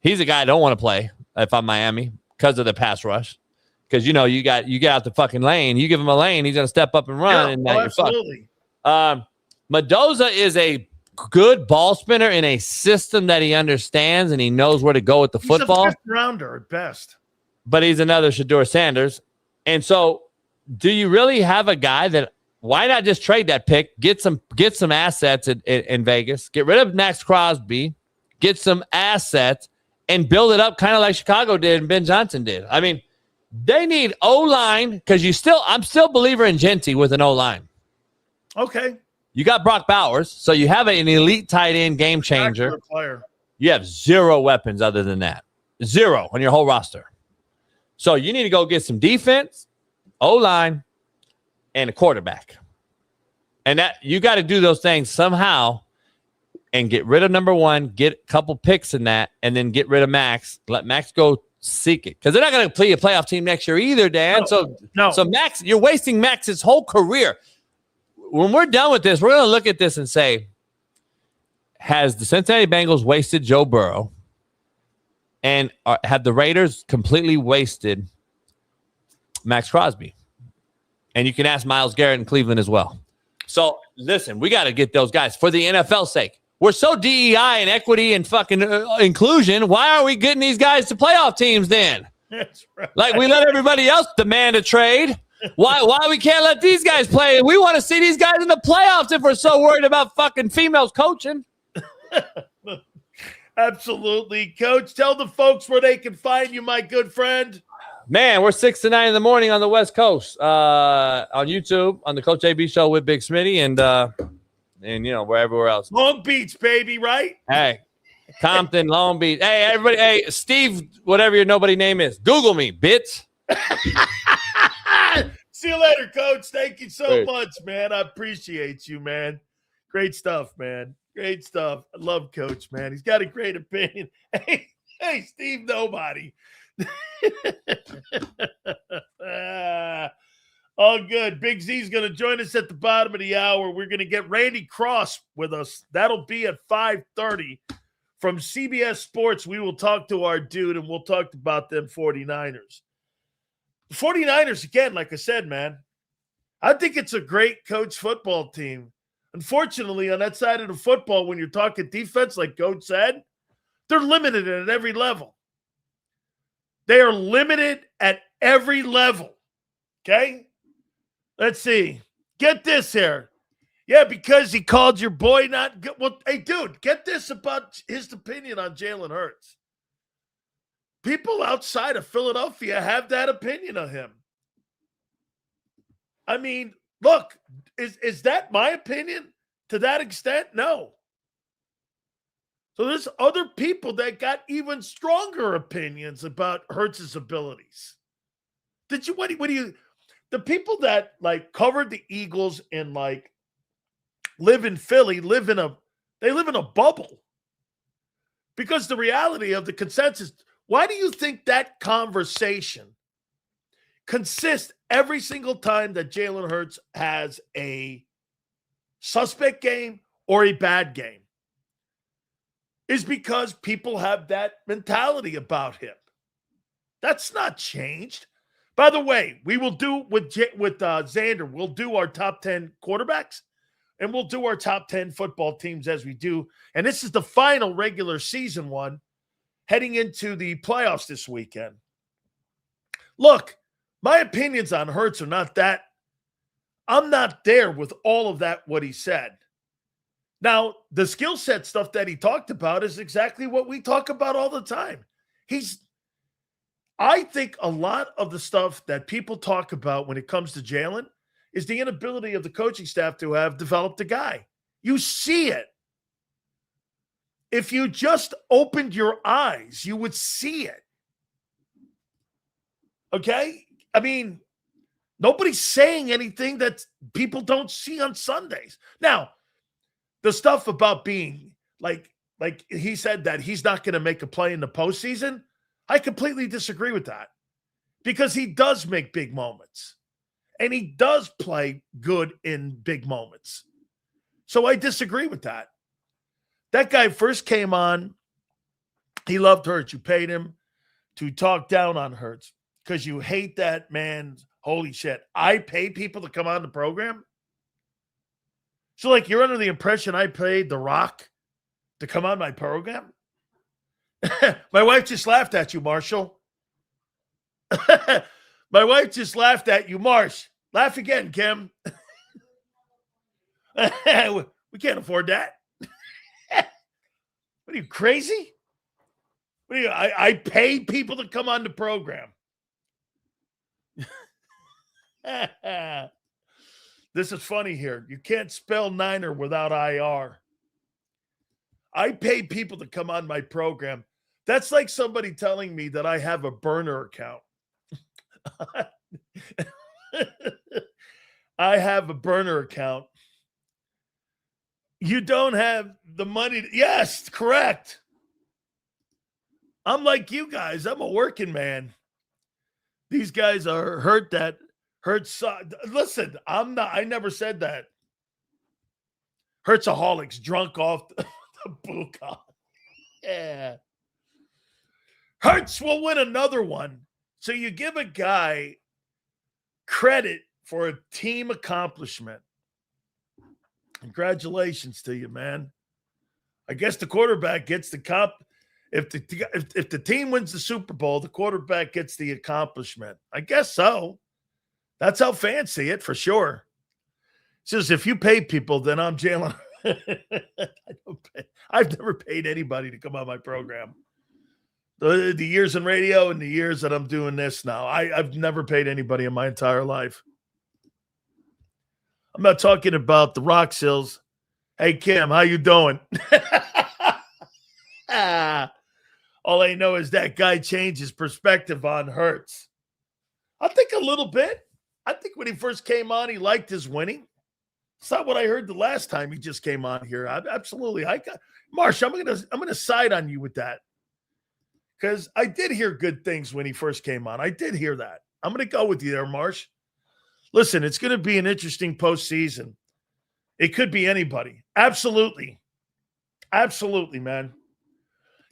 He's a guy I don't want to play if I'm Miami because of the pass rush. Because, you get out the fucking lane. You give him a lane, he's going to step up and run. And now absolutely. You're fucked. Mendoza is a good ball spinner in a system that he understands, and he knows where to go with the football. He's a fifth-rounder at best. But he's another Shedeur Sanders. And so do you really have a guy that – why not just trade that pick, get some assets in Vegas, get rid of Max Crosby, get some assets, and build it up kind of like Chicago did and Ben Johnson did? I mean, they need O-line because I'm still a believer in Genty with an O-line. Okay. You got Brock Bowers, so you have an elite tight end game changer. Player. You have zero weapons other than that. Zero on your whole roster. So you need to go get some defense, O-line, and a quarterback. And that you got to do those things somehow and get rid of number one, get a couple picks in that, and then get rid of Max. Let Max go seek it. Because they're not going to play a playoff team next year either, Dan. So Max, you're wasting Max's whole career. When we're done with this, we're going to look at this and say, has the Cincinnati Bengals wasted Joe Burrow? And have the Raiders completely wasted Max Crosby? And you can ask Myles Garrett in Cleveland as well. So, listen, we got to get those guys for the NFL's sake. We're so DEI and equity and fucking inclusion. Why are we getting these guys to playoff teams then? That's right. Like we let everybody else demand a trade. Why we can't let these guys play? We want to see these guys in the playoffs if we're so worried about fucking females coaching. Absolutely, Coach. Tell the folks where they can find you, my good friend. Man, we're 6 to 9 in the morning on the West Coast, on YouTube, on the Coach AB Show with Big Smitty, and we're everywhere else. Long Beach, baby, right? Hey, Compton, Long Beach. Hey, everybody. Hey, Steve, whatever your nobody name is, Google me, bitch. See you later, Coach. Thank you so much, man. I appreciate you, man. Great stuff, man. Great stuff. I love Coach, man. He's got a great opinion. Hey, Steve, nobody. All good. Big Z's going to join us at the bottom of the hour. We're going to get Randy Cross with us. That'll be at 5:30 from CBS Sports. We will talk to our dude, and we'll talk about them 49ers. The 49ers, again, like I said, man, I think it's a great coach football team. Unfortunately, on that side of the football, when you're talking defense, like Coach said, they're limited at every level. They are limited at every level. Okay? Let's see. Get this here. Yeah, because he called your boy not good. Well, hey, dude, get this about his opinion on Jalen Hurts. People outside of Philadelphia have that opinion of him. I mean, look, is that my opinion to that extent? No. So there's other people that got even stronger opinions about Hurts' abilities. What do you, the people that like covered the Eagles and like live in Philly, they live in a bubble. Because the reality of the consensus, why do you think that conversation consists every single time that Jalen Hurts has a suspect game or a bad game? Is because people have that mentality about him. That's not changed. By the way, we will do with Xander, we'll do our top 10 quarterbacks, and we'll do our top 10 football teams as we do. And this is the final regular season one heading into the playoffs this weekend. Look, my opinions on Hurts are not that. I'm not there with all of that, what he said. Now, the skill set stuff that he talked about is exactly what we talk about all the time. I think a lot of the stuff that people talk about when it comes to Jalen is the inability of the coaching staff to have developed a guy. You see it. If you just opened your eyes, you would see it. Okay? I mean, nobody's saying anything that people don't see on Sundays. Now, the stuff about being like he said that he's not going to make a play in the postseason, I completely disagree with that because he does make big moments and he does play good in big moments. So I disagree with that. That guy first came on. He loved Hurts. You paid him to talk down on Hurts because you hate that man. Holy shit. I paid people to come on the program? So, like, you're under the impression I paid The Rock to come on my program? My wife just laughed at you, Marshall. My wife just laughed at you, Marsh. Laugh again, Kim. We can't afford that. What are you, crazy? What are you? I paid people to come on the program. This is funny here. You can't spell Niner without IR. I pay people to come on my program. That's like somebody telling me that I have a burner account. I have a burner account. You don't have the money. Yes, correct. I'm like you guys. I'm a working man. These guys are hurt. Listen, I never said that. Hurtsaholics drunk off the buka. Yeah. Hurts will win another one. So you give a guy credit for a team accomplishment. Congratulations to you, man. I guess the quarterback gets the cup. If the team wins the Super Bowl, the quarterback gets the accomplishment. I guess so. That's how fans see it, for sure. It says if you pay people, then I'm Jalen. I've never paid anybody to come on my program. The years in radio and the years that I'm doing this now, I've never paid anybody in my entire life. I'm not talking about the Rock Sills. Hey, Kim, how you doing? All I know is that guy changed his perspective on Hurts. I think a little bit. I think when he first came on, he liked his winning. It's not what I heard the last time he just came on here. Absolutely. Marsh, I'm gonna side on you with that. Because I did hear good things when he first came on. I did hear that. I'm going to go with you there, Marsh. Listen, it's going to be an interesting postseason. It could be anybody. Absolutely. Absolutely, man.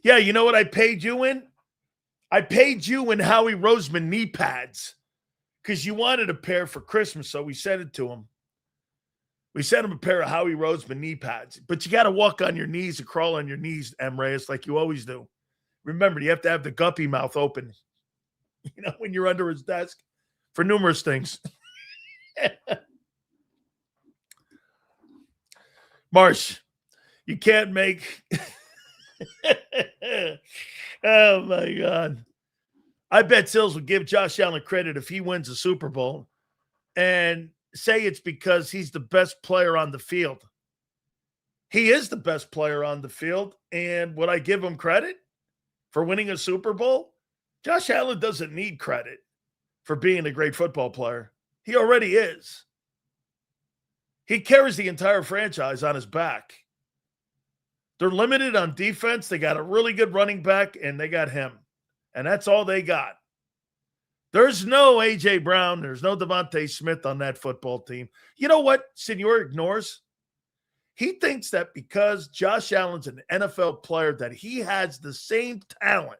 Yeah, you know what I paid you in? I paid you in Howie Roseman knee pads because you wanted a pair for Christmas, so we sent it to him. We sent him a pair of Howie Roseman knee pads. But you got to walk on your knees and crawl on your knees, M. Reyes, like you always do. Remember, you have to have the guppy mouth open, when you're under his desk for numerous things. Marsh, you can't make. Oh, my God. I bet Sills would give Josh Allen credit if he wins a Super Bowl and say it's because he's the best player on the field. He is the best player on the field. And would I give him credit for winning a Super Bowl? Josh Allen doesn't need credit for being a great football player. He already is. He carries the entire franchise on his back. They're limited on defense. They got a really good running back, and they got him. And that's all they got. There's no A.J. Brown. There's no Devontae Smith on that football team. You know what Senor ignores? He thinks that because Josh Allen's an NFL player that he has the same talent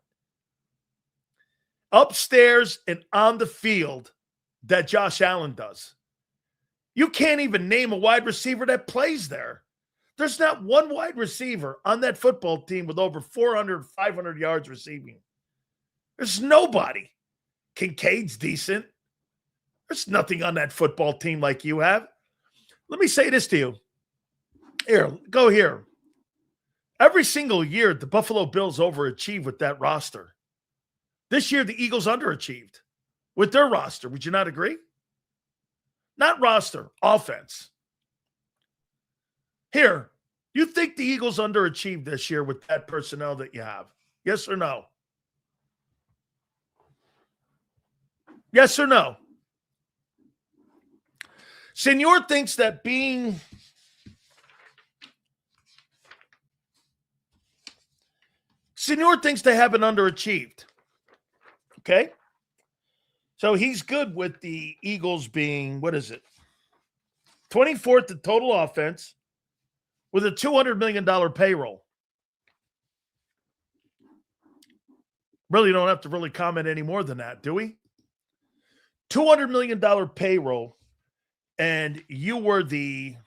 upstairs and on the field that Josh Allen does. You can't even name a wide receiver that plays there. There's not one wide receiver on that football team with over 400, 500 yards receiving. There's nobody. Kincaid's decent. There's nothing on that football team like you have. Let me say this to you. Here, go here. Every single year, the Buffalo Bills overachieve with that roster. This year, the Eagles underachieved with their roster. Would you not agree? Not roster, offense. Here, you think the Eagles underachieved this year with that personnel that you have? Yes or no? Yes or no? Senor thinks that Senor thinks they haven't underachieved. Okay? So he's good with the Eagles being, 24th in total offense with a $200 million payroll. Really don't have to really comment any more than that, do we? $200 million payroll, and you were the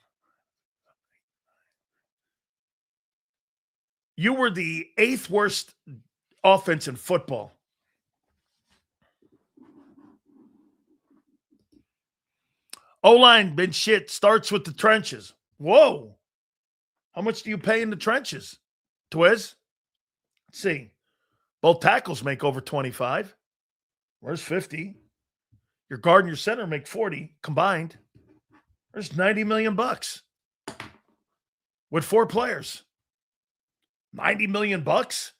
eighth worst offense in football. O-line been shit, starts with the trenches. Whoa. How much do you pay in the trenches, Twiz? Let's see. Both tackles make over 25. Where's 50? Your guard and your center make 40 combined. There's $90 million with 4 players. $90 million. $50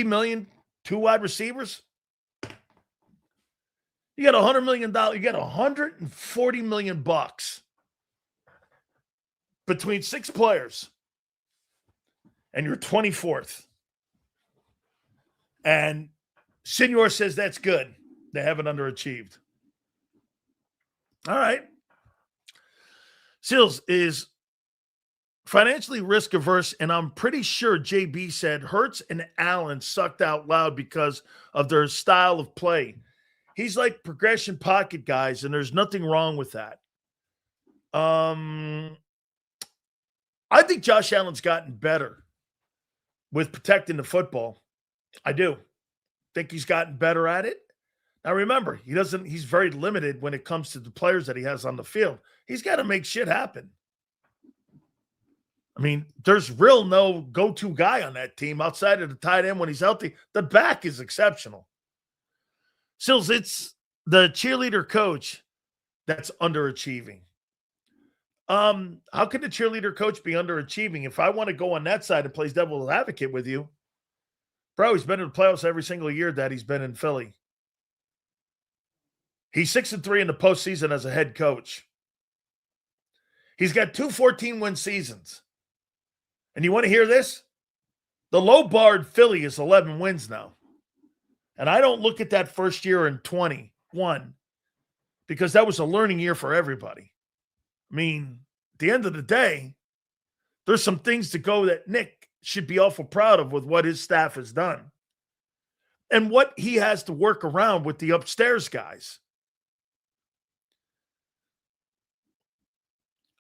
million, 2 wide receivers. You got $100 million. You got $140 million between 6 players, and you're 24th. And Senor says that's good. They haven't underachieved. All right. Seals is financially risk averse, and I'm pretty sure JB said Hurts and Allen sucked out loud because of their style of play. He's like progression pocket guys, and there's nothing wrong with that. I think Josh Allen's gotten better with protecting the football. I do. Think he's gotten better at it. Now remember, he's very limited when it comes to the players that he has on the field. He's got to make shit happen. I mean, there's no go-to guy on that team outside of the tight end when he's healthy. The back is exceptional. Sills, it's the cheerleader coach that's underachieving. How could the cheerleader coach be underachieving? If I want to go on that side and play devil's advocate with you, bro, he's been in the playoffs every single year that he's been in Philly. He's 6-3 in the postseason as a head coach. He's got 2 14-win seasons. And you want to hear this? The low-barred Philly is 11 wins now. And I don't look at that first year in 21 because that was a learning year for everybody. I mean, at the end of the day, there's some things to go that Nick should be awful proud of with what his staff has done and what he has to work around with the upstairs guys.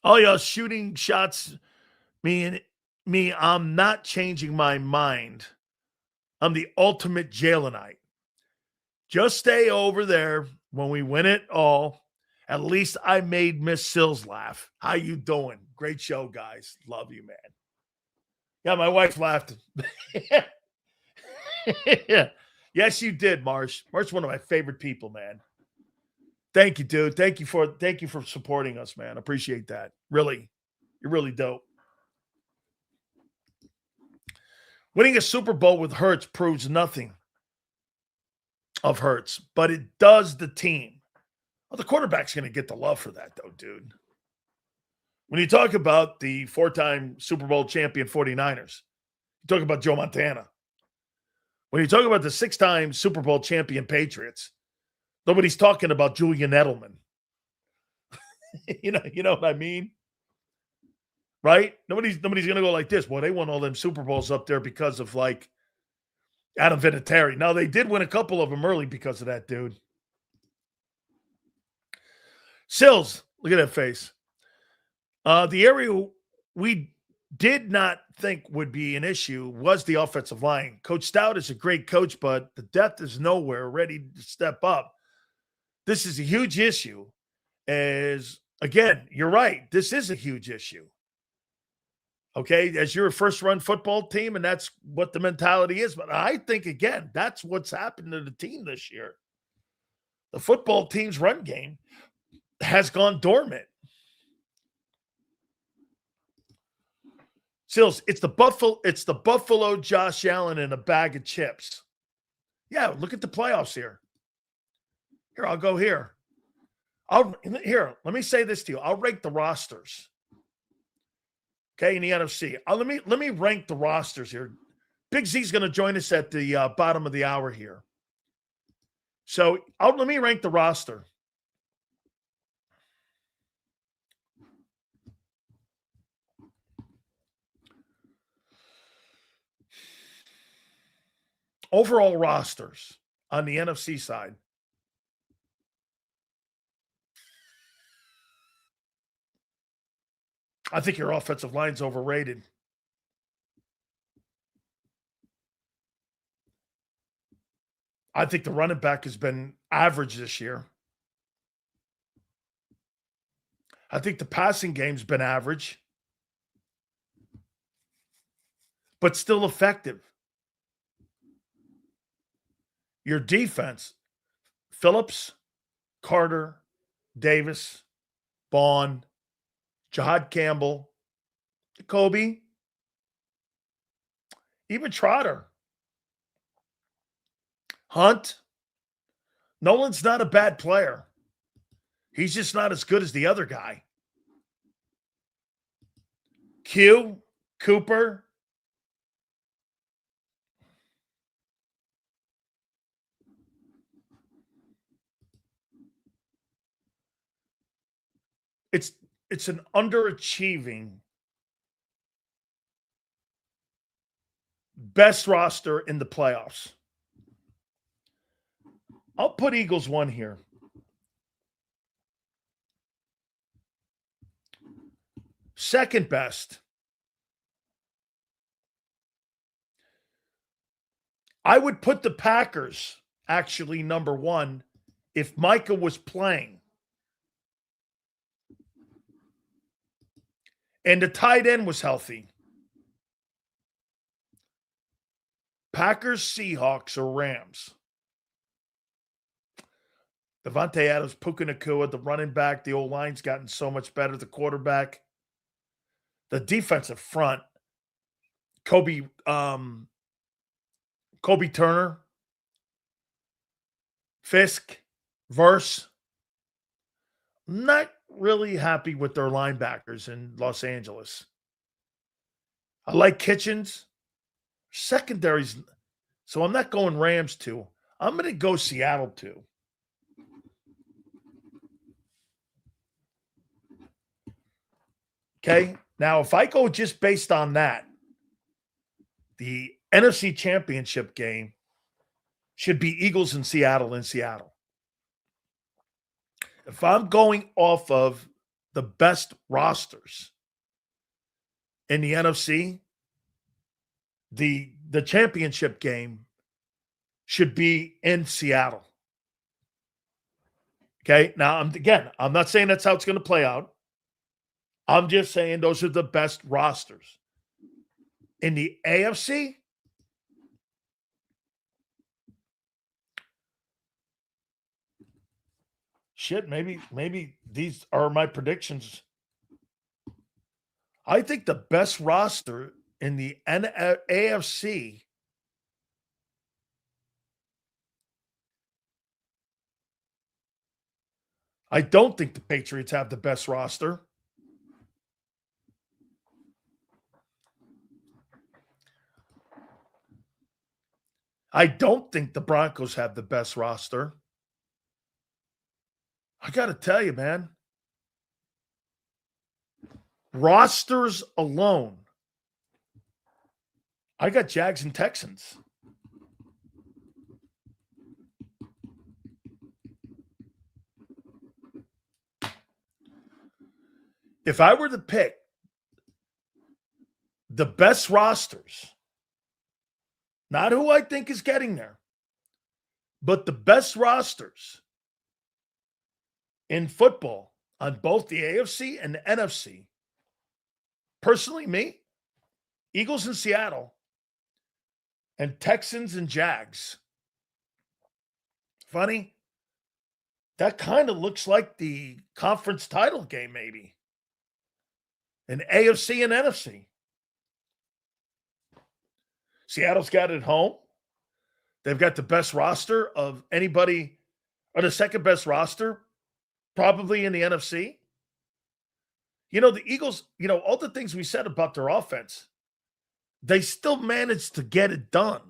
Oh, y'all shooting shots. Me, I'm not changing my mind. I'm the ultimate Jalenite. Just stay over there when we win it all. At least I made Miss Sills laugh. How you doing? Great show, guys. Love you, man. Yeah, my wife laughed. Yeah. Yes, you did, Marsh. Marsh's one of my favorite people, man. Thank you, dude. Thank you for supporting us, man. Appreciate that. Really. You're really dope. Winning a Super Bowl with Hurts proves nothing of Hurts, but it does the team. Well, the quarterback's going to get the love for that, though, dude. When you talk about the 4-time Super Bowl champion 49ers, you talk about Joe Montana. When you talk about the 6-time Super Bowl champion Patriots, nobody's talking about Julian Edelman. you know what I mean? Right? Nobody's going to go like this. Well, they won all them Super Bowls up there because of, like, Adam Vinatieri. Now, they did win a couple of them early because of that, dude. Sills, look at that face. The area we did not think would be an issue was the offensive line. Coach Stout is a great coach, but the depth is nowhere ready to step up. This is a huge issue. Again, you're right. This is a huge issue. Okay, as you're a first-run football team, and that's what the mentality is. But I think, again, that's what's happened to the team this year. The football team's run game has gone dormant. Sills, it's the Buffalo Josh Allen in a bag of chips. Yeah, look at the playoffs here. Here, I'll go here. Let me say this to you. I'll rank the rosters. Okay, in the NFC. Let me rank the rosters here. Big Z's going to join us at the bottom of the hour here. So let me rank the roster. Overall rosters on the NFC side. I think your offensive line's overrated. I think the running back has been average this year. I think the passing game's been average, but still effective. Your defense, Phillips, Carter, Davis, Bond, Jahad Campbell, Jacoby, even Trotter, Hunt. Nolan's not a bad player. He's just not as good as the other guy. Cooper. It's an underachieving best roster in the playoffs. I'll put Eagles 1 here. Second best. I would put the Packers actually number 1 if Micah was playing. And the tight end was healthy. Packers, Seahawks, or Rams. Devontae Adams, Puka Nacua, the running back. The old line's gotten so much better. The quarterback. The defensive front. Kobe Turner. Fisk. Verse. Not really happy with their linebackers in Los Angeles. I like Kitchens. Secondaries. So I'm not going Rams 2. I'm going to go Seattle 2. Okay. Now, if I go just based on that, the NFC Championship game should be Eagles and Seattle in Seattle. If I'm going off of the best rosters in the NFC, the championship game should be in Seattle. Okay. Now, I'm not saying that's how it's going to play out. I'm just saying those are the best rosters. In the AFC, shit, maybe these are my predictions. I think the best roster in the AFC I don't think the Patriots have the best roster. I don't think the Broncos have the best roster. I got to tell you, man, rosters alone, I got Jags and Texans. If I were to pick the best rosters, not who I think is getting there, but the best rosters in football on both the AFC and the NFC, personally, me, Eagles and Seattle, and Texans and Jags. Funny, that kind of looks like the conference title game, maybe. An AFC and NFC. Seattle's got it at home. They've got the best roster of anybody, or the second best roster, probably in the NFC. You know, the Eagles, all the things we said about their offense, they still managed to get it done.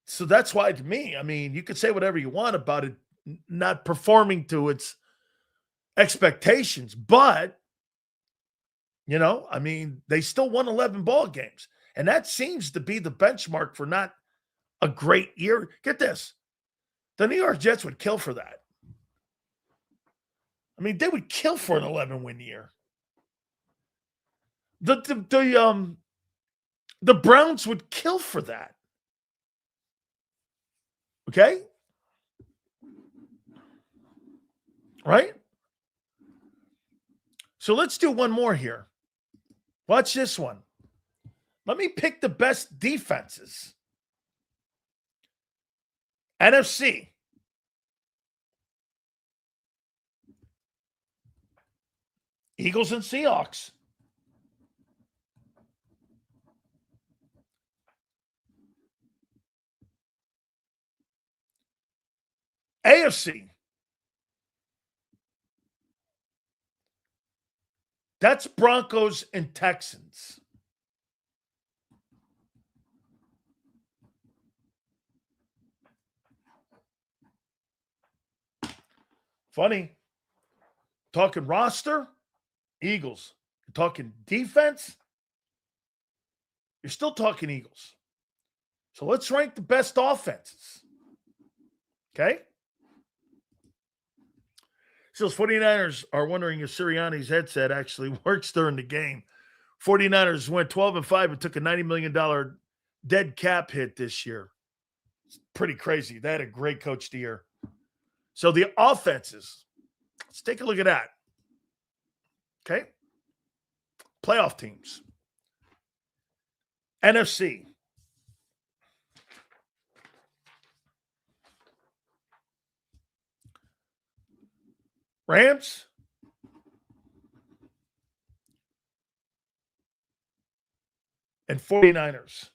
So that's why, to me, I mean, you could say whatever you want about it not performing to its expectations, but, I mean, they still won 11 ball games. And that seems to be the benchmark for not a great year. Get this. The New York Jets would kill for that. I mean, they would kill for an 11-win year. The Browns would kill for that. Okay? Right? So let's do one more here. Watch this one. Let me pick the best defenses. NFC. Eagles and Seahawks. AFC. That's Broncos and Texans. Funny. Talking roster, Eagles. You're talking defense, you're still talking Eagles. So let's rank the best offenses. Okay? So those 49ers are wondering if Sirianni's headset actually works during the game. 49ers went 12-5 and took a $90 million dead cap hit this year. It's pretty crazy. They had a great coach of the year. So the offenses, let's take a look at that. Okay? Playoff teams. NFC. Rams. And 49ers.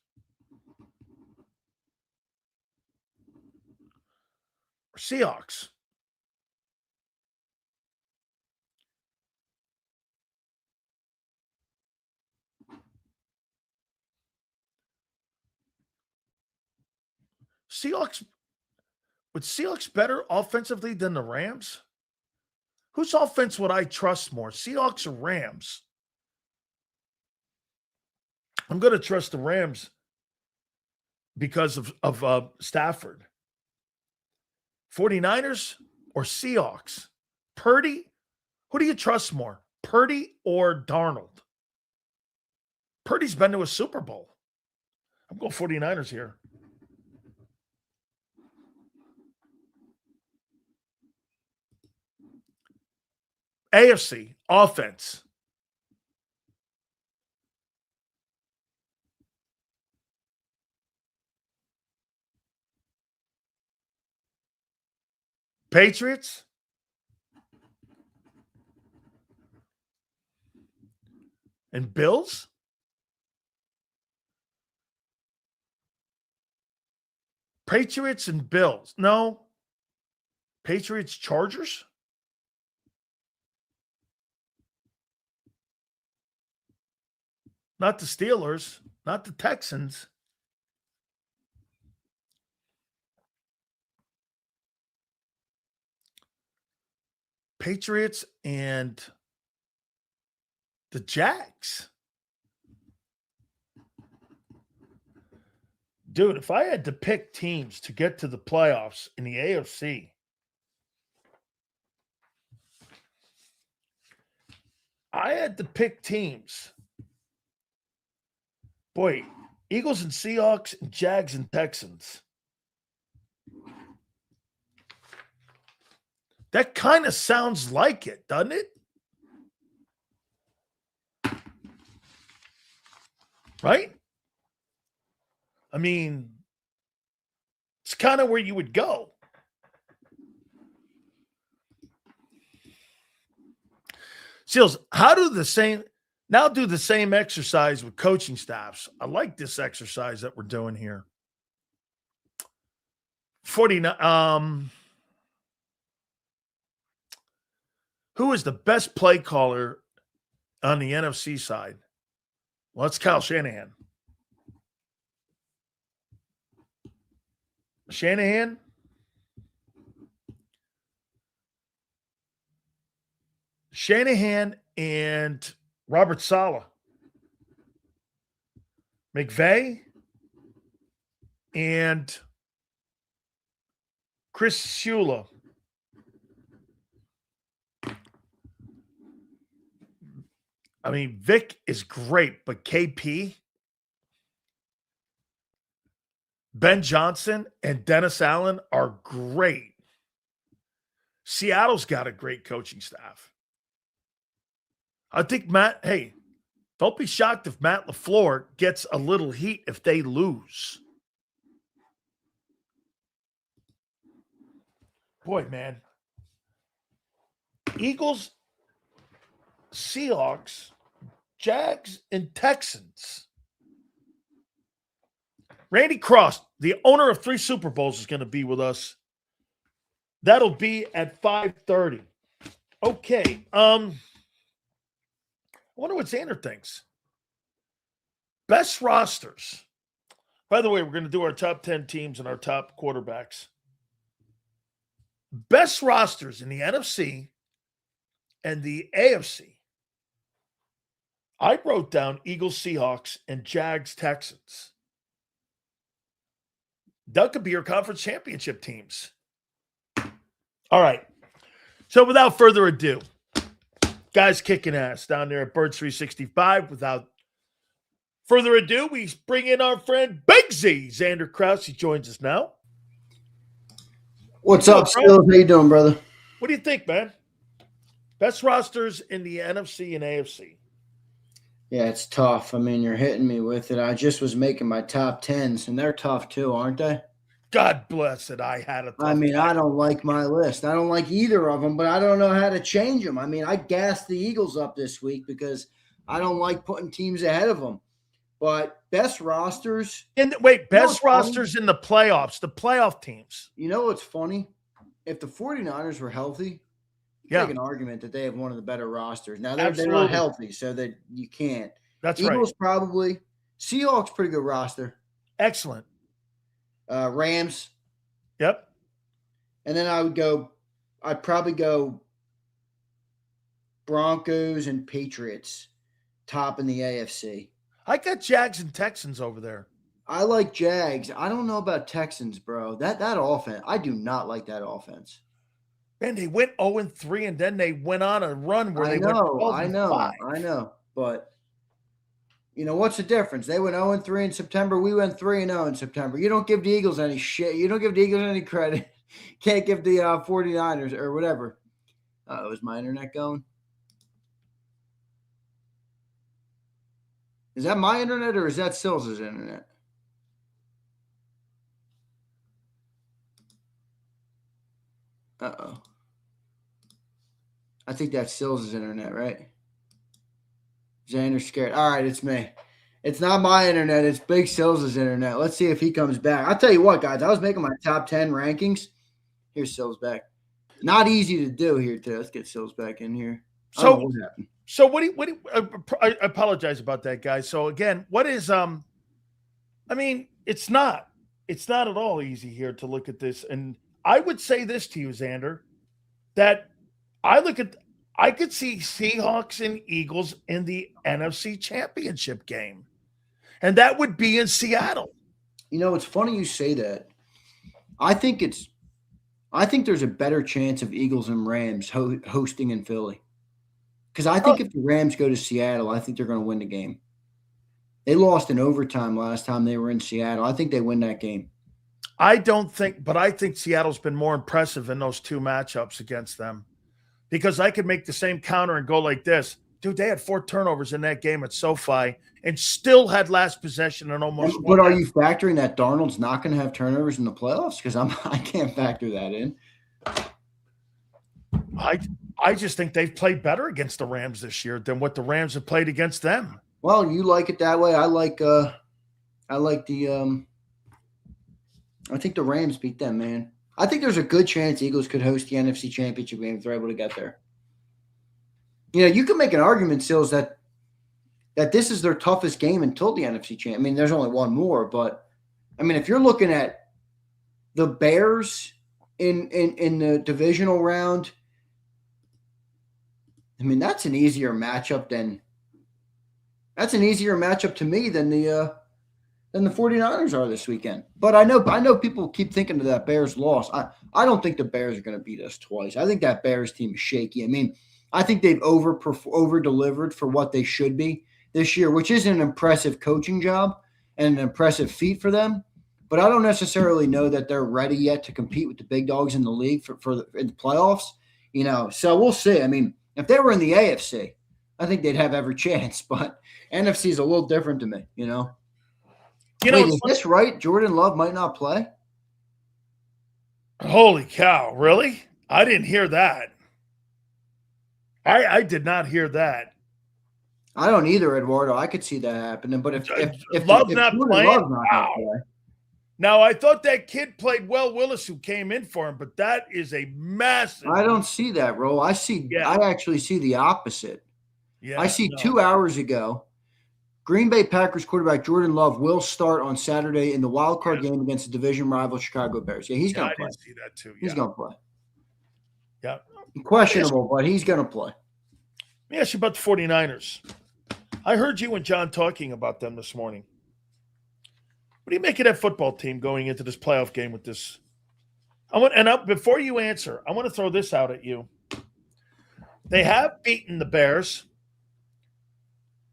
Or Seahawks. Would Seahawks better offensively than the Rams? Whose offense would I trust more, Seahawks or Rams? I'm going to trust the Rams because of Stafford. 49ers or Seahawks? Purdy? Who do you trust more, Purdy or Darnold? Purdy's been to a Super Bowl. I'm going 49ers here. AFC, offense. Patriots. And Bills. Patriots and Bills. No. Patriots, Chargers. Not the Steelers, not the Texans. Patriots and the Jags. Dude, if I had to pick teams to get to the playoffs in the AFC, I had to pick teams. Boy, Eagles and Seahawks, and Jags and Texans. That kind of sounds like it, doesn't it? Right? I mean, it's kind of where you would go. Seals, do the same exercise with coaching staffs. I like this exercise that we're doing here. 49. Who is the best play caller on the NFC side? Well, it's Kyle Shanahan. Shanahan? Shanahan and Robert Saleh. McVay and Chris Shula. I mean, Vic is great, but KP, Ben Johnson, and Dennis Allen are great. Seattle's got a great coaching staff. I think don't be shocked if Matt LaFleur gets a little heat if they lose. Boy, man. Eagles, Seahawks, Jags, and Texans. Randy Cross, the owner of 3 Super Bowls, is going to be with us. That'll be at 5:30. Okay. I wonder what Xander thinks. Best rosters. By the way, we're going to do our top 10 teams and our top quarterbacks. Best rosters in the NFC and the AFC. I wrote down Eagles, Seahawks, and Jags, Texans. That could be your conference championship teams. All right. So without further ado, guys kicking ass down there at Birds 365. Without further ado, we bring in our friend Big Z, Xander Krause. He joins us now. What's up, Sileo? How you doing, brother? What do you think, man? Best rosters in the NFC and AFC. Yeah, it's tough. I mean, you're hitting me with it. I just was making my top 10s, and they're tough too, aren't they? God bless it. I had a tough I mean, time. I don't like my list. I don't like either of them, but I don't know how to change them. I mean, I gassed the Eagles up this week because I don't like putting teams ahead of them. But best rosters. Best rosters in the playoffs, the playoff teams. You know what's funny? If the 49ers were healthy, make an argument that they have one of the better rosters. Now, they're not healthy, so that you can't. That's Eagles right. probably. Seahawks, pretty good roster. Excellent. Rams. Yep. And then I'd probably go Broncos and Patriots, top in the AFC. I got Jags and Texans over there. I like Jags. I don't know about Texans, bro. That offense, I do not like that offense. Man, they went 0-3, and then they went on a run where went 12-5. I know. But, you know, what's the difference? They went 0-3 in September. We went 3-0 in September. You don't give the Eagles any shit. You don't give the Eagles any credit. Can't give the 49ers or whatever. Is my internet going? Is that my internet or is that Sills' internet? Uh-oh. I think that's Sills' internet, right? Xander's scared. All right, it's me. It's not my internet. It's Big Sills' internet. Let's see if he comes back. I'll tell you what, guys. I was making my top 10 rankings. Here's Sills back. Not easy to do here today. Let's get Sills back in here. So what happened? So I apologize about that, guys. So again, what is I mean, it's not at all easy here to look at this. And I would say this to you, Xander, that I could see Seahawks and Eagles in the NFC Championship game. And that would be in Seattle. You know, it's funny you say that. I think there's a better chance of Eagles and Rams hosting in Philly. Because I think if the Rams go to Seattle, I think they're going to win the game. They lost in overtime last time they were in Seattle. I think they win that game. I think Seattle's been more impressive in those two matchups against them. Because I could make the same counter and go like this. Dude, they had 4 turnovers in that game at SoFi and still had last possession and almost won. But are you factoring that Darnold's not going to have turnovers in the playoffs? Because I can't factor that in. I just think they've played better against the Rams this year than what the Rams have played against them. Well, you like it that way. I think the Rams beat them, man. I think there's a good chance Eagles could host the NFC Championship game if they're able to get there. You can make an argument, Sills, that this is their toughest game until the NFC Championship. I mean, there's only one more, but I mean, if you're looking at the Bears in the divisional round, I mean, that's an easier matchup to me than the 49ers are this weekend. But I know people keep thinking of that Bears loss. I don't think the Bears are going to beat us twice. I think that Bears team is shaky. I mean, I think they've over-delivered for what they should be this year, which is an impressive coaching job and an impressive feat for them. But I don't necessarily know that they're ready yet to compete with the big dogs in the league in the playoffs. So we'll see. I mean, if they were in the AFC, I think they'd have every chance. But NFC is a little different to me. Wait, is this right? Jordan Love might not play? Holy cow. Really? I didn't hear that. I did not hear that. I don't either, Eduardo. I could see that happening. But if Love's not playing, Love's not gonna play. Now, I thought that kid played well, Willis, who came in for him, but that is a massive. I don't see that, Ro. I actually see the opposite. Yeah, I see 2 hours ago, Green Bay Packers quarterback Jordan Love will start on Saturday in the wildcard game against the division rival Chicago Bears. Yeah, he's going to play. I did see that too. He's going to play. Yeah. Questionable, but he's going to play. Let me ask you about the 49ers. I heard you and John talking about them this morning. What do you make of that football team going into this playoff game with this? Before you answer, I want to throw this out at you. They have beaten the Bears.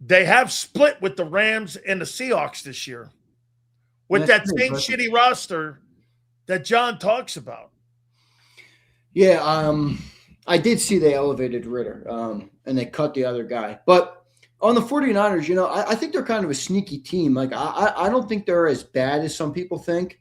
They have split with the Rams and the Seahawks this year with that same shitty roster that John talks about. Yeah, I did see they elevated Ritter and they cut the other guy. But on the 49ers, I think they're kind of a sneaky team. Like, I don't think they're as bad as some people think,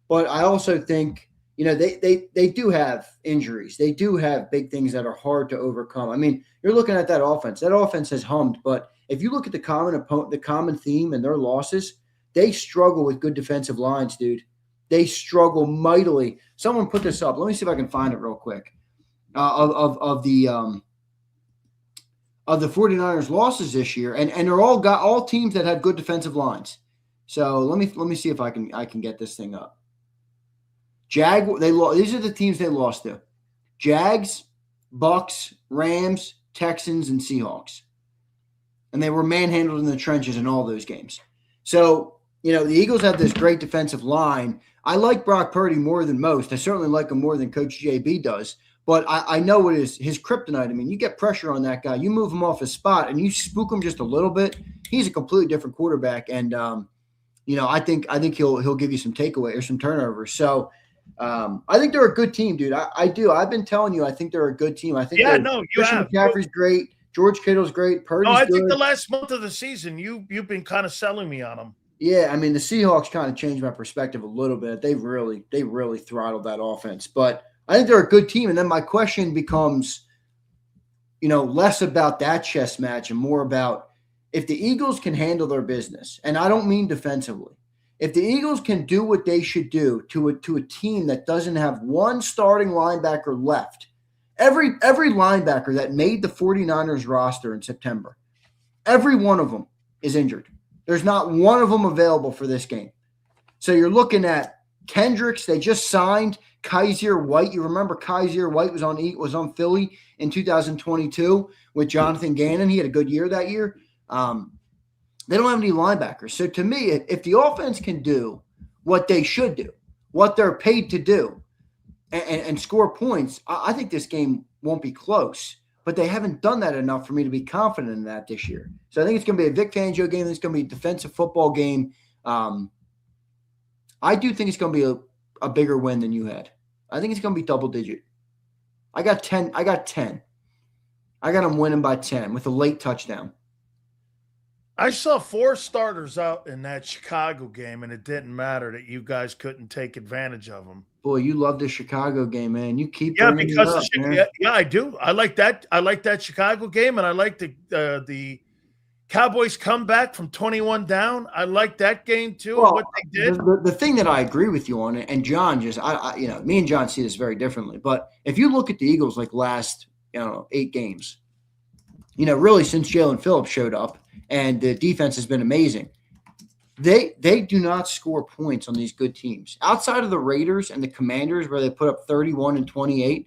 but I also think, they do have injuries. They do have big things that are hard to overcome. I mean, you're looking at that offense. That offense has hummed, but if you look at the common theme in their losses, they struggle with good defensive lines, dude. They struggle mightily. Someone put this up. Let me see if I can find it real quick. Of the 49ers losses this year, and they're all teams that had good defensive lines. So let me see if I can get this thing up. These are the teams they lost to: Jags, Bucks, Rams, Texans, and Seahawks. And they were manhandled in the trenches in all those games. So, the Eagles have this great defensive line. I like Brock Purdy more than most. I certainly like him more than Coach JB does. But I know what is his kryptonite. I mean, you get pressure on that guy. You move him off his spot and you spook him just a little bit. He's a completely different quarterback. And, I think he'll give you some takeaway or some turnovers. So I think they're a good team, dude. I do. I've been telling you, I think they're a good team. I think Christian McCaffrey's great. George Kittle's great. Purdy's I think good. the last month of the season, you've been kind of selling me on them. Yeah, I mean, the Seahawks kind of changed my perspective a little bit. They really throttled that offense. But I think they're a good team. And then my question becomes, less about that chess match and more about if the Eagles can handle their business, and I don't mean defensively, if the Eagles can do what they should do to a team that doesn't have one starting linebacker left. Every linebacker that made the 49ers roster in September, every one of them is injured. There's not one of them available for this game. So you're looking at Kendricks. They just signed Kaiser White. You remember Kaiser White was on Philly in 2022 with Jonathan Gannon. He had a good year that year. They don't have any linebackers. So to me, if the offense can do what they should do, what they're paid to do, and score points, I think this game won't be close. But they haven't done that enough for me to be confident in that this year. So I think it's going to be a Vic Fangio game. It's going to be a defensive football game. I do think it's going to be a bigger win than you had. I think it's going to be double digit. I got 10. I got them winning by 10 with a late touchdown. I saw 4 starters out in that Chicago game, and it didn't matter that you guys couldn't take advantage of them. Boy, you love the Chicago game, man. You keep Yeah, bringing because it up, man. yeah, I do. I like that. I like that Chicago game, and I like the Cowboys comeback from 21 down. I like that game too. Well, what they did. The thing that I agree with you on it, and John just, me and John see this very differently. But if you look at the Eagles, like last, 8 games, really since Jalen Phillips showed up, and the defense has been amazing. They do not score points on these good teams. Outside of the Raiders and the Commanders, where they put up 31 and 28,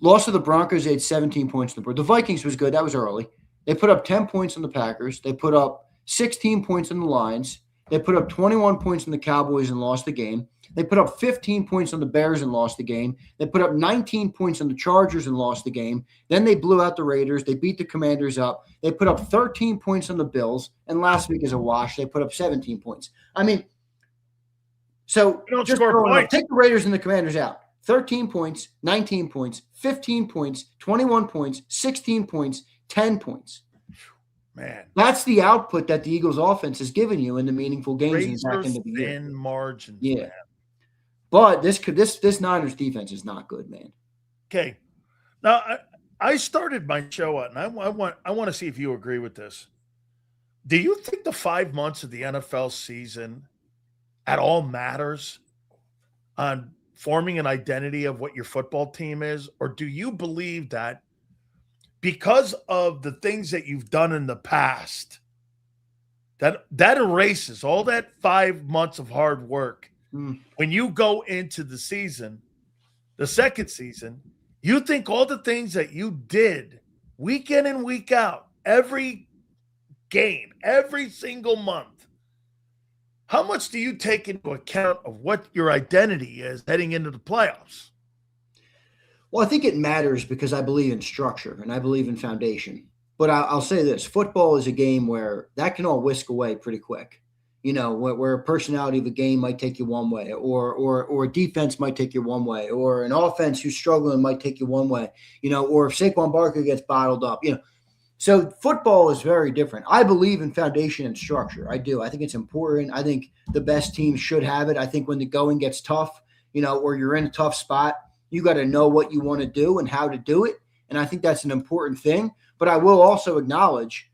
loss to the Broncos, they had 17 points on the board. The Vikings was good. That was early. They put up 10 points on the Packers. They put up 16 points on the Lions. They put up 21 points on the Cowboys and lost the game. They put up 15 points on the Bears and lost the game. They put up 19 points on the Chargers and lost the game. Then they blew out the Raiders. They beat the Commanders up. They put up 13 points on the Bills. And last week is a wash. They put up 17 points. I mean, so don't score points. Take the Raiders and the Commanders out. 13 points, 19 points, 15 points, 21 points, 16 points, 10 points. Man, that's the output that the Eagles offense has given you in the meaningful games back into the year. Thin margins, yeah. Man. But this Niners defense is not good, man. Okay, now I started my show out, and I want to see if you agree with this. Do you think the 5 months of the NFL season at all matters on forming an identity of what your football team is, or do you believe that because of the things that you've done in the past, that erases all that 5 months of hard work? When you go into the season, the second season, you think all the things that you did week in and week out, every game, every single month, how much do you take into account of what your identity is heading into the playoffs? Well, I think it matters because I believe in structure and I believe in foundation. But I'll say this, football is a game where that can all whisk away pretty quick. Where a personality of a game might take you one way, or a defense might take you one way, or an offense who's struggling might take you one way, or if Saquon Barkley gets bottled up, So football is very different. I believe in foundation and structure. I do. I think it's important. I think the best teams should have it. I think when the going gets tough, or you're in a tough spot, you got to know what you want to do and how to do it. And I think that's an important thing. But I will also acknowledge,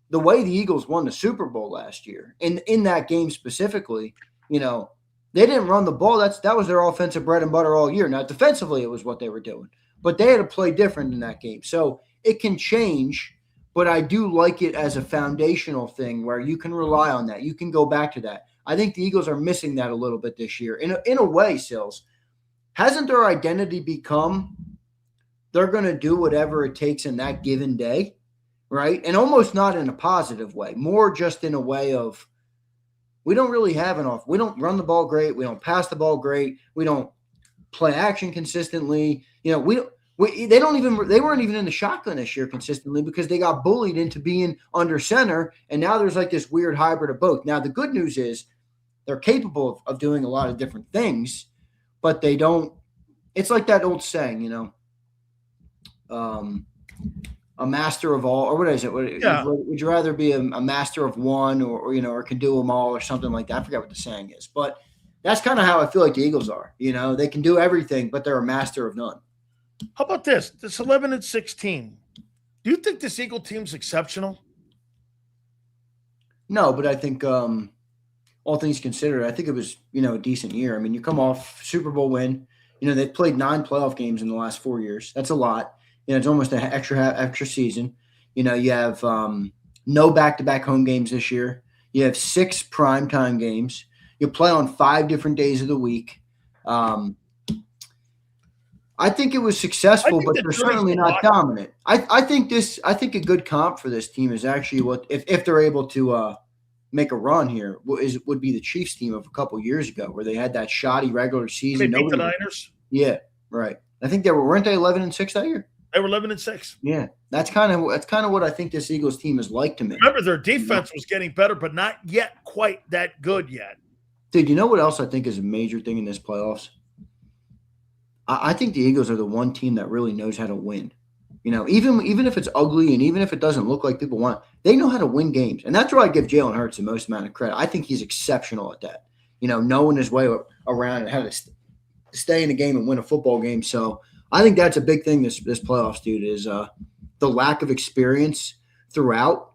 the way the Eagles won the Super Bowl last year, in that game specifically, they didn't run the ball. That was their offensive bread and butter all year. Now, defensively, it was what they were doing. But they had to play different in that game. So it can change, but I do like it as a foundational thing where you can rely on that. You can go back to that. I think the Eagles are missing that a little bit this year. In a way, Sills, hasn't their identity become they're going to do whatever it takes in that given day? Right? And almost not in a positive way, more just in a way of we don't really have enough. We don't run the ball great. We don't pass the ball great. We don't play action consistently. They weren't even in the shotgun this year consistently because they got bullied into being under center. And now there's like this weird hybrid of both. Now, the good news is they're capable of doing a lot of different things, but they don't. It's like that old saying, a master of all, or what is it? Yeah. Would you rather be a master of one or can do them all or something like that? I forget what the saying is, but that's kind of how I feel like the Eagles are. They can do everything, but they're a master of none. How about this? This 11-16. Do you think this Eagle team's exceptional? No, but I think all things considered, I think it was, a decent year. I mean, you come off Super Bowl win. They've played 9 playoff games in the last 4 years. That's a lot. It's almost an extra season. You have no back-to-back home games this year. You have 6 primetime games. You play on 5 different days of the week. I think it was successful, but they're certainly not dominant. I think a good comp for this team is actually what if they're able to make a run here would be the Chiefs team of a couple years ago where they had that shoddy regular season. They beat the Niners. Yeah, right. I think weren't they 11-6 that year? They were 11-6. Yeah, that's kind of what I think this Eagles team is like to me. Remember, their defense was getting better, but not yet quite that good yet. Dude, you know what else I think is a major thing in this playoffs? I think the Eagles are the one team that really knows how to win. Even if it's ugly and even if it doesn't look like people want, they know how to win games. And that's where I give Jalen Hurts the most amount of credit. I think he's exceptional at that, knowing his way around and how to stay in the game and win a football game. So I think that's a big thing this playoffs, dude, is the lack of experience throughout.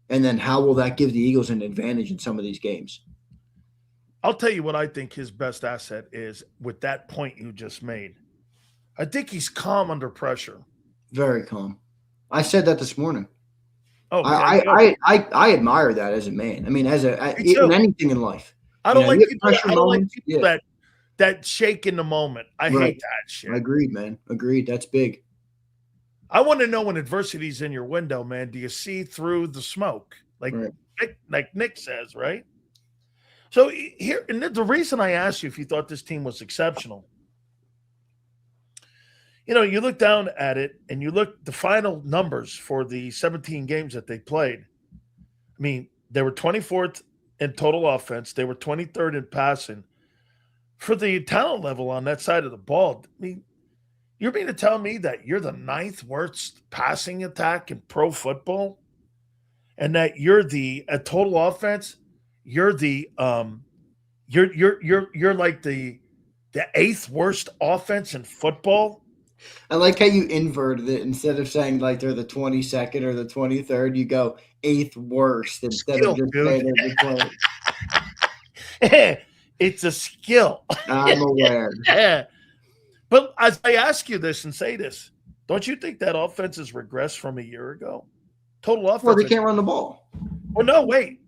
And then how will that give the Eagles an advantage in some of these games? I'll tell you what I think his best asset is with that point you just made. I think he's calm under pressure. Very calm. I said that this morning. Oh, I admire that as a man. I mean, in anything in life. I don't like people that shake in the moment. I hate that shit. Agreed, man. Agreed. That's big. I want to know when adversity's in your window, man. Do you see through the smoke? Like Nick says, right? So here, and the reason I asked you if you thought this team was exceptional, you look down at it and you look the final numbers for the 17 games that they played. I mean, they were 24th in total offense. They were 23rd in passing. For the talent level on that side of the ball, I mean, you're mean to tell me that you're the 9th worst passing attack in pro football, and that you're the total offense, you're the you're like the 8th worst offense in football. I like how you inverted it. Instead of saying like they're the 22nd or the 23rd, you go 8th worst instead of just saying they're the 20th. It's a skill. I'm aware. Yeah. But as I ask you this and say this, don't you think that offense has regressed from a year ago? Total offense. Well, they can't run the ball. Oh, no, wait.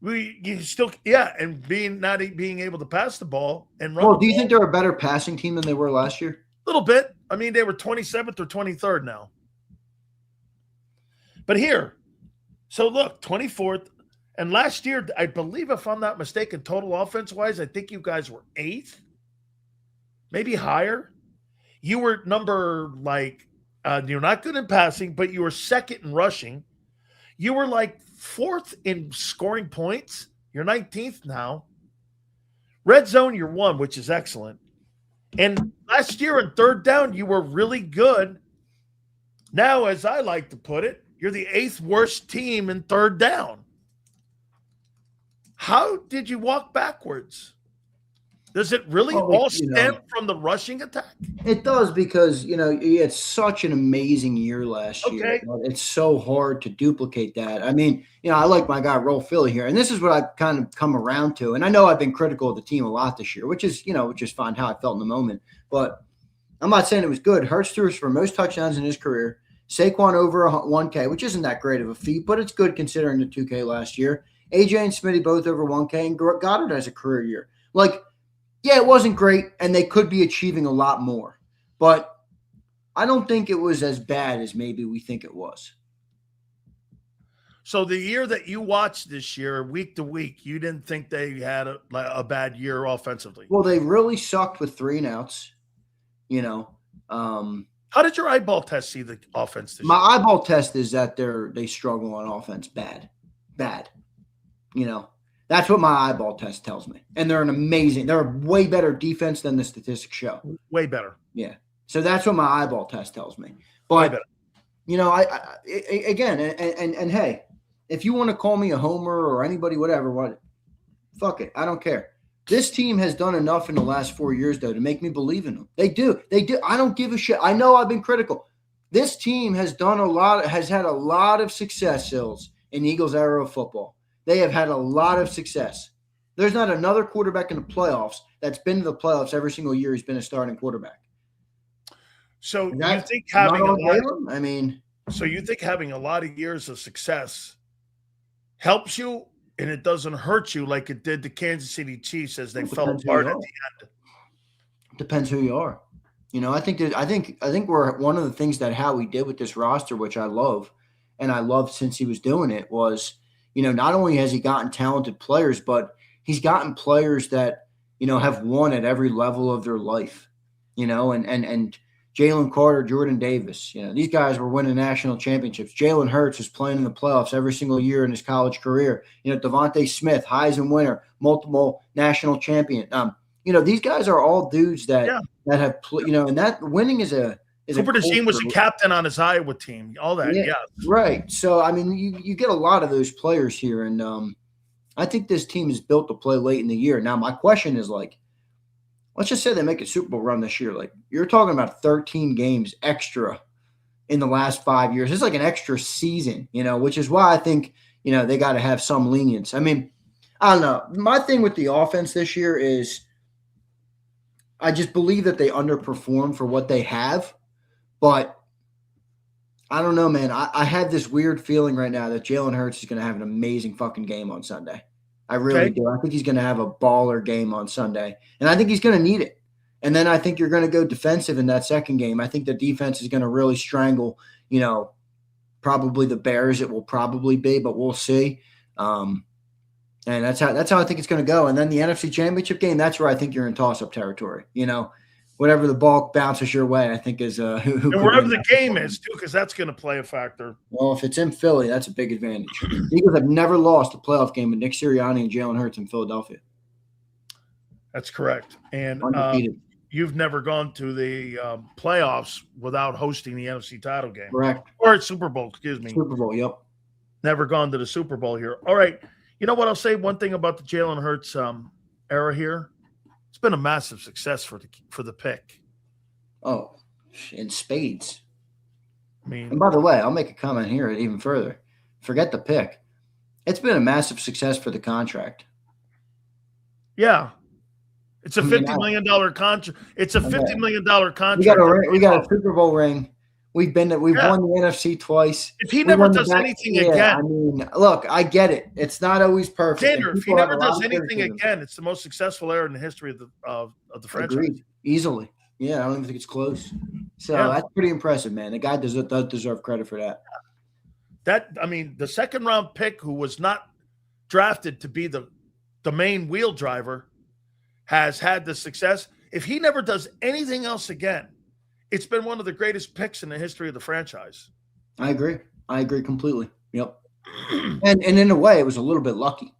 And not being able to pass the ball and run. Well, do you think they're a better passing team than they were last year? A little bit. I mean, they were 27th or 23rd now. But here, so look, 24th. And last year, I believe, if I'm not mistaken, total offense-wise, I think you guys were 8th, maybe higher. You were you're not good in passing, but you were 2nd in rushing. You were 4th in scoring points. You're 19th now. Red zone, you're 1, which is excellent. And last year in 3rd down, you were really good. Now, as I like to put it, you're the 8th worst team in 3rd down. How did you walk backwards? Does it really all stem from the rushing attack? It does, because, he had such an amazing year last year. It's so hard to duplicate that. I mean, I like my guy, Roll Philly here, and this is what I've kind of come around to. And I know I've been critical of the team a lot this year, which is fine, how I felt in the moment. But I'm not saying it was good. Hurts threw for most touchdowns in his career. Saquon over 1K, which isn't that great of a feat, but it's good considering the 2K last year. AJ and Smitty both over 1K, and Goddard has a career year. Yeah, it wasn't great, and they could be achieving a lot more. But I don't think it was as bad as maybe we think it was. So the year that you watched this year, week to week, you didn't think they had a bad year offensively? Well, they really sucked with 3 and outs, How did your eyeball test see the offense this year? My eyeball test is that they struggle on offense bad. That's what my eyeball test tells me. And they're a way better defense than the statistics show. Way better. Yeah. So that's what my eyeball test tells me. But, again, and hey, if you want to call me a homer or anybody, whatever, fuck it. I don't care. This team has done enough in the last 4 years, though, to make me believe in them. They do. I don't give a shit. I know I've been critical. This team has had a lot of success, Sills, in Eagles era of football. They have had a lot of success. There's not another quarterback in the playoffs that's been to the playoffs every single year he's been a starting quarterback. So you think having you think having a lot of years of success helps you, and it doesn't hurt you like it did the Kansas City Chiefs as they fell apart at the end? Depends who you are. I think we're one of the things that Howie did with this roster, which I love, and I loved since he was doing it, was not only has he gotten talented players, but he's gotten players that, have won at every level of their life, and Jalen Carter, Jordan Davis, these guys were winning national championships. Jalen Hurts is playing in the playoffs every single year in his college career. Devontae Smith, Heisman winner, multiple national champion. These guys are all dudes that have, and that winning is Cooper DeJean was a captain on his Iowa team. All that, yeah. Right. So, I mean, you get a lot of those players here, and I think this team is built to play late in the year. Now, my question is, like, let's just say they make a Super Bowl run this year. Like, you're talking about 13 games extra in the last 5 years. It's like an extra season, which is why I think, they got to have some lenience. I mean, I don't know. My thing with the offense this year is I just believe that they underperform for what they have. But I don't know, man. I have this weird feeling right now that Jalen Hurts is going to have an amazing fucking game on Sunday. I really do. I think he's going to have a baller game on Sunday. And I think he's going to need it. And then I think you're going to go defensive in that second game. I think the defense is going to really strangle, probably the Bears. It will probably be, but we'll see. And that's how I think it's going to go. And then the NFC Championship game, that's where I think you're in toss-up territory. Whatever the ball bounces your way, I think is who and wherever the game is, too, because that's going to play a factor. Well, if it's in Philly, that's a big advantage. The Eagles have never lost a playoff game with Nick Sirianni and Jalen Hurts in Philadelphia. That's correct. And you've never gone to the playoffs without hosting the NFC title game. Correct. Or Super Bowl, excuse me. Super Bowl, yep. Never gone to the Super Bowl here. All right. You know what? I'll say one thing about the Jalen Hurts era here. It's been a massive success for the pick. Oh, in spades. I mean, and by the way, I'll make a comment here even further. Forget the pick. It's been a massive success for the contract. Yeah. It's a $50 million contract. It's a $50 million contract. We got a Super Bowl ring. We've won the NFC twice. If he never does anything again. I mean, look, I get it. It's not always perfect. Tanner, if he never does anything again, it's the most successful era in the history of the franchise. Agreed. Easily. Yeah, I don't even think it's close. So that's pretty impressive, man. The guy does deserve credit for that. The second round pick who was not drafted to be the main wheel driver has had the success. If he never does anything else again, it's been one of the greatest picks in the history of the franchise. I agree completely. Yep. And in a way, it was a little bit lucky,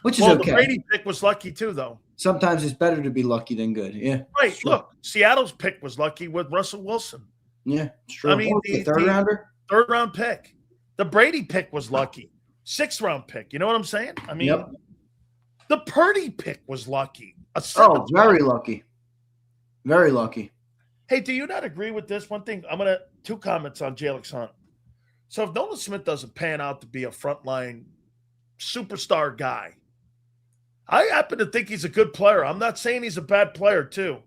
which is okay. The Brady pick was lucky too, though. Sometimes it's better to be lucky than good. Yeah. Right. Look, Seattle's pick was lucky with Russell Wilson. Yeah, it's true. I mean, the third rounder? Third round pick. The Brady pick was lucky. 6th round pick. You know what I'm saying? I mean, the Purdy pick was lucky. Very lucky. Very lucky. Hey, do you not agree with this? One thing, 2 comments on Jalen Hunt. So if Nolan Smith doesn't pan out to be a frontline superstar guy, I happen to think he's a good player. I'm not saying he's a bad player, too.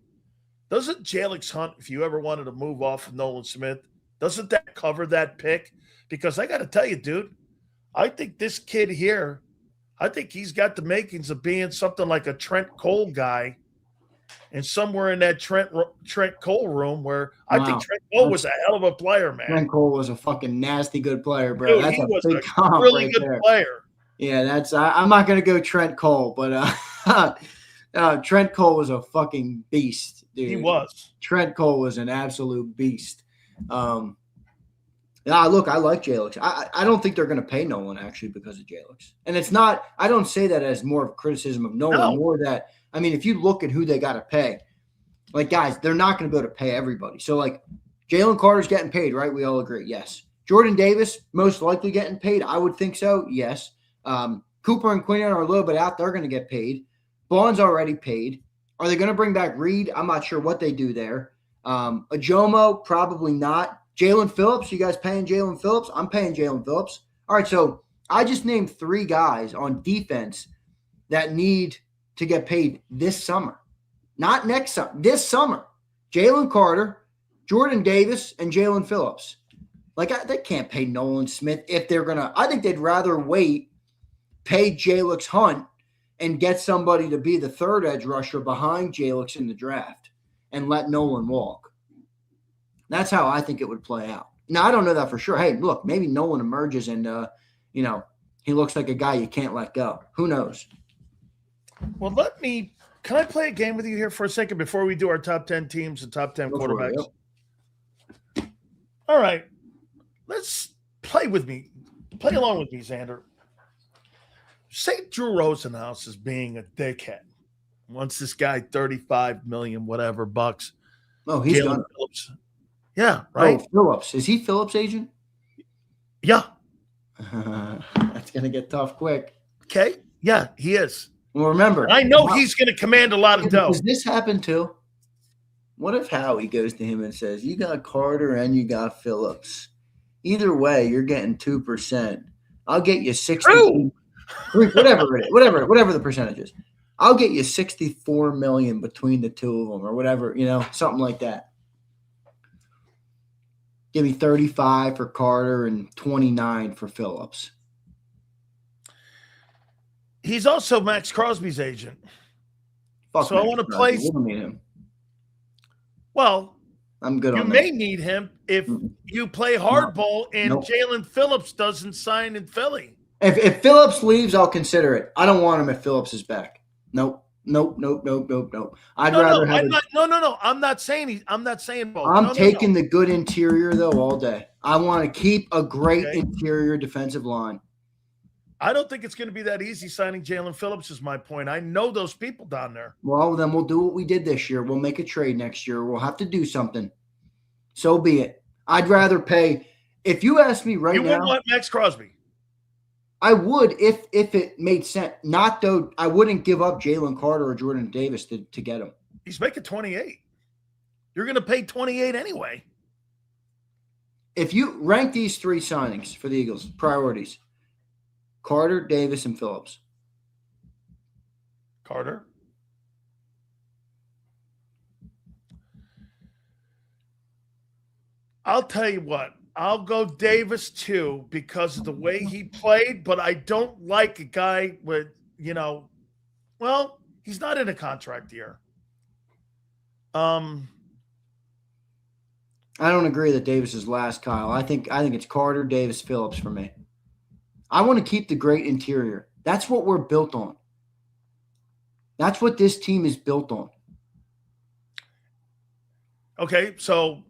Doesn't Jalen Hunt, if you ever wanted to move off of Nolan Smith, doesn't that cover that pick? Because I got to tell you, dude, I think this kid here, I think he's got the makings of being something like a Trent Cole guy. And somewhere in that Trent Cole room where I think Trent Cole was a hell of a player, man. Trent Cole was a fucking nasty good player, bro. Dude, he was a really good player. Yeah, I'm not going to go Trent Cole, but Trent Cole was a fucking beast, dude. He was. Trent Cole was an absolute beast. Look, I like Jalix. I don't think they're going to pay Nolan actually because of Jalix. And it's not – I don't say that as more of a criticism of Nolan, more that – I mean, if you look at who they got to pay, like, guys, they're not going to be able to pay everybody. So, like, Jalen Carter's getting paid, right? We all agree. Yes. Jordan Davis, most likely getting paid. I would think so. Yes. Cooper and Quinn are a little bit out. They're going to get paid. Bond's already paid. Are they going to bring back Reed? I'm not sure what they do there. Ajomo, probably not. Jalen Phillips, you guys paying Jalen Phillips? I'm paying Jalen Phillips. All right, so I just named 3 guys on defense that need to get paid this summer. Not next summer, this summer. Jalen Carter, Jordan Davis, and Jalen Phillips. Like, they can't pay Nolan Smith if they're going to – I think they'd rather wait, pay Jalix Hunt, and get somebody to be the third edge rusher behind Jalix in the draft and let Nolan walk. That's how I think it would play out. Now, I don't know that for sure. Hey, look, maybe Nolan emerges and, he looks like a guy you can't let go. Who knows? Well, can I play a game with you here for a second before we do our top 10 teams and top 10 quarterbacks? All right. Let's play with me. Play along with me, Xander. Say Drew Rosenhaus is being a dickhead. Wants this guy $35 million, whatever bucks. Oh, he's Jalen done. Phillips. Yeah, right? Oh, Phillips. Is he Phillips' agent? Yeah. That's going to get tough quick. Okay. Yeah, he is. Well, remember. And I know he's going to command a lot of dough. Does this happen too? What if Howie goes to him and says, you got Carter and you got Phillips? Either way, you're getting 2%. I'll get you 60. Whatever the percentage is. I'll get you $64 million between the two of them or whatever, something like that. Give me 35 for Carter and 29 for Phillips. He's also Max Crosby's agent. Fuck so Max I want to Crosby. place. We don't need him. Well, I'm good you on may that. need him if you play hardball and Jalen Phillips doesn't sign in Philly. If Phillips leaves, I'll consider it. I don't want him if Phillips is back. Nope. I'd rather have. I'm not saying both. I'm taking the good interior though all day. I want to keep a great interior defensive line. I don't think it's going to be that easy signing Jalen Phillips is my point. I know those people down there. Well, then we'll do what we did this year. We'll make a trade next year. We'll have to do something. So be it. I'd rather pay. If you ask me right now. You wouldn't want Max Crosby. I would if it made sense. Not though. I wouldn't give up Jalen Carter or Jordan Davis to get him. He's making 28. You're going to pay 28 anyway. If you rank these three signings for the Eagles, priorities. Carter, Davis, and Phillips. Carter. I'll tell you what. I'll go Davis too because of the way he played, but I don't like a guy with, he's not in a contract year. I don't agree that Davis is last, Kyle. I think it's Carter, Davis, Phillips for me. I want to keep the great interior. That's what we're built on. That's what this team is built on. Okay, so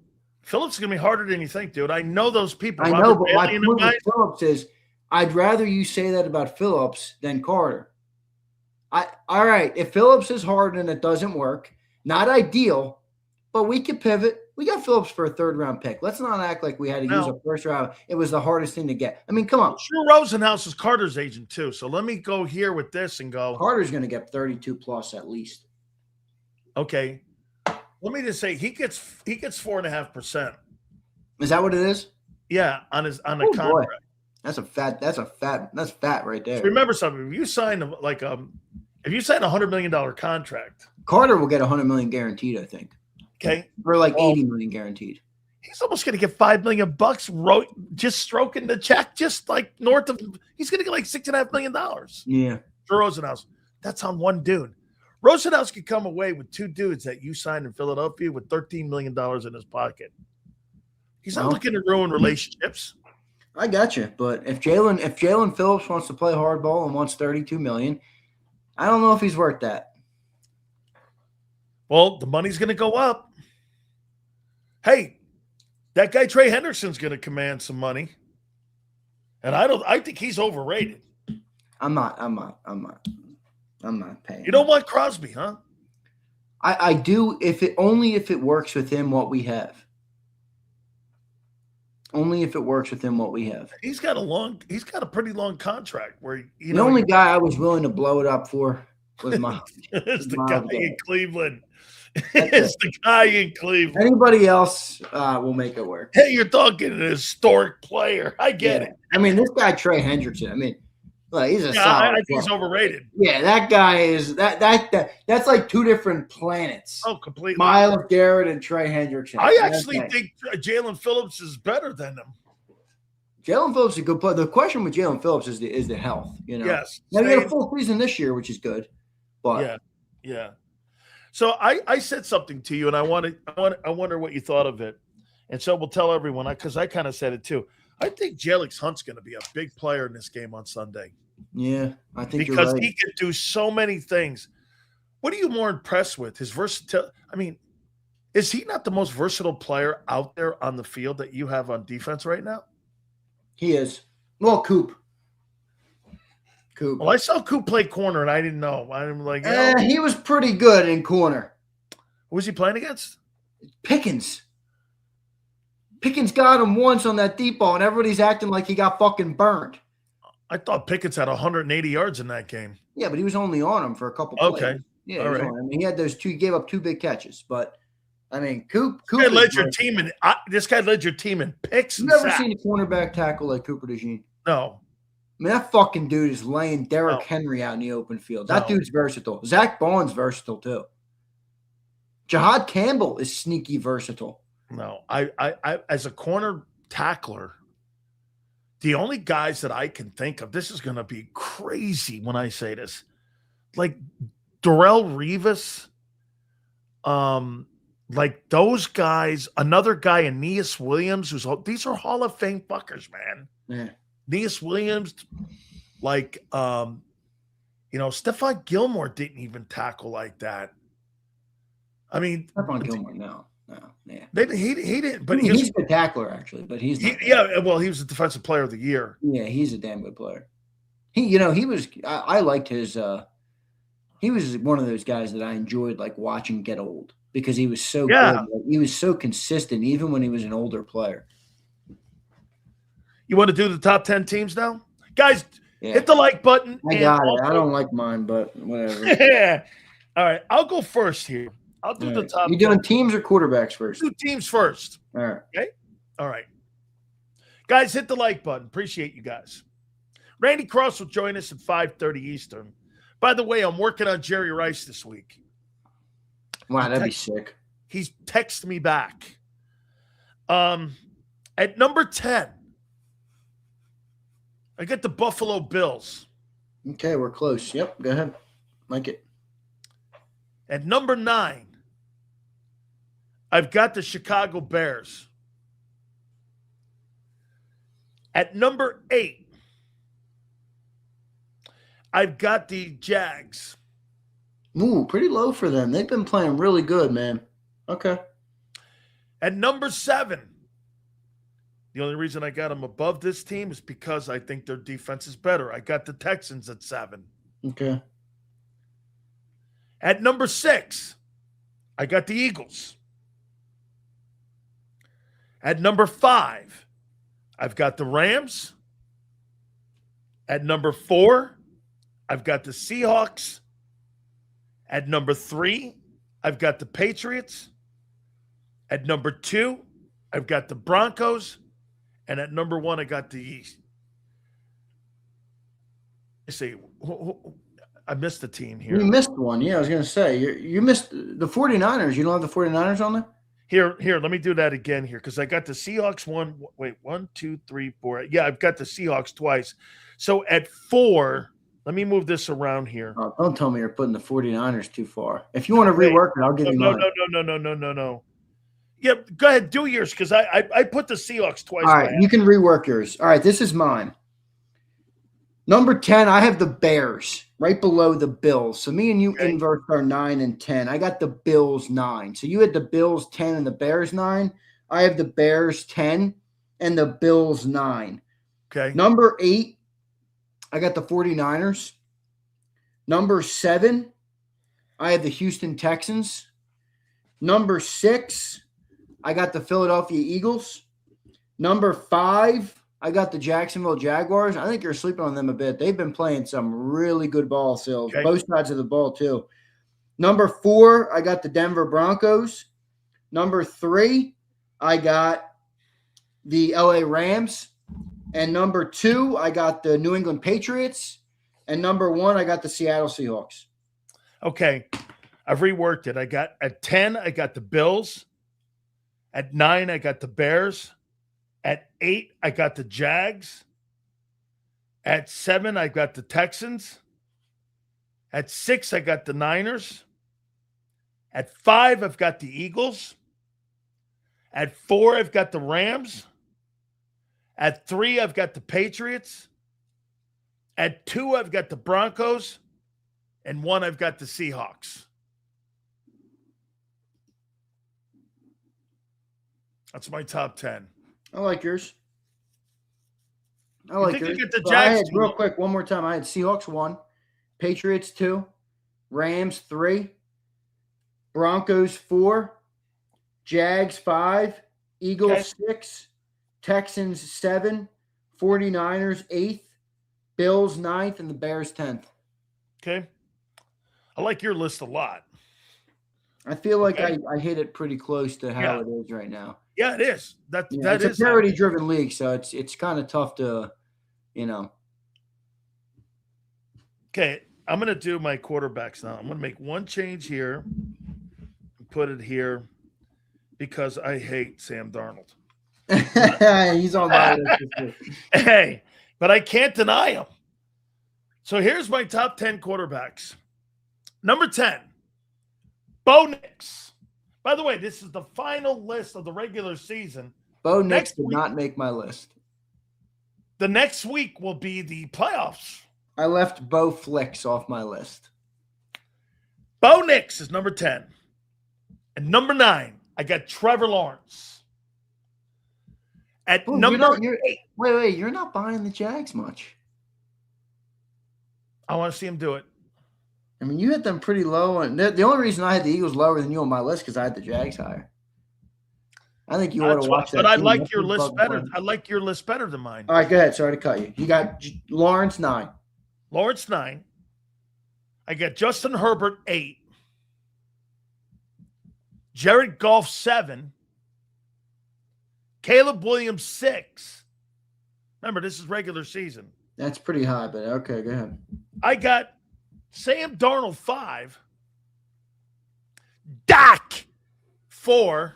Phillips is going to be harder than you think, dude. I know those people. I know, but my point with Phillips is I'd rather you say that about Phillips than Carter. All right, if Phillips is hard and it doesn't work, not ideal, but we could pivot. We got Phillips for a third-round pick. Let's not act like we had to use a first round. It was the hardest thing to get. I mean, come on. Sure, Rosenhaus is Carter's agent too. So let me go here with this and go. Carter's going to get 32 plus at least. Okay. Let me just say he gets 4.5%. Is that what it is? Yeah, on the contract. Boy. That's fat right there. So remember something. If you sign a $100 million contract, Carter will get $100 million guaranteed, I think. Okay. For $80 million guaranteed. He's almost going to get $5 million just stroking the check, just like north of. He's going to get like $6.5 million. Yeah. For Rosenhaus. That's on one dude. Rosenhaus could come away with two dudes that you signed in Philadelphia with $13 million in his pocket. He's not looking to ruin relationships. I got you. But if Jalen Phillips wants to play hardball and wants $32 million, I don't know if he's worth that. Well, the money's going to go up. Hey, that guy Trey Hendrickson's going to command some money, and I think he's overrated. I'm not paying. You don't want Crosby, huh? I do if it works with him what we have. Only if it works with him what we have. He's got a pretty long contract where the only guy I was willing to blow it up for was Miles. It's the guy in Cleveland. It's the guy in Cleveland. Anybody else will make it work. Hey, you're talking an historic player. I get it. I mean, this guy Trey Hendrickson. I mean, he's a solid. I think he's overrated. Yeah, that guy is that's like two different planets. Oh, completely. Myles Garrett and Trey Hendrickson. I actually think Jalen Phillips is better than him. Jalen Phillips is a good player. The question with Jalen Phillips is the health. Yes. Now he had a full season this year, which is good. But yeah. So I said something to you, and I wonder what you thought of it. And so we'll tell everyone because I kind of said it too. I think Jalix Hunt's going to be a big player in this game on Sunday. Yeah, I think because you're right. He can do so many things. What are you more impressed with? His versatility? I mean, is he not the most versatile player out there on the field that you have on defense right now? He is. Well, Coop. Well, I saw Coop play corner, and I didn't know. I'm like, he was pretty good in corner. Who was he playing against? Pickens. Pickens got him once on that deep ball, and everybody's acting like he got fucking burned. I thought Pickens had 180 yards in that game. Yeah, but he was only on him for a couple plays. Okay. Yeah, all right. I mean, he had those two, gave up 2 big catches. But, I mean, Coop This guy led your team in picks and You ever sacks. seen a cornerback tackle like Cooper DeJean? No. I mean, that fucking dude is laying Derrick Henry out in the open field. That dude's versatile. Zach Bond's versatile, too. Jahad Campbell is sneaky versatile. No, I as a corner tackler, the only guys that I can think of, this is going to be crazy when I say this, like Darrell Revis, like those guys, another guy, Aeneas Williams, these are Hall of Fame fuckers, man. Yeah. Aeneas Williams, like, Stephon Gilmore didn't even tackle like that. I mean, Stephon Gilmore, no, yeah. He didn't, but he's a good tackler, actually, but he's not he was the defensive player of the year. Yeah, he's a damn good player. I liked his he was one of those guys that I enjoyed like watching get old because he was so good. Like, he was so consistent even when he was an older player. You want to do the top 10 teams now? Guys, hit the like button. I got it. I don't like mine, but whatever. Yeah. All right. I'll go first here. I'll do the top. You doing teams or quarterbacks first? Do teams first. All right. Okay. All right. Guys, hit the like button. Appreciate you guys. Randy Cross will join us at 5:30 Eastern. By the way, I'm working on Jerry Rice this week. Wow, that'd be sick. He's texted me back. At number 10, I get the Buffalo Bills. Okay, we're close. Yep, go ahead. Like it. At number 9, I've got the Chicago Bears. At number 8, I've got the Jags. Ooh, pretty low for them. They've been playing really good, man. Okay. At number 7, the only reason I got them above this team is because I think their defense is better. I got the Texans at 7. Okay. At number 6, I got the Eagles. At number 5, I've got the Rams. At number 4, I've got the Seahawks. At number 3, I've got the Patriots. At number 2, I've got the Broncos. And at number 1, I got the East. Let's see. I missed the team here. You missed one. Yeah, I was going to say. You missed the 49ers. You don't have the 49ers on there? Here, let me do that again here because I got the Seahawks 1, 2, 3, 4. Yeah, I've got the Seahawks twice. So at 4, let me move this around here. Oh, don't tell me you're putting the 49ers too far. If you want to rework it, I'll give you mine. No. Yeah, go ahead, do yours because I put the Seahawks twice. All right, you can rework yours. All right, this is mine. Number 10, I have the Bears right below the Bills. So me and you invert our 9 and 10. I got the Bills 9. So you had the Bills 10 and the Bears 9. I have the Bears 10 and the Bills 9. Okay. Number 8, I got the 49ers. Number 7, I have the Houston Texans. Number 6, I got the Philadelphia Eagles. Number 5, I got the Jacksonville Jaguars. I think you're sleeping on them a bit. They've been playing some really good ball sales, both sides of the ball too. Number 4, I got the Denver Broncos. Number 3, I got the LA Rams. And number 2, I got the New England Patriots. And number 1, I got the Seattle Seahawks. Okay. I've reworked it. I got at 10, I got the Bills. At 9, I got the Bears. At 8, I got the Jags. At 7, I got the Texans. At 6, I got the Niners. At 5, I've got the Eagles. At 4, I've got the Rams. At 3, I've got the Patriots. At 2, I've got the Broncos. And 1, I've got the Seahawks. That's my top 10. I like yours. I like yours. The Jags real quick, one more time. I had Seahawks 1, Patriots 2, Rams 3, Broncos 4, Jags 5, Eagles 6, Texans 7, 49ers 8th, Bills 9th, and the Bears 10th. Okay. I like your list a lot. I feel like I hit it pretty close to how it is right now. Yeah, it is. It's a parity-driven league, so it's kind of tough to, Okay, I'm going to do my quarterbacks now. I'm going to make one change here and put it here because I hate Sam Darnold. He's on my list. Hey, but I can't deny him. So here's my top 10 quarterbacks. Number 10, Bo Nix. By the way, this is the final list of the regular season. Bo Nix did not make my list. The next week will be the playoffs. I left Bo Flicks off my list. Bo Nix is number 10. And number 9, I got Trevor Lawrence. At number 8. Wait, you're not buying the Jags much. I want to see him do it. I mean, you hit them pretty low. And the only reason I had the Eagles lower than you on my list because I had the Jags higher. I think you ought to watch that. But I like your list better. I like your list better than mine. All right, go ahead. Sorry to cut you. You got Lawrence 9. Lawrence 9. I got Justin Herbert 8. Jared Goff 7. Caleb Williams 6. Remember, this is regular season. That's pretty high, but okay, go ahead. I got Sam Darnold 5. Dak 4.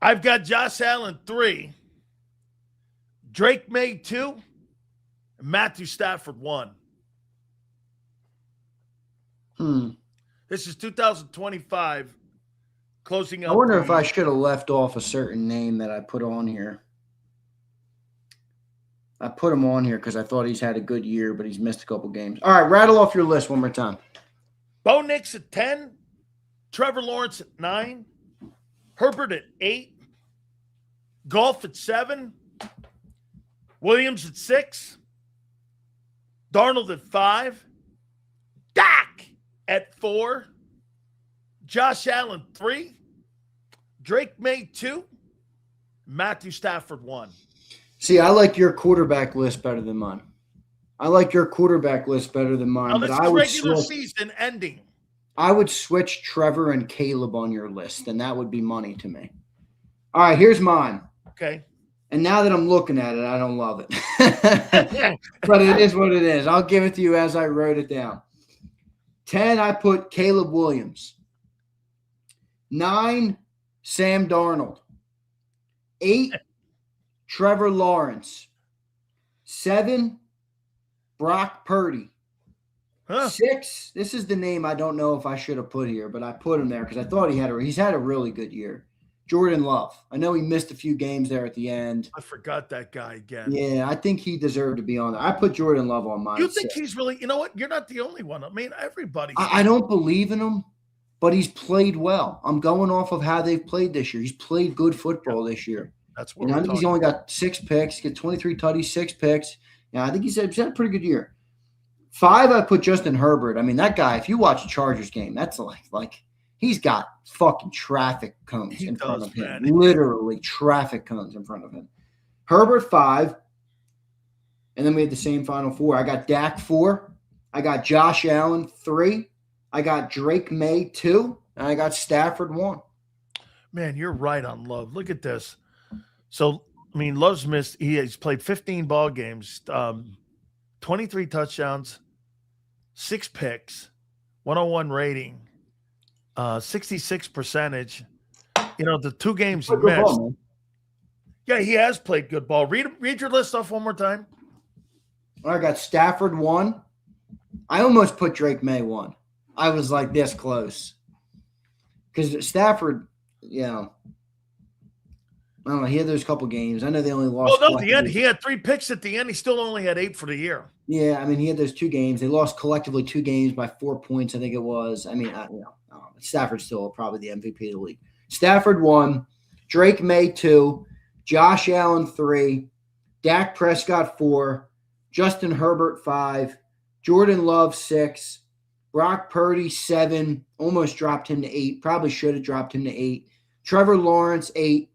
I've got Josh Allen 3. Drake May 2. And Matthew Stafford 1. This is 2025. Closing out. I wonder if I should have left off a certain name that I put on here. I put him on here because I thought he's had a good year, but he's missed a couple games. All right, rattle off your list one more time. Bo Nix at 10. Trevor Lawrence at 9. Herbert at 8. Goff at 7. Williams at 6. Darnold at 5. Dak at 4. Josh Allen 3. Drake May 2. Matthew Stafford 1. See, I like your quarterback list better than mine. Now, but I would regular season ending. I would switch Trevor and Caleb on your list, and that would be money to me. All right, here's mine. Okay. And now that I'm looking at it, I don't love it. But it is what it is. I'll give it to you as I wrote it down. 10, I put Caleb Williams. 9, Sam Darnold. 8, Trevor Lawrence. 7, Brock Purdy. 6, this is the name I don't know if I should have put here, but I put him there because I thought he's had a really good year. Jordan Love. I know he missed a few games there at the end. I forgot that guy again. Yeah, I think he deserved to be on there. I put Jordan Love on mine. You think he's really – you know what? You're not the only one. I mean, everybody. I don't believe in him, but he's played well. I'm going off of how they've played this year. He's played good football this year. That's what I think he's only got 6 picks, get 23 tutties, 6 picks. Yeah, I think he's had a pretty good year. 5, I put Justin Herbert. I mean, that guy, if you watch a Chargers game, that's like he's got fucking traffic cones in front of him. Man. Literally traffic cones in front of him. Herbert 5. And then we had the same final 4. I got Dak 4. I got Josh Allen 3. I got Drake May 2. And I got Stafford 1. Man, you're right on Love. Look at this. So, I mean, Love's missed. He's played 15 ball games, 23 touchdowns, 6 picks, 101 rating, 66 percentage. You know, the 2 games he missed. Ball, yeah, he has played good ball. Read your list off one more time. I got Stafford 1. I almost put Drake May 1. I was like this close. Because Stafford, I don't know. He had those couple games. I know they only lost. Well, no, the end. He had 3 picks at the end. He still only had 8 for the year. Yeah, I mean, he had those 2 games. They lost collectively 2 games by 4 points, I think it was. I mean, Stafford's still probably the MVP of the league. Stafford 1, Drake May 2, Josh Allen 3, Dak Prescott 4, Justin Herbert 5, Jordan Love 6, Brock Purdy 7, almost dropped him to 8, probably should have dropped him to 8. Trevor Lawrence, 8.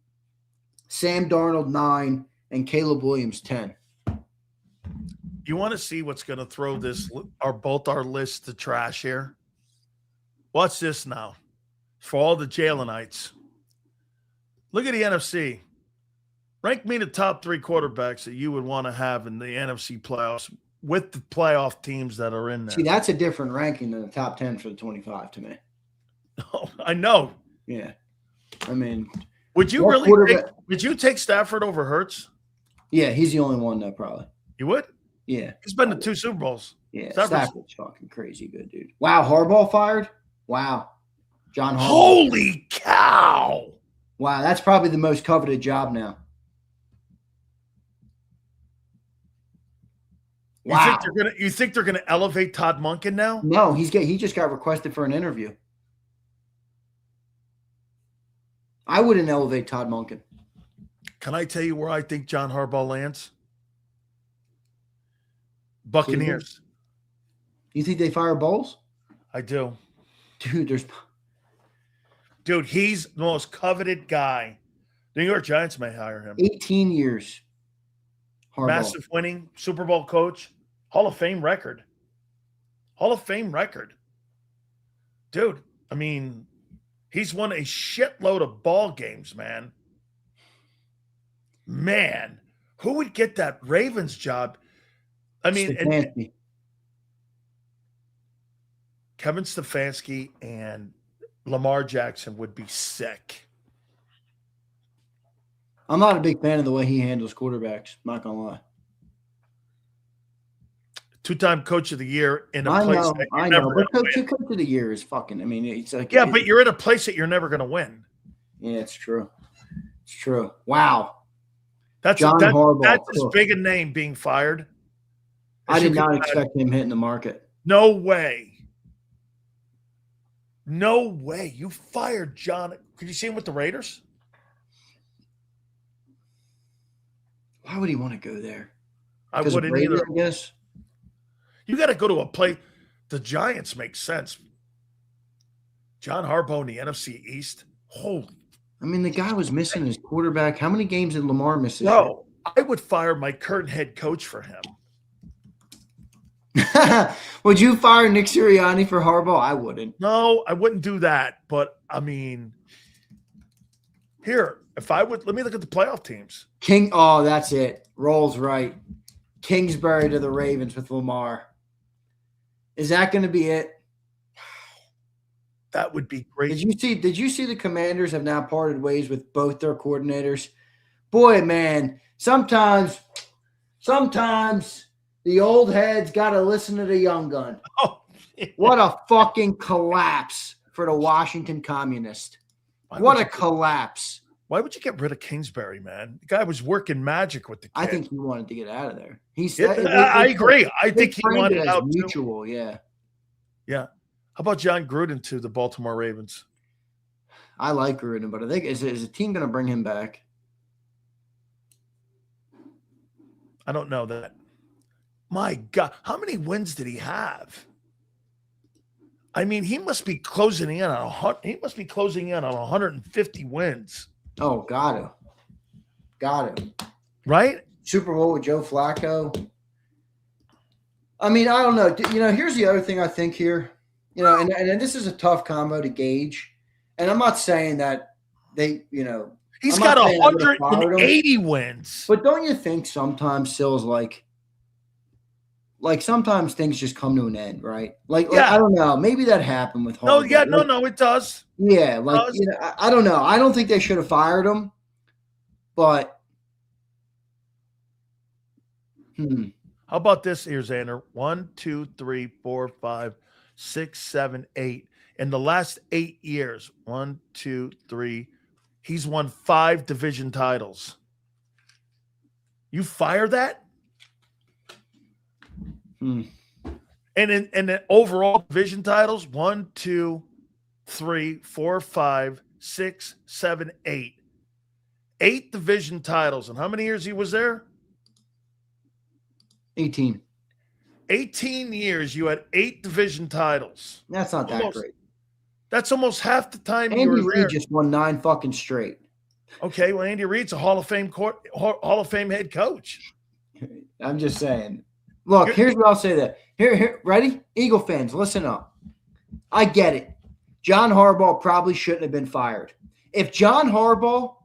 Sam Darnold, 9. And Caleb Williams, 10. You want to see what's going to throw both our lists to trash here? Watch this now. For all the Jalenites. Look at the NFC. Rank me the top 3 quarterbacks that you would want to have in the NFC playoffs with the playoff teams that are in there. See, that's a different ranking than the top 10 for the 25 to me. Oh, I know. Yeah. I mean, would you take Stafford over Hurts? Yeah, he's the only one though, probably. You would? Yeah. He's been to 2 Super Bowls. Yeah, Stafford's fucking crazy good, dude. Wow, Harbaugh fired? Wow. John Harbaugh. Holy cow. Wow, that's probably the most coveted job now. Wow. You think they're gonna elevate Todd Monken now? No, he just got requested for an interview. I wouldn't elevate Todd Monken. Can I tell you where I think John Harbaugh lands? Buccaneers. You think they fire Bowles? I do. Dude, he's the most coveted guy. The New York Giants may hire him. 18 years. Harbaugh. Massive winning, Super Bowl coach, Hall of Fame record. Hall of Fame record. Dude, I mean, he's won a shitload of ball games, man. Man, who would get that Ravens job? I mean, and Kevin Stefanski and Lamar Jackson would be sick. I'm not a big fan of the way he handles quarterbacks. Not gonna lie. 2-time coach of the year in a I place know, that I know. But coach of the year is fucking. I mean, it's like but you're in a place that you're never going to win. Yeah, it's true. It's true. Wow. That's Harbaugh. That's as big a name being fired. I did not expect him hitting the market. No way. No way. You fired John. Could you see him with the Raiders? Why would he want to go there? I wouldn't either. I guess. You got to go to a place. The Giants make sense. John Harbaugh in the NFC East. Holy. I mean, the guy was missing his quarterback. How many games did Lamar miss this year? I would fire my current head coach for him. Would you fire Nick Sirianni for Harbaugh? I wouldn't. No, I wouldn't do that. But, I mean, here, if I would, let me look at the playoff teams. Oh, that's it. Rolls right. Kingsbury to the Ravens with Lamar. Is that going to be it? That would be great. Did you see the Commanders have now parted ways with both their coordinators? Boy, man, sometimes the old heads got to listen to the young gun. Oh, what a fucking collapse for the Washington Communists. What a collapse. Why would you get rid of Kingsbury, man? The guy was working magic with the kid. I think he wanted to get out of there. I agree. I think he wanted out mutual, too. Yeah. Yeah. How about John Gruden to the Baltimore Ravens? I like Gruden, but I think is the team going to bring him back? I don't know that. My God, how many wins did he have? I mean, he must be closing in on 150 wins. Oh, got him. Right? Super Bowl with Joe Flacco. I mean, I don't know. Here's the other thing I think here. And this is a tough combo to gauge. And I'm not saying that they, he's got 180 wins. But don't you think sometimes Sills like sometimes things just come to an end, right? Like I don't know. Maybe that happened with Harbaugh. No, it does. Yeah, I don't know. I don't think they should have fired him, but How about this here, Xander? 1, 2, 3, 4, 5, 6, 7, 8. In the last 8 years, 1, 2, 3, he's won 5 division titles. You fire that? And in the overall division titles, 1, 2, 3, 4, 5, 6, 7, 8. 8 division titles. And how many years he was there? 18. 18 years, you had 8 division titles. That's not that great. That's almost half the time you Andy were there. Reid just won 9 fucking straight. Okay, well, Andy Reid's a Hall of Fame head coach. I'm just saying. Look, here's what I'll say that. Here, ready? Eagle fans, listen up. I get it. John Harbaugh probably shouldn't have been fired. If John Harbaugh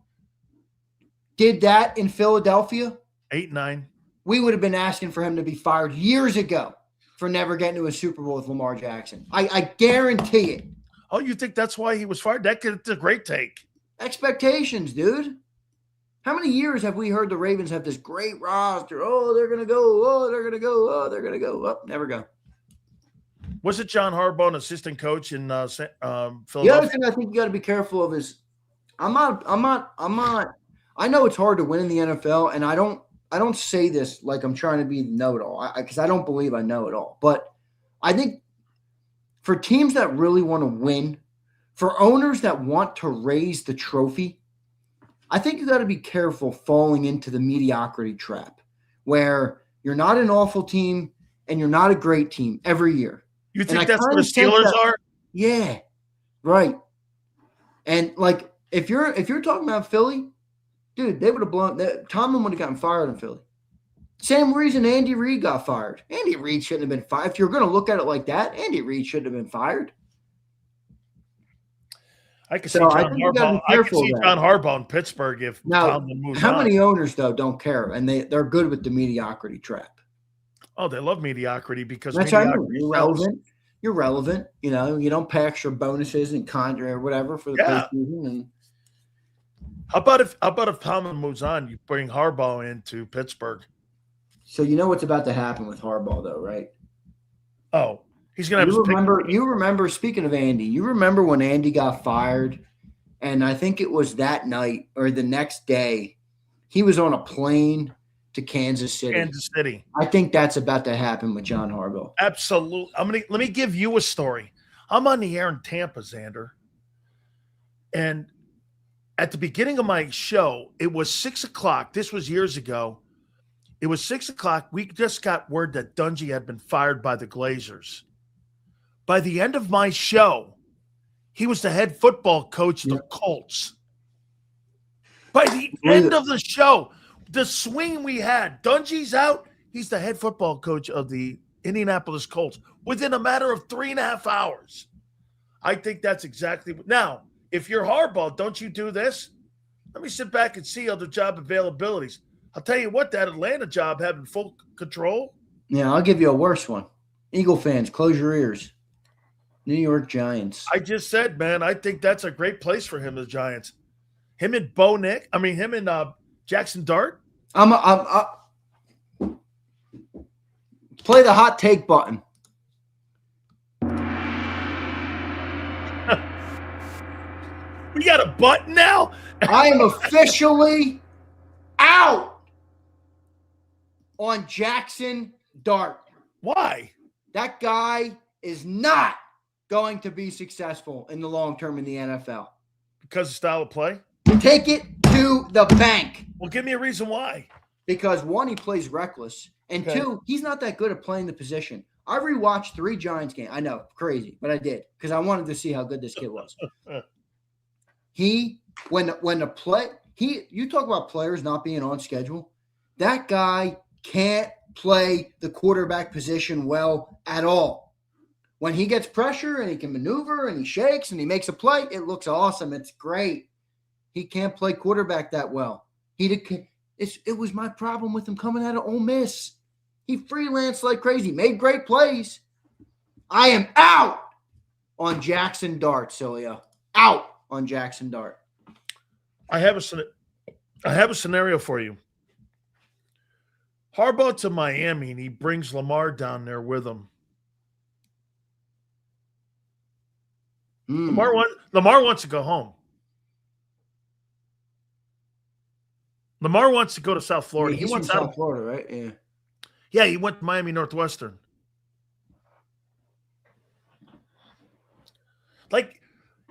did that in Philadelphia, 8-9, we would have been asking for him to be fired years ago for never getting to a Super Bowl with Lamar Jackson. I guarantee it. Oh, you think that's why he was fired? That's a great take. Expectations, dude. How many years have we heard the Ravens have this great roster? Oh, they're going to go. Oh, they're going to go. Oh, they're going to go. Oh, never go. Was it John Harbaugh, an assistant coach in Philadelphia? The other thing I think you got to be careful of is I'm not. I know it's hard to win in the NFL, and I don't say this like I'm trying to be know-it-all because I don't believe I know it all. But I think for teams that really want to win, for owners that want to raise the trophy, I think you got to be careful falling into the mediocrity trap where you're not an awful team and you're not a great team every year. You think that's what the Steelers are? Yeah, right. And like if you're talking about Philly, dude, they would have blown. Tomlin would have gotten fired in Philly. Same reason Andy Reid got fired. Andy Reid shouldn't have been fired. If you're going to look at it like that, Andy Reid shouldn't have been fired. I can see John Harbaugh. I can see John Harbaugh in Pittsburgh if Tomlin moves on. How many owners though don't care and they're good with the mediocrity trap? Oh, they love mediocrity because that's right. You're relevant. You're relevant. You know, you don't pay extra bonuses and or whatever for the postseason. And how about if Tomlin moves on, you bring Harbaugh into Pittsburgh? So you know what's about to happen with Harbaugh, though, right? Oh, he's gonna have. You remember? Speaking of Andy, you remember when Andy got fired, and I think it was that night or the next day, he was on a plane to Kansas City. Kansas City. I think that's about to happen with John Harbaugh. Absolutely. Let me give you a story. I'm on the air in Tampa, Xander, and at the beginning of my show, it was 6:00. This was years ago. It was 6:00. We just got word that Dungy had been fired by the Glazers. By the end of my show, he was the head football coach of the Colts. By the end of the show, the swing we had, Dungy's out, he's the head football coach of the Indianapolis Colts within a matter of 3.5 hours. I think that's exactly – now, if you're Harbaugh, don't you do this? Let me sit back and see other job availabilities. I'll tell you what, that Atlanta job having full control. Yeah, I'll give you a worse one. Eagle fans, close your ears. New York Giants. I just said, man, I think that's a great place for him, the Giants. Him and him and Jackson Dart. Play the hot take button. We got a button now? I am officially out on Jackson Dart. Why? That guy is not going to be successful in the long term in the NFL. Because of style of play? Take it to the bank. Well, give me a reason why. Because one, he plays reckless. And two, he's not that good at playing the position. I rewatched 3 Giants games. I know, crazy, but I did because I wanted to see how good this kid was. You talk about players not being on schedule. That guy can't play the quarterback position well at all. When he gets pressure and he can maneuver and he shakes and he makes a play, it looks awesome. It's great. He can't play quarterback that well. It was my problem with him coming out of Ole Miss. He freelanced like crazy, made great plays. I am out on Jackson Dart, Sileo. Out on Jackson Dart. I have a scenario for you. Harbaugh to Miami, and he brings Lamar down there with him. Lamar wants to go home. Lamar wants to go to South Florida. Yeah, he wants South Florida, right? Yeah. Yeah, he went to Miami Northwestern. Like,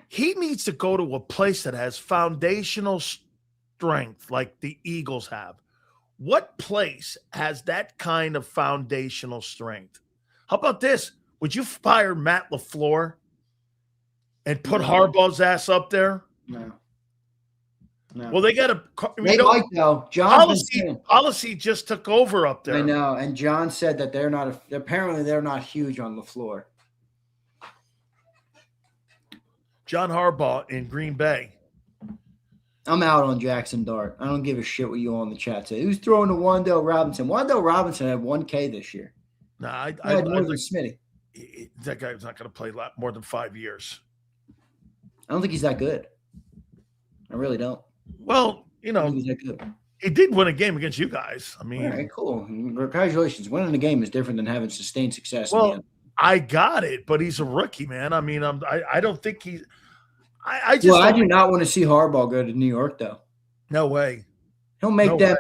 he needs to go to a place that has foundational strength like the Eagles have. What place has that kind of foundational strength? How about this? Would you fire Matt LaFleur? and put Harbaugh's ass up there? No. Well, they got a they might though. Policy just took over up there. I know, and John said that apparently they're not huge on LaFleur. John Harbaugh in Green Bay. I'm out on Jackson Dart. I don't give a shit what you all in the chat say. Who's throwing to Wan'Dale Robinson? Wan'Dale Robinson had 1K this year. Nah, I had more than Smitty. That guy's not going to play more than 5 years. I don't think he's that good. I really don't. Well, he's that good. He did win a game against you guys. I mean, all right, cool. Congratulations. Winning a game is different than having sustained success. Well, I got it, but he's a rookie, man. I mean, I don't think he's. I do not want to see Harbaugh go to New York, though. No way. He'll make them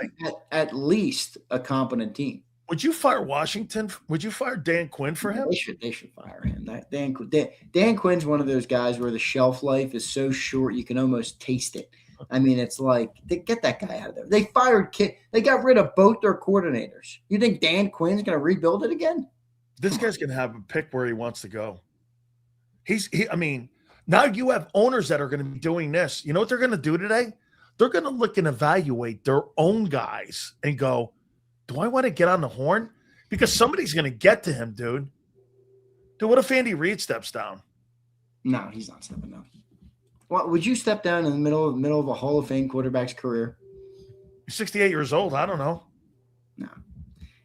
at least a competent team. Would you fire Washington? Would you fire Dan Quinn for him? They should fire him. Dan Quinn's one of those guys where the shelf life is so short you can almost taste it. I mean, it's like, get that guy out of there. They fired They got rid of both their coordinators. You think Dan Quinn's going to rebuild it again? This guy's going to have a pick where he wants to go. I mean, now you have owners that are going to be doing this. You know what they're going to do today? They're going to look and evaluate their own guys and go, do I want to get on the horn? Because somebody's going to get to him, dude. Dude, what if Andy Reid steps down? No, he's not stepping down. What, would you step down in the middle of a Hall of Fame quarterback's career? You're 68 years old. I don't know. No.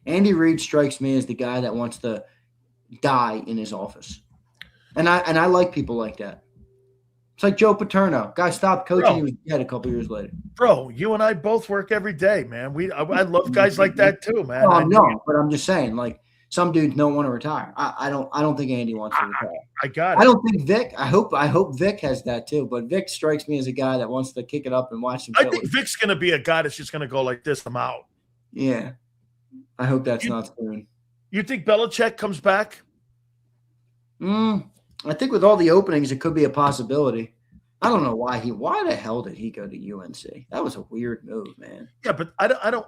Andy Reid strikes me as the guy that wants to die in his office. And I like people like that. It's like Joe Paterno. Guy stopped coaching. He was dead a couple years later. Bro, you and I both work every day, man. I love guys like that too, man. No, but I'm just saying, like, some dudes don't want to retire. I don't think Andy wants to retire. I got it. I don't think Vic. I hope Vic has that too. But Vic strikes me as a guy that wants to kick it up and watch some. I think Vic's going to be a guy that's just going to go like this. I'm out. Yeah, I hope that's not soon. You think Belichick comes back? I think with all the openings, it could be a possibility. I don't know why the hell did he go to UNC? That was a weird move, man. Yeah, but I don't.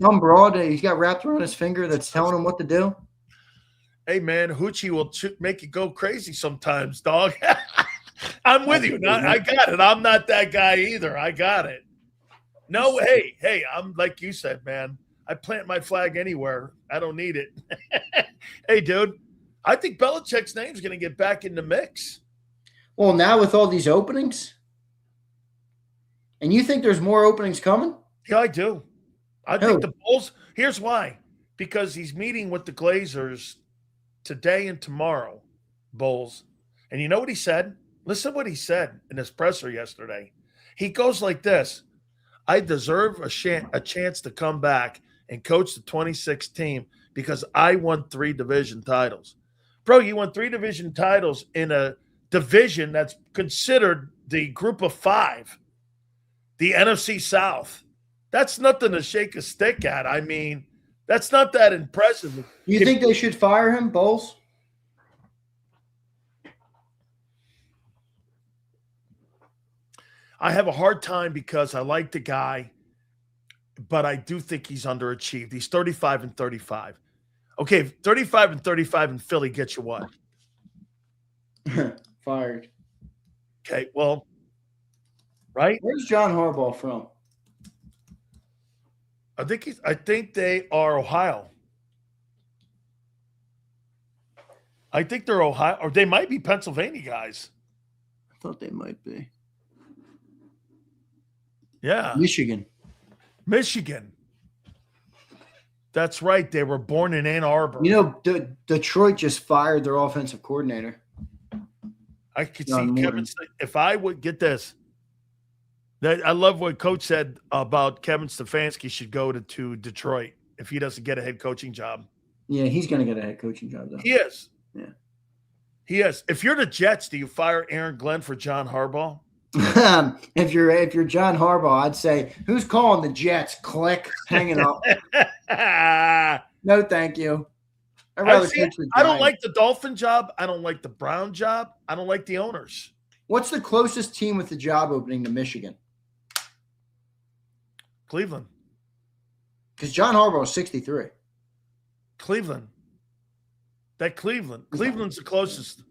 Some broad he's got wrapped around his finger that's telling him what to do. Hey, man, Hoochie will make you go crazy sometimes, dog. I'm with you. I got it. I'm not that guy either. I got it. No, hey, I'm like you said, man. I plant my flag anywhere. I don't need it. Hey, dude, I think Belichick's name's going to get back in the mix. Well, now with all these openings, and you think there's more openings coming? Yeah, I do. I think the Bulls. Here's why: because he's meeting with the Glazers today and tomorrow, Bulls. And you know what he said? Listen to what he said in his presser yesterday. He goes like this: "I deserve a chance to come back and coach the 26 team because I won 3 division titles." Bro, you won 3 division titles in a division that's considered the group of 5, the NFC South. That's nothing to shake a stick at. I mean, that's not that impressive. You think they should fire him, Bulls? I have a hard time because I like the guy, but I do think he's underachieved. He's 35-35. Okay, 35-35 in Philly gets you what? Fired. Okay, well, right? Where's John Harbaugh from? I think they are Ohio. I think they're Ohio, or they might be Pennsylvania guys. I thought they might be. Yeah. Michigan. That's right. They were born in Ann Arbor. You know, Detroit just fired their offensive coordinator. I could see Kevin. If I would get this, I love what Coach said about Kevin Stefanski should go to Detroit if he doesn't get a head coaching job. Yeah, he's going to get a head coaching job, though. He is. Yeah. He is. If you're the Jets, do you fire Aaron Glenn for John Harbaugh? If you're John Harbaugh, I'd say, who's calling the Jets? Click, hanging up. No, thank you. I don't like the Dolphin job. I don't like the Brown job. I don't like the owners. What's the closest team with the job opening to Michigan? Cleveland. Because John Harbaugh is 63. Cleveland. Cleveland's the closest.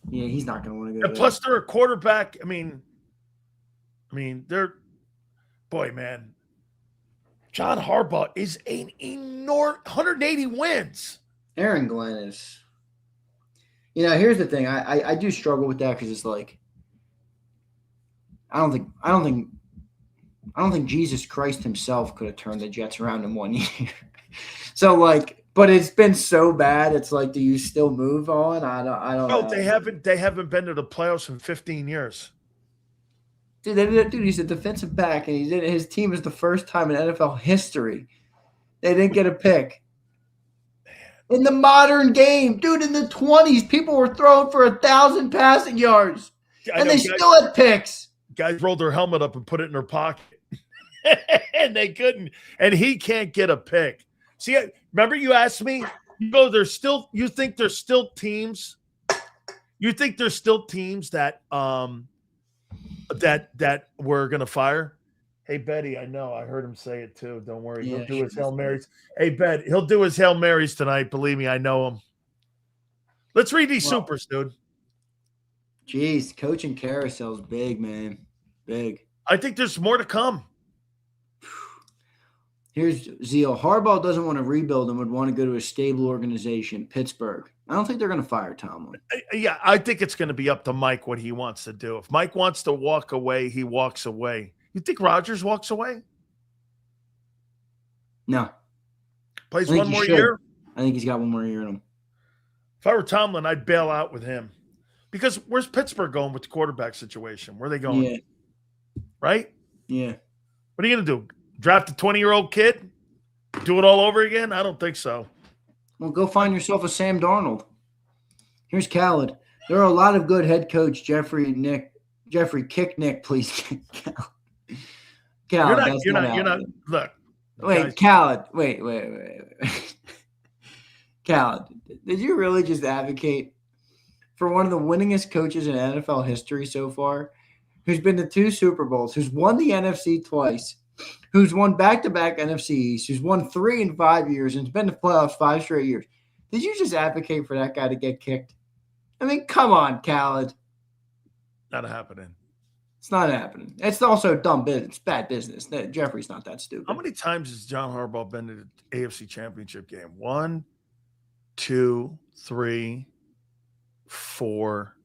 Yeah, he's not going to want to go. And plus, they're a quarterback. I mean, they're boy, man. John Harbaugh is an enormous 180 wins. Aaron Glenn is. Here's the thing. I do struggle with that because it's like I don't think Jesus Christ himself could have turned the Jets around in 1 year. So but it's been so bad. It's like, do you still move on? I don't know. They haven't been to the playoffs in 15 years. Dude, he's a defensive back, and his team is the first time in NFL history they didn't get a pick. In the modern game, dude, in the 20s, people were throwing for 1,000 passing yards, and they still had picks. Guys rolled their helmet up and put it in their pocket, and they couldn't. And he can't get a pick. See, remember you asked me? You go, you think there's still teams? You think there's still teams that that we're gonna fire? Hey, Betty, I know. I heard him say it too. Don't worry. Yeah, he'll do his Hail Marys. Hey, Bet, he'll do his Hail Marys tonight. Believe me, I know him. Let's read these supers, dude. Jeez, coaching carousel's big, man. Big. I think there's more to come. Here's Zeal. Harbaugh doesn't want to rebuild and would want to go to a stable organization, Pittsburgh. I don't think they're going to fire Tomlin. Yeah, I think it's going to be up to Mike what he wants to do. If Mike wants to walk away, he walks away. You think Rodgers walks away? No. Plays one more year? I think he's got one more year in him. If I were Tomlin, I'd bail out with him. Because where's Pittsburgh going with the quarterback situation? Where are they going? Yeah. Right? Yeah. What are you going to do? Draft a 20-year-old kid? Do it all over again? I don't think so. Well, go find yourself a Sam Darnold. Here's Khaled. There are a lot of good head coach Jeffrey kick Nick, please. Khaled, you're not. Look. Wait, guys. Khaled. Wait. Khaled, did you really just advocate for one of the winningest coaches in NFL history so far, who's been to 2 Super Bowls, who's won the NFC twice, who's won back-to-back NFC East, who's won 3 in 5 years, and has been to playoffs 5 straight years? Did you just advocate for that guy to get kicked? I mean, come on, Khaled. Not happening. It's not happening. It's also dumb business. It's bad business. Jeffrey's not that stupid. How many times has John Harbaugh been to the AFC Championship game? 1, 2, 3, 4,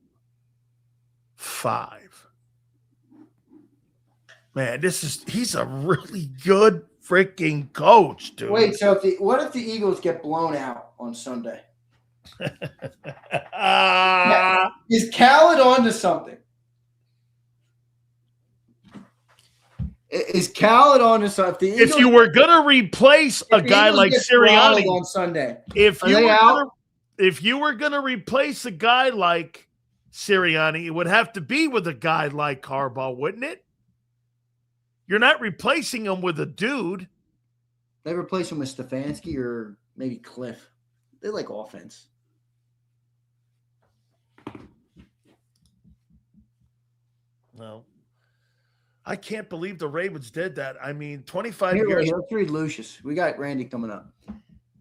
5. Man, he's a really good freaking coach, dude. Wait, so what if the Eagles get blown out on Sunday? Is Khaled on to something? Is Khaled on to something? If you were going to replace a guy like Sirianni on Sunday, if you were going to replace a guy like Sirianni, it would have to be with a guy like Harbaugh, wouldn't it? You're not replacing him with a dude. They replace him with Stefanski or maybe Cliff. They like offense. No. I can't believe the Ravens did that. I mean, 25 years. Let's read Lucius. We got Randy coming up.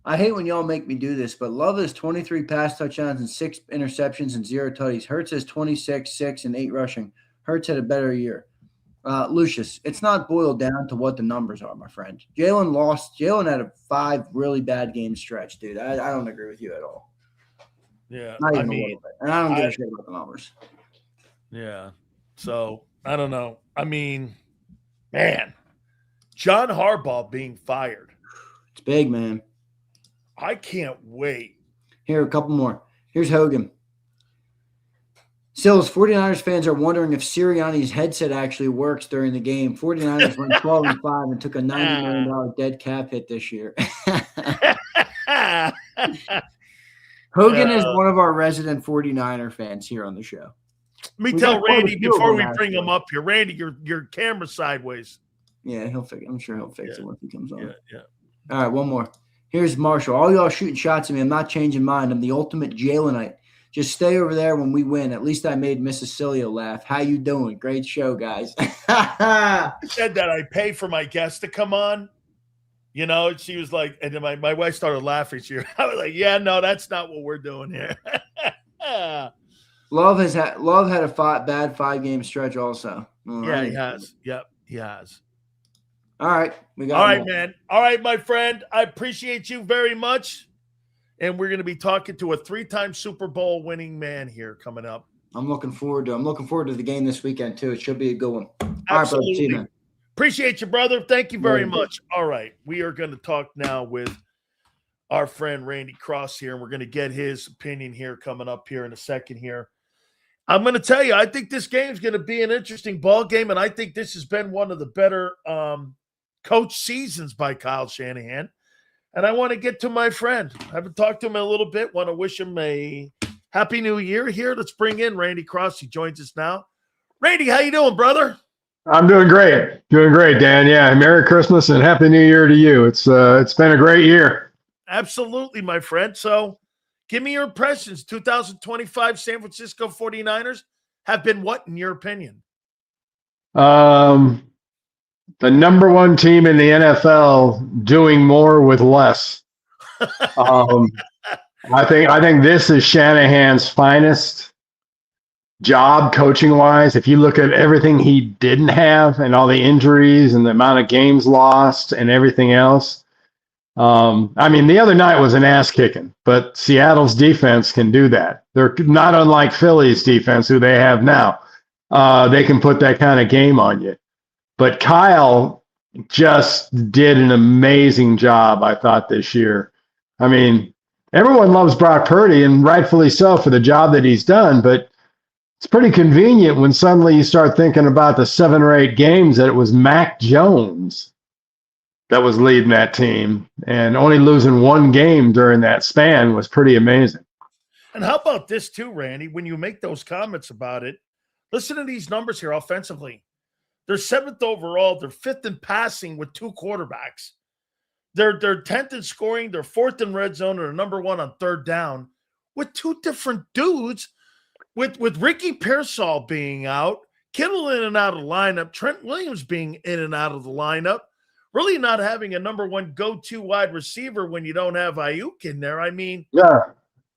I hate when y'all make me do this, but Love has 23 pass touchdowns and 6 interceptions and 0 tutties. Hurts has 26, 6, and 8 rushing. Hurts had a better year. Lucius, it's not boiled down to what the numbers are, my friend. Jalen had a 5 really bad game stretch, dude. I don't agree with you at all. Yeah. Not even a little bit. And I don't give a shit about the numbers. Yeah. So, I don't know. I mean, man, John Harbaugh being fired. It's big, man. I can't wait. Here, a couple more. Here's Hogan. Sills, 49ers fans are wondering if Sirianni's headset actually works during the game. 49ers went 12-5 and took a $90 million dead cap hit this year. Hogan is one of our resident 49er fans here on the show. Let me tell Randy before we bring him up here. Randy, your camera's sideways. Yeah, he'll fix it. I'm sure he'll fix it when he comes on. Yeah. All right, one more. Here's Marshall. All y'all shooting shots at me. I'm not changing mine. I'm the ultimate Jalenite. Just stay over there when we win. At least I made Mrs. Sileo laugh. How you doing? Great show, guys. I said that I pay for my guests to come on. You know, she was like, and then my wife started laughing. I was like, yeah, no, that's not what we're doing here. Love had a bad 5-game stretch also. Yeah, he has. Yep, he has. All right, we got. All right, man. All right, my friend. I appreciate you very much. And we're going to be talking to a 3-time Super Bowl winning man here coming up. I'm looking forward to the game this weekend too. It should be a good one. Absolutely. All right, brother. See you, man. Appreciate you, brother. Thank you very much. All right, we are going to talk now with our friend Randy Cross here, and we're going to get his opinion here coming up here in a second here. I'm going to tell you, I think this game is going to be an interesting ball game, and I think this has been one of the better coach seasons by Kyle Shanahan. And I want to get to my friend. I haven't talked to him in a little bit. Want to wish him a happy new year here. Let's bring in Randy Cross. He joins us now. Randy, how you doing, brother? I'm doing great. Doing great, Dan. Yeah, Merry Christmas and Happy New Year to you. It's been a great year. Absolutely, my friend. So give me your impressions. 2025 San Francisco 49ers have been what, in your opinion? The number one team in the NFL doing more with less. I think this is Shanahan's finest job coaching wise. If you look at everything he didn't have and all the injuries and the amount of games lost and everything else. The other night was an ass kicking, but Seattle's defense can do that. They're not unlike Philly's defense, who they have now. They can put that kind of game on you. But Kyle just did an amazing job, I thought, this year. I mean, everyone loves Brock Purdy, and rightfully so for the job that he's done, but it's pretty convenient when suddenly you start thinking about the 7 or 8 games that it was Mac Jones that was leading that team, and only losing 1 game during that span was pretty amazing. And how about this too, Randy? When you make those comments about it, listen to these numbers here offensively. They're 7th overall. They're 5th in passing with 2 quarterbacks. They're 10th in scoring. They're 4th in red zone, and they're number 1 on 3rd down with 2 different dudes. With Ricky Pearsall being out, Kittle in and out of the lineup, Trent Williams being in and out of the lineup, really not having a number 1 go-to wide receiver when you don't have Ayuk in there. I mean, yeah,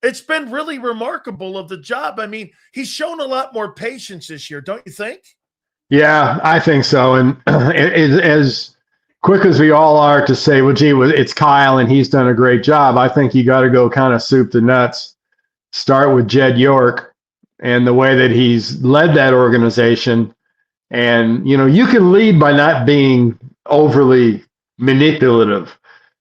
it's been really remarkable of the job. I mean, he's shown a lot more patience this year, don't you think? Yeah, I think so. And as quick as we all are to say, well, gee, it's Kyle and he's done a great job, I think you got to go kind of soup to nuts. Start with Jed York and the way that he's led that organization. And, you can lead by not being overly manipulative.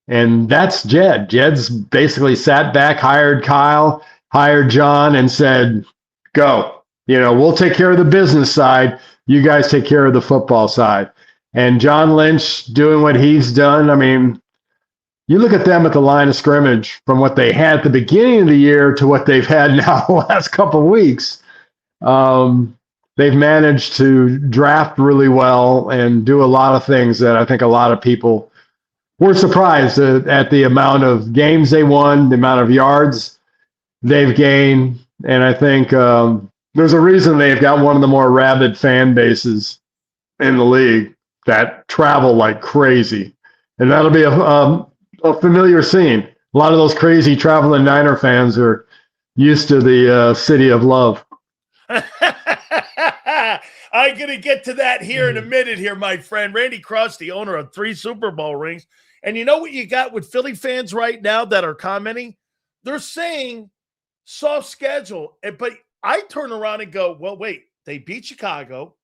And that's Jed. Jed's basically sat back, hired Kyle, hired John, and said, go. We'll take care of the business side. You guys take care of the football side. And John Lynch doing what he's done. I mean, you look at them at the line of scrimmage from what they had at the beginning of the year to what they've had now the last couple of weeks. They've managed to draft really well and do a lot of things that I think a lot of people were surprised at the amount of games they won, the amount of yards they've gained. And I think there's a reason they've got one of the more rabid fan bases in the league that travel like crazy. And that'll be a familiar scene. A lot of those crazy traveling Niner fans are used to the city of love. I'm going to get to that here in a minute here, my friend. Randy Cross, the owner of 3 Super Bowl rings. And you know what you got with Philly fans right now that are commenting? They're saying soft schedule. But I turn around and go, well, wait, they beat Chicago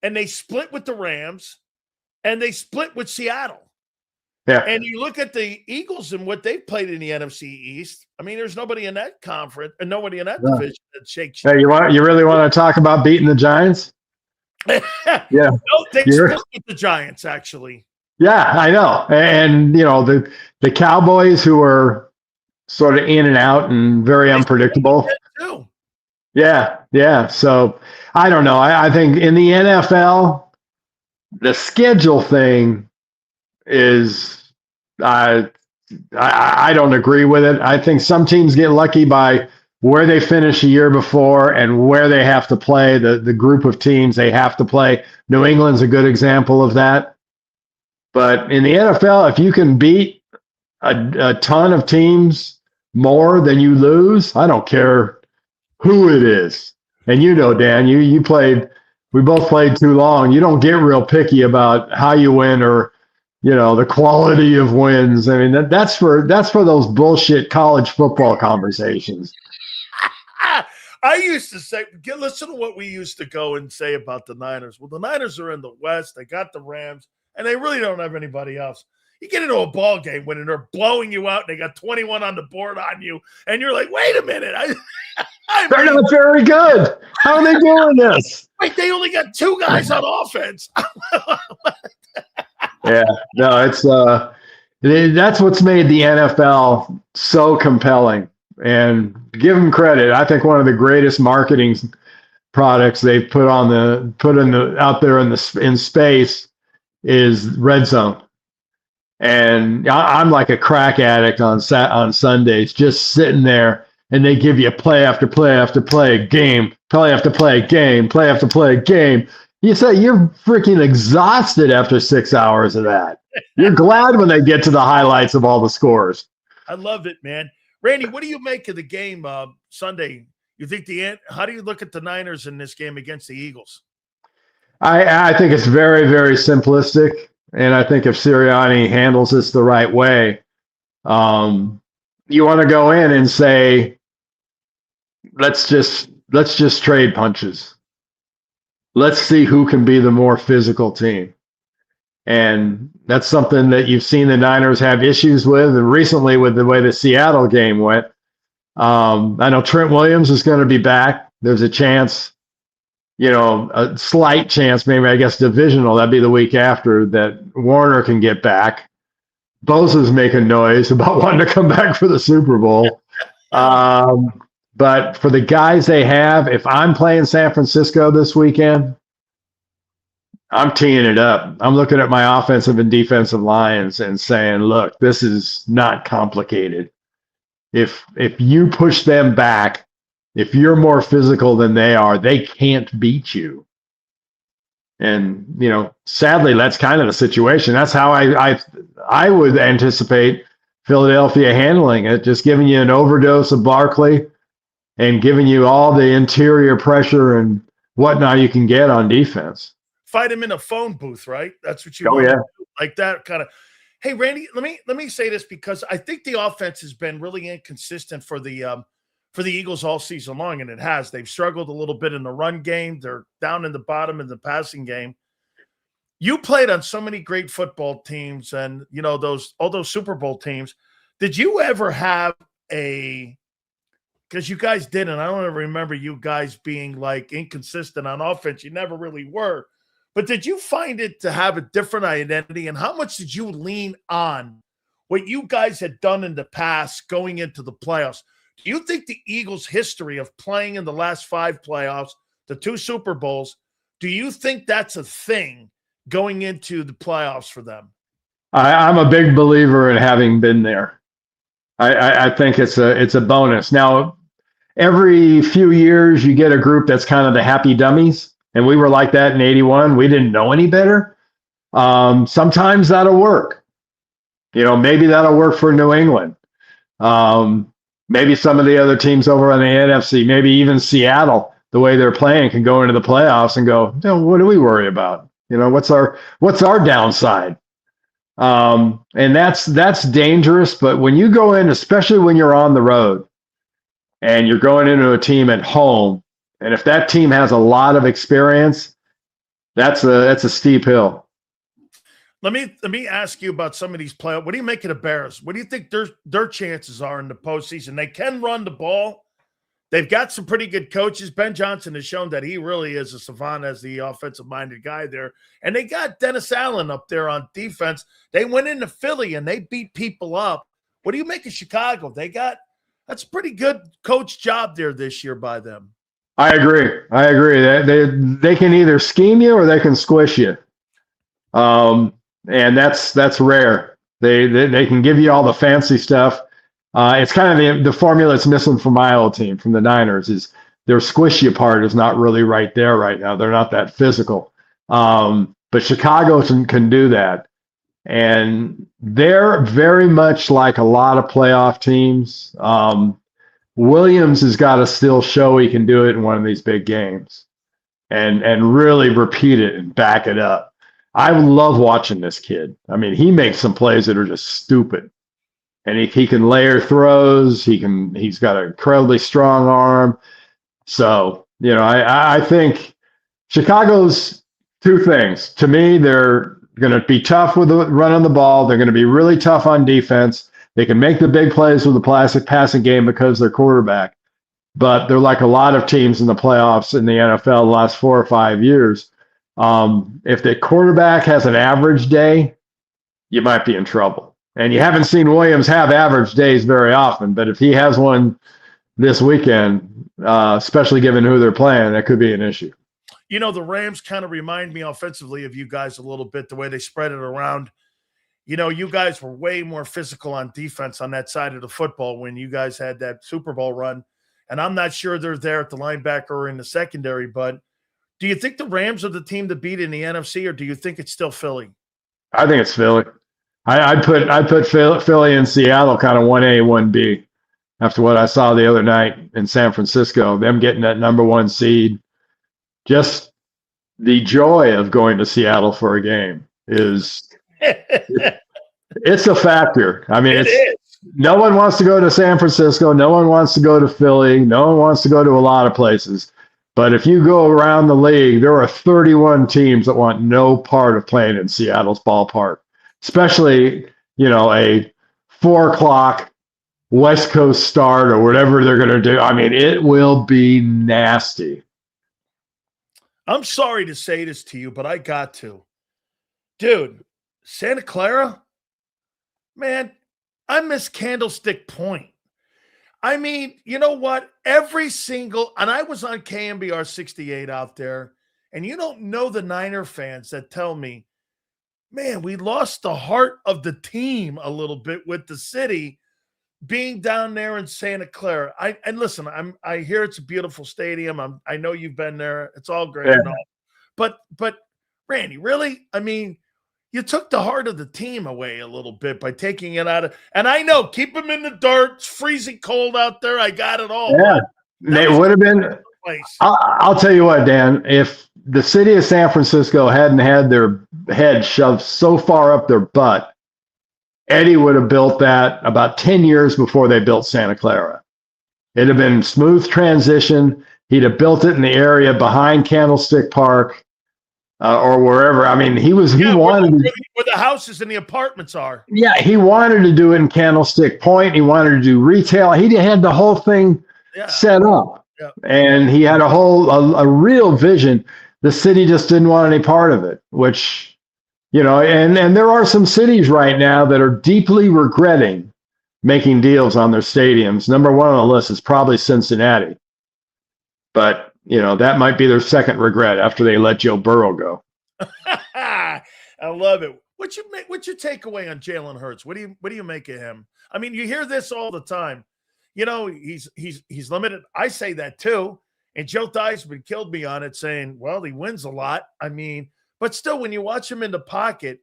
and they split with the Rams and they split with Seattle. Yeah. And you look at the Eagles and what they've played in the NFC East. I mean, there's nobody in that conference and nobody in that division that shakes. Hey, you really want to talk about beating the Giants? Yeah. No, they split with the Giants, actually. Yeah, I know. And, the Cowboys, who are sort of in and out and very unpredictable. Yeah. So I don't know. I think in the NFL, the schedule thing is I don't agree with it. I think some teams get lucky by where they finish a year before and where they have to play, the group of teams they have to play. New England's a good example of that. But in the NFL, if you can beat a ton of teams more than you lose, I don't care who it is. And you know, Dan, you played. We both played too long. You don't get real picky about how you win or, the quality of wins. I mean, that's for those bullshit college football conversations. I used to say, listen to what we used to go and say about the Niners. Well, the Niners are in the West. They got the Rams, and they really don't have anybody else. You get into a ball game when they're blowing you out and they got 21 on the board on you, and you're like, wait a minute. They're not very good. How are they doing this? Wait, they only got 2 guys on offense. Yeah, no, it's that's what's made the NFL so compelling. And give them credit. I think one of the greatest marketing products they've put out there in space is Red Zone. And I'm like a crack addict on Sundays, just sitting there, and they give you play after play after play, game, play after play, game, play after play, game. You say you're freaking exhausted after 6 hours of that. You're glad when they get to the highlights of all the scores. I love it, man. Randy, what do you make of the game Sunday? You think how do you look at the Niners in this game against the Eagles? I think it's very, very simplistic. And I think if Sirianni handles this the right way, you want to go in and say, let's just trade punches. Let's see who can be the more physical team. And that's something that you've seen the Niners have issues with, and recently with the way the Seattle game went. I know Trent Williams is going to be back. There's a chance, a slight chance, maybe I guess divisional, that'd be the week after, that Warner can get back. Bosa's making noise about wanting to come back for the Super Bowl. But for the guys they have, if I'm playing San Francisco this weekend, I'm teeing it up. I'm looking at my offensive and defensive lines and saying, look, this is not complicated. If you push them back, if you're more physical than they are, they can't beat you. And, sadly, that's kind of the situation. That's how I would anticipate Philadelphia handling it, just giving you an overdose of Barkley and giving you all the interior pressure and whatnot you can get on defense. Fight him in a phone booth, right? That's what you want. To do. Like that kind of. Hey, Randy, let me say this, because I think the offense has been really inconsistent for the Eagles all season long, and it has. They've struggled a little bit in the run game. They're down in the bottom in the passing game. You played on so many great football teams, and all those Super Bowl teams. Did you ever have because you guys didn't. I don't ever remember you guys being like inconsistent on offense. You never really were. But did you find it to have a different identity? And how much did you lean on what you guys had done in the past going into the playoffs? Do you think the Eagles' history of playing in the last 5 playoffs, the 2 Super Bowls, do you think that's a thing going into the playoffs for them? I'm a big believer in having been there. I think it's a bonus. Now, every few years you get a group that's kind of the happy dummies. And we were like that in 81. We didn't know any better. Sometimes that'll work. Maybe that'll work for New England. Maybe some of the other teams over on the NFC, maybe even Seattle, the way they're playing, can go into the playoffs and go, what do we worry about? What's our downside? And that's dangerous. But when you go in, especially when you're on the road and you're going into a team at home, and if that team has a lot of experience, that's a steep hill. Let me ask you about some of these playoffs. What do you make of the Bears? What do you think their chances are in the postseason? They can run the ball. They've got some pretty good coaches. Ben Johnson has shown that he really is a savant as the offensive-minded guy there. And they got Dennis Allen up there on defense. They went into Philly and they beat people up. What do you make of Chicago? That's a pretty good coach job there this year by them. I agree. They can either scheme you or they can squish you. And that's rare. They can give you all the fancy stuff. It's kind of the formula that's missing from my old team, from the Niners, is their squishy part is not really right there right now. They're not that physical. But Chicago can do that. And they're very much like a lot of playoff teams. Williams has got to still show he can do it in one of these big games and really repeat it and back it up. I love watching this kid. I mean, he makes some plays that are just stupid. And he can layer throws. He's got an incredibly strong arm. So, I think Chicago's two things. To me, they're going to be tough with the run on the ball. They're going to be really tough on defense. They can make the big plays with the classic passing game because they're quarterback. But they're like a lot of teams in the playoffs in the NFL the last 4 or 5 years. If the quarterback has an average day, you might be in trouble. And you haven't seen Williams have average days very often. But if he has one this weekend, especially given who they're playing, that could be an issue. The Rams kind of remind me offensively of you guys a little bit, the way they spread it around. You guys were way more physical on defense on that side of the football when you guys had that Super Bowl run. And I'm not sure they're there at the linebacker or in the secondary, but do you think the Rams are the team to beat in the NFC, or do you think it's still Philly? I think it's Philly. I'd put Philly and Seattle kind of 1A, 1B after what I saw the other night in San Francisco, them getting that number 1 seed. Just the joy of going to Seattle for a game is it's a factor. I mean, no one wants to go to San Francisco. No one wants to go to Philly. No one wants to go to a lot of places. But if you go around the league, there are 31 teams that want no part of playing in Seattle's ballpark, especially, a 4:00 West Coast start or whatever they're going to do. I mean, it will be nasty. I'm sorry to say this to you, but I got to. Dude, Santa Clara, man, I miss Candlestick Point. I mean, you know what? And I was on KMBR 68 out there, and you don't know the Niner fans that tell me, man, we lost the heart of the team a little bit with the city being down there in Santa Clara. And listen, I hear it's a beautiful stadium. I know you've been there. It's all great and all. But Randy, really? I mean, you took the heart of the team away a little bit by taking it out of, and I know, keep them in the dirt. It's freezing cold out there. I got it all. Yeah, they would have been. I'll tell you what, Dan, if the city of San Francisco hadn't had their head shoved so far up their butt, Eddie would have built that about 10 years before they built Santa Clara. It'd have been smooth transition. He'd have built it in the area behind Candlestick Park. Or wherever. I mean, he wanted where the houses and the apartments are. Yeah, he wanted to do it in Candlestick Point. He wanted to do retail. He had the whole thing set up, and he had a real vision. The city just didn't want any part of it. Which, and there are some cities right now that are deeply regretting making deals on their stadiums. Number 1 on the list is probably Cincinnati, but. That might be their second regret after they let Joe Burrow go. I love it. What's your takeaway on Jalen Hurts? What do you make of him? I mean, you hear this all the time. He's limited. I say that too. And Joe Theismann killed me on it, saying, well, he wins a lot. I mean, but still, when you watch him in the pocket,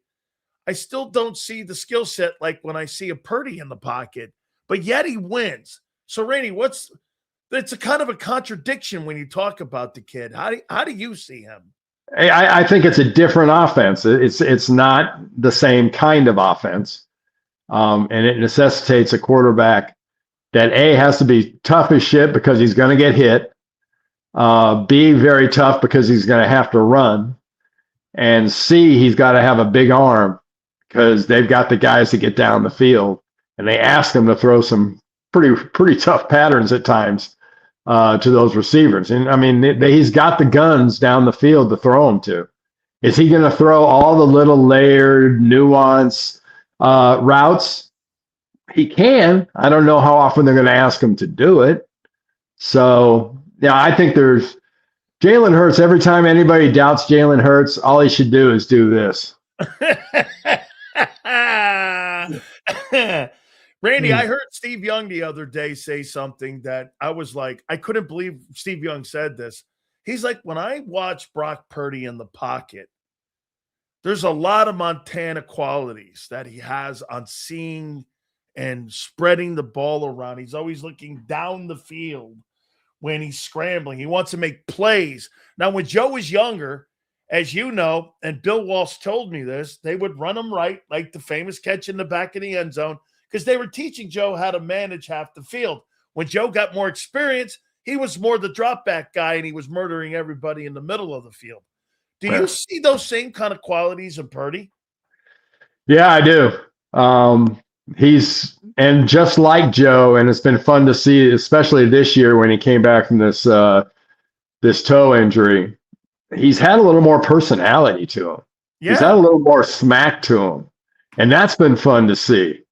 I still don't see the skill set like when I see a Purdy in the pocket. But yet he wins. So, Rainey, it's a kind of a contradiction when you talk about the kid. How do you see him? I think it's a different offense. It's not the same kind of offense. And it necessitates a quarterback that A, has to be tough as shit because he's going to get hit. B, very tough because he's going to have to run. And C, he's got to have a big arm because they've got the guys to get down the field. And they ask him to throw some pretty tough patterns at times. To those receivers. And I mean, he's got the guns down the field to throw them to. Is he going to throw all the little layered, nuance routes? He can. I don't know how often they're going to ask him to do it. So, yeah, I think there's Jalen Hurts. Every time anybody doubts Jalen Hurts, all he should do is do this. Randy, I heard Steve Young the other day say something that I was like, I couldn't believe Steve Young said this. He's like, when I watch Brock Purdy in the pocket, there's a lot of Montana qualities that he has on seeing and spreading the ball around. He's always looking down the field when he's scrambling. He wants to make plays. Now, when Joe was younger, as you know, and Bill Walsh told me this, they would run him right, like the famous catch in the back of the end zone, because they were teaching Joe how to manage half the field. When Joe got more experience, he was more the drop back guy, and he was murdering everybody in the middle of the field. Do you see those same kind of qualities in Purdy? Yeah, I do. He's and just like Joe, and it's been fun to see, especially this year when he came back from this toe injury. He's had a little more personality to him. Yeah. He's had a little more smack to him, and that's been fun to see.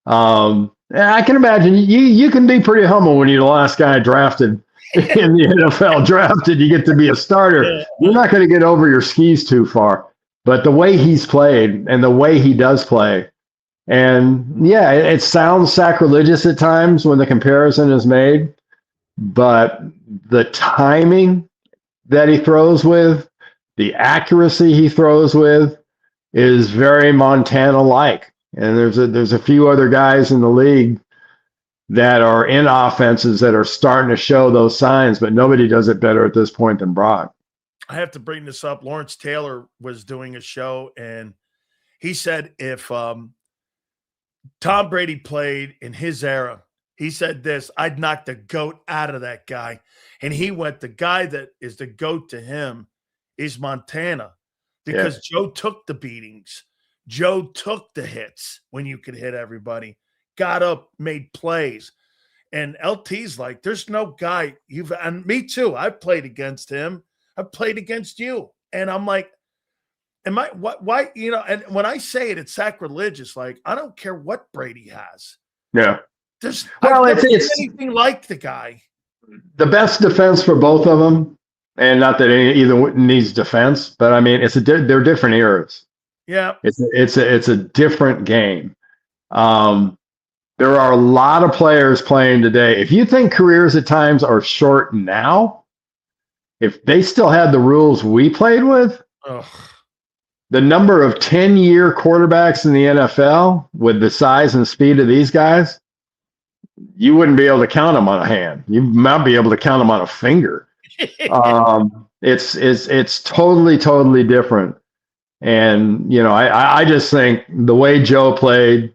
I can imagine you can be pretty humble when you're the last guy drafted in the NFL drafted. You get to be a starter. Yeah. You're not going to get over your skis too far. But the way he's played and the way he does play, and yeah, it sounds sacrilegious at times when the comparison is made, but the timing that he throws with, the accuracy he throws with, is very Montana-like. And there's a few other guys in the league that are in offenses that are starting to show those signs, but nobody does it better at this point than Brock. I have to bring this up. Lawrence Taylor was doing a show, and he said if Tom Brady played in his era, he said this, I'd knock the GOAT out of that guy. And he went, the guy that is the GOAT to him is Montana, because Joe took the beatings. Joe took the hits when you could hit everybody, got up, made plays. And LT's like, there's no guy and me too. I've played against him. I've played against you. And I'm like, why, and when I say it, it's sacrilegious. Like, I don't care what Brady has. Yeah. I've never seen anything like the guy. The best defense for both of them, and not that either needs defense, but I mean, they're different eras. Yeah. It's a different game. There are a lot of players playing today. If you think careers at times are short now, if they still had the rules we played with, the number of 10-year quarterbacks in the NFL with the size and speed of these guys, you wouldn't be able to count them on a hand. You might be able to count them on a finger. It's totally different. And, I just think the way Joe played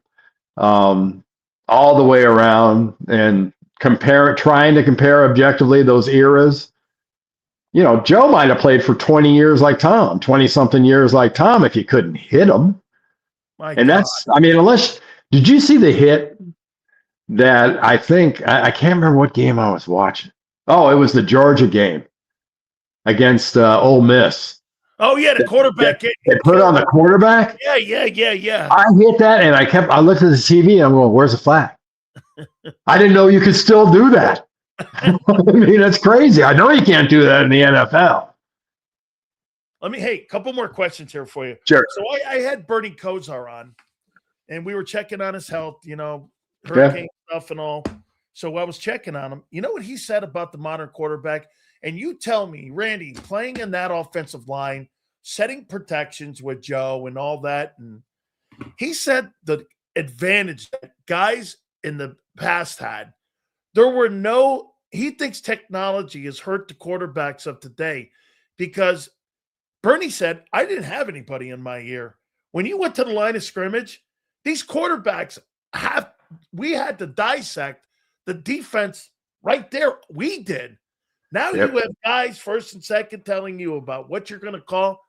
all the way around and trying to compare objectively those eras, Joe might have played for 20 years like Tom, 20-something years like Tom if you couldn't hit him. Did you see the hit that I can't remember what game I was watching. Oh, it was the Georgia game against Ole Miss. Oh, yeah, the quarterback. They put it on the quarterback? Yeah. I hit that, and I looked at the TV, and I'm going, where's the flag? I didn't know you could still do that. I mean, that's crazy. I know you can't do that in the NFL. A couple more questions here for you. Sure. So I had Bernie Kosar on, and we were checking on his health, hurricane stuff and all. So I was checking on him. You know what he said about the modern quarterback? And you tell me, Randy, playing in that offensive line, setting protections with Joe and all that. And he said the advantage that guys in the past had, he thinks technology has hurt the quarterbacks of today, because Bernie said, I didn't have anybody in my ear. When you went to the line of scrimmage, these quarterbacks we had to dissect the defense right there. We did. Now you have guys first and second telling you about what you're going to call.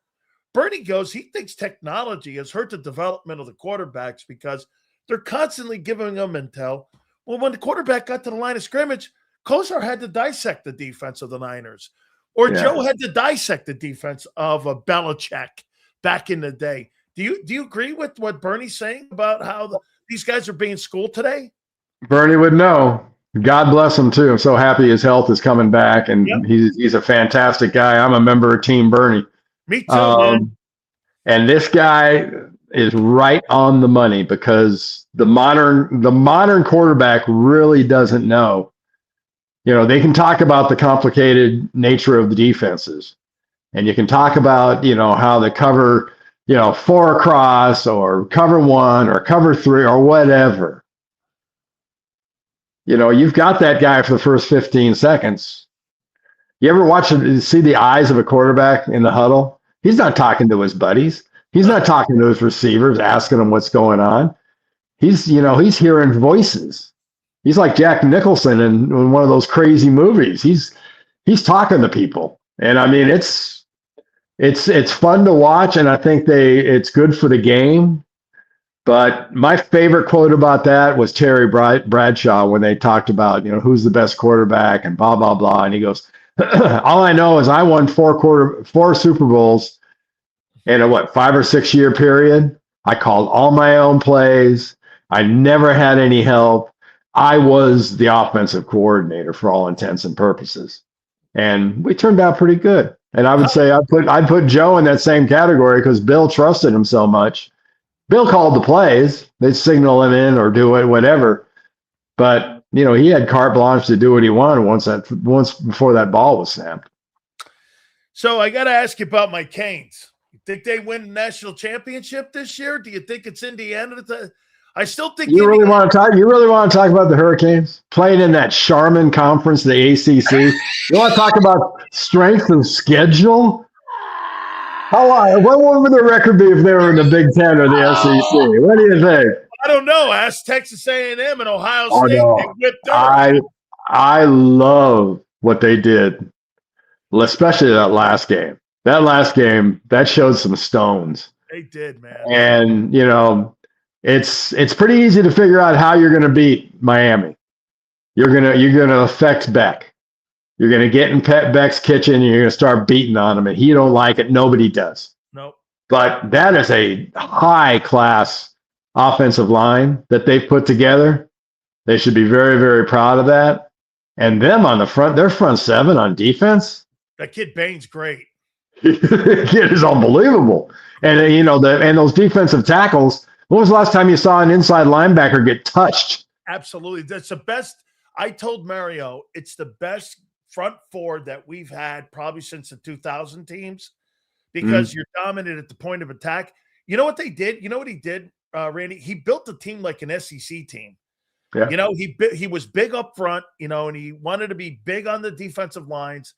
Bernie goes, he thinks technology has hurt the development of the quarterbacks because they're constantly giving them intel. Well, when the quarterback got to the line of scrimmage, Kosar had to dissect the defense of the Niners, or Joe had to dissect the defense of a Belichick back in the day. Do you agree with what Bernie's saying about how these guys are being schooled today? Bernie would know. God bless him too. I'm so happy his health is coming back, and he's a fantastic guy. I'm a member of Team Bernie. Me too, man. And this guy is right on the money, because the modern quarterback really doesn't know. They can talk about the complicated nature of the defenses, and you can talk about, how they cover, 4 across or cover 1 or cover 3 or whatever. You've got that guy for the first 15 seconds. You ever see the eyes of a quarterback in the huddle? He's not talking to his buddies. He's not talking to his receivers, asking them what's going on. He's hearing voices. He's like Jack Nicholson in one of those crazy movies. He's talking to people. And I mean, it's fun to watch, and I think it's good for the game. But my favorite quote about that was Terry Bradshaw when they talked about, who's the best quarterback and blah, blah, blah. And he goes, all I know is I won four Super Bowls in a 5 or 6 year period. I called all my own plays. I never had any help. I was the offensive coordinator for all intents and purposes. And we turned out pretty good. And I would say I'd put Joe in that same category because Bill trusted him so much. Bill called the plays. They'd signal him in or do it, whatever. But, he had carte blanche to do what he wanted once before that ball was snapped. So I got to ask you about my Canes. You think they win the national championship this year? Do you think it's Indiana? I still think you really want to talk about the Hurricanes playing in that Charmin Conference, the ACC. You want to talk about strength of schedule? What would the record be if they were in the Big Ten or the SEC? What do you think? I don't know. Ask Texas A&M and Ohio State. No. I love what they did, especially that last game. That showed some stones. They did, man. And it's pretty easy to figure out how you're going to beat Miami. You're gonna affect Beck. You're going to get in Beck's kitchen and you're going to start beating on him. And he don't like it. Nobody does. Nope. But that is a high-class offensive line that they've put together. They should be very, very proud of that. And them on the front, their front seven on defense. That kid Bain's great. The kid is unbelievable. And, and those defensive tackles, when was the last time you saw an inside linebacker get touched? Absolutely. That's the best. I told Mario it's the best front four that we've had probably since the 2000 teams because you're dominant at the point of attack. You know what they did? You know what he did, Randy? He built the team like an SEC team. Yeah. He was big up front, and he wanted to be big on the defensive lines.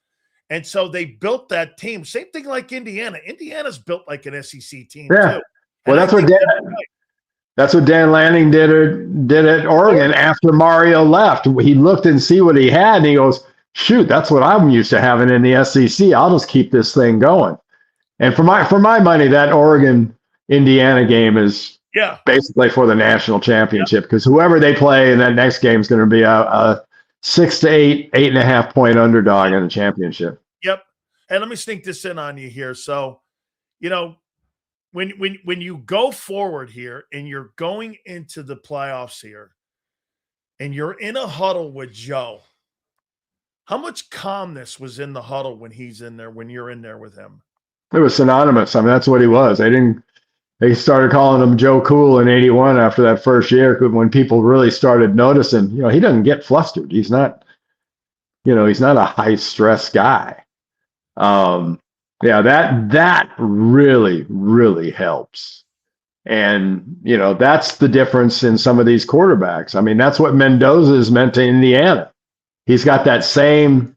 And so they built that team. Same thing like Indiana. Indiana's built like an SEC team too. Well, that's what Dan Lanning did at Oregon after Mario left. He looked and see what he had, and he goes, shoot, that's what I'm used to having in the SEC. I'll just keep this thing going. And for my money, that Oregon-Indiana game is basically for the national championship because whoever they play in that next game is going to be a 6 to 8.5 point underdog in the championship. Yep. And let me sneak this in on you here. So, when you go forward here and you're going into the playoffs here and you're in a huddle with Joe, how much calmness was in the huddle when he's in there, when you're in there with him? It was synonymous. I mean, that's what he was. They started calling him Joe Cool in 81 after that first year when people really started noticing, he doesn't get flustered. He's not a high stress guy. That really, really helps. And, that's the difference in some of these quarterbacks. I mean, that's what Mendoza's meant to Indiana. He's got that same,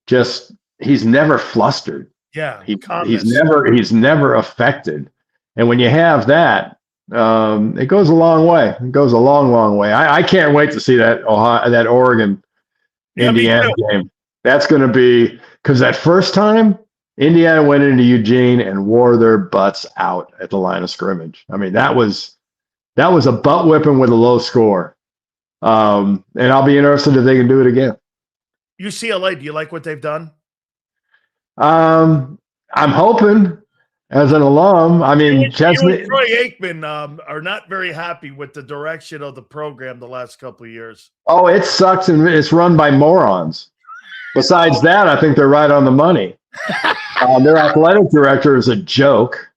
he's never flustered. Yeah. He's never affected. And when you have that, it goes a long way. It goes a long, long way. I can't wait to see that Oregon Indiana game. That's going to be because that first time Indiana went into Eugene and wore their butts out at the line of scrimmage. I mean, that was a butt whipping with a low score. And I'll be interested if they can do it again. UCLA, do you like what they've done? I'm hoping as an alum. I mean, Chesney and Troy Aikman are not very happy with the direction of the program the last couple of years. Oh, it sucks, and it's run by morons. Besides that, I think they're right on the money. Their athletic director is a joke.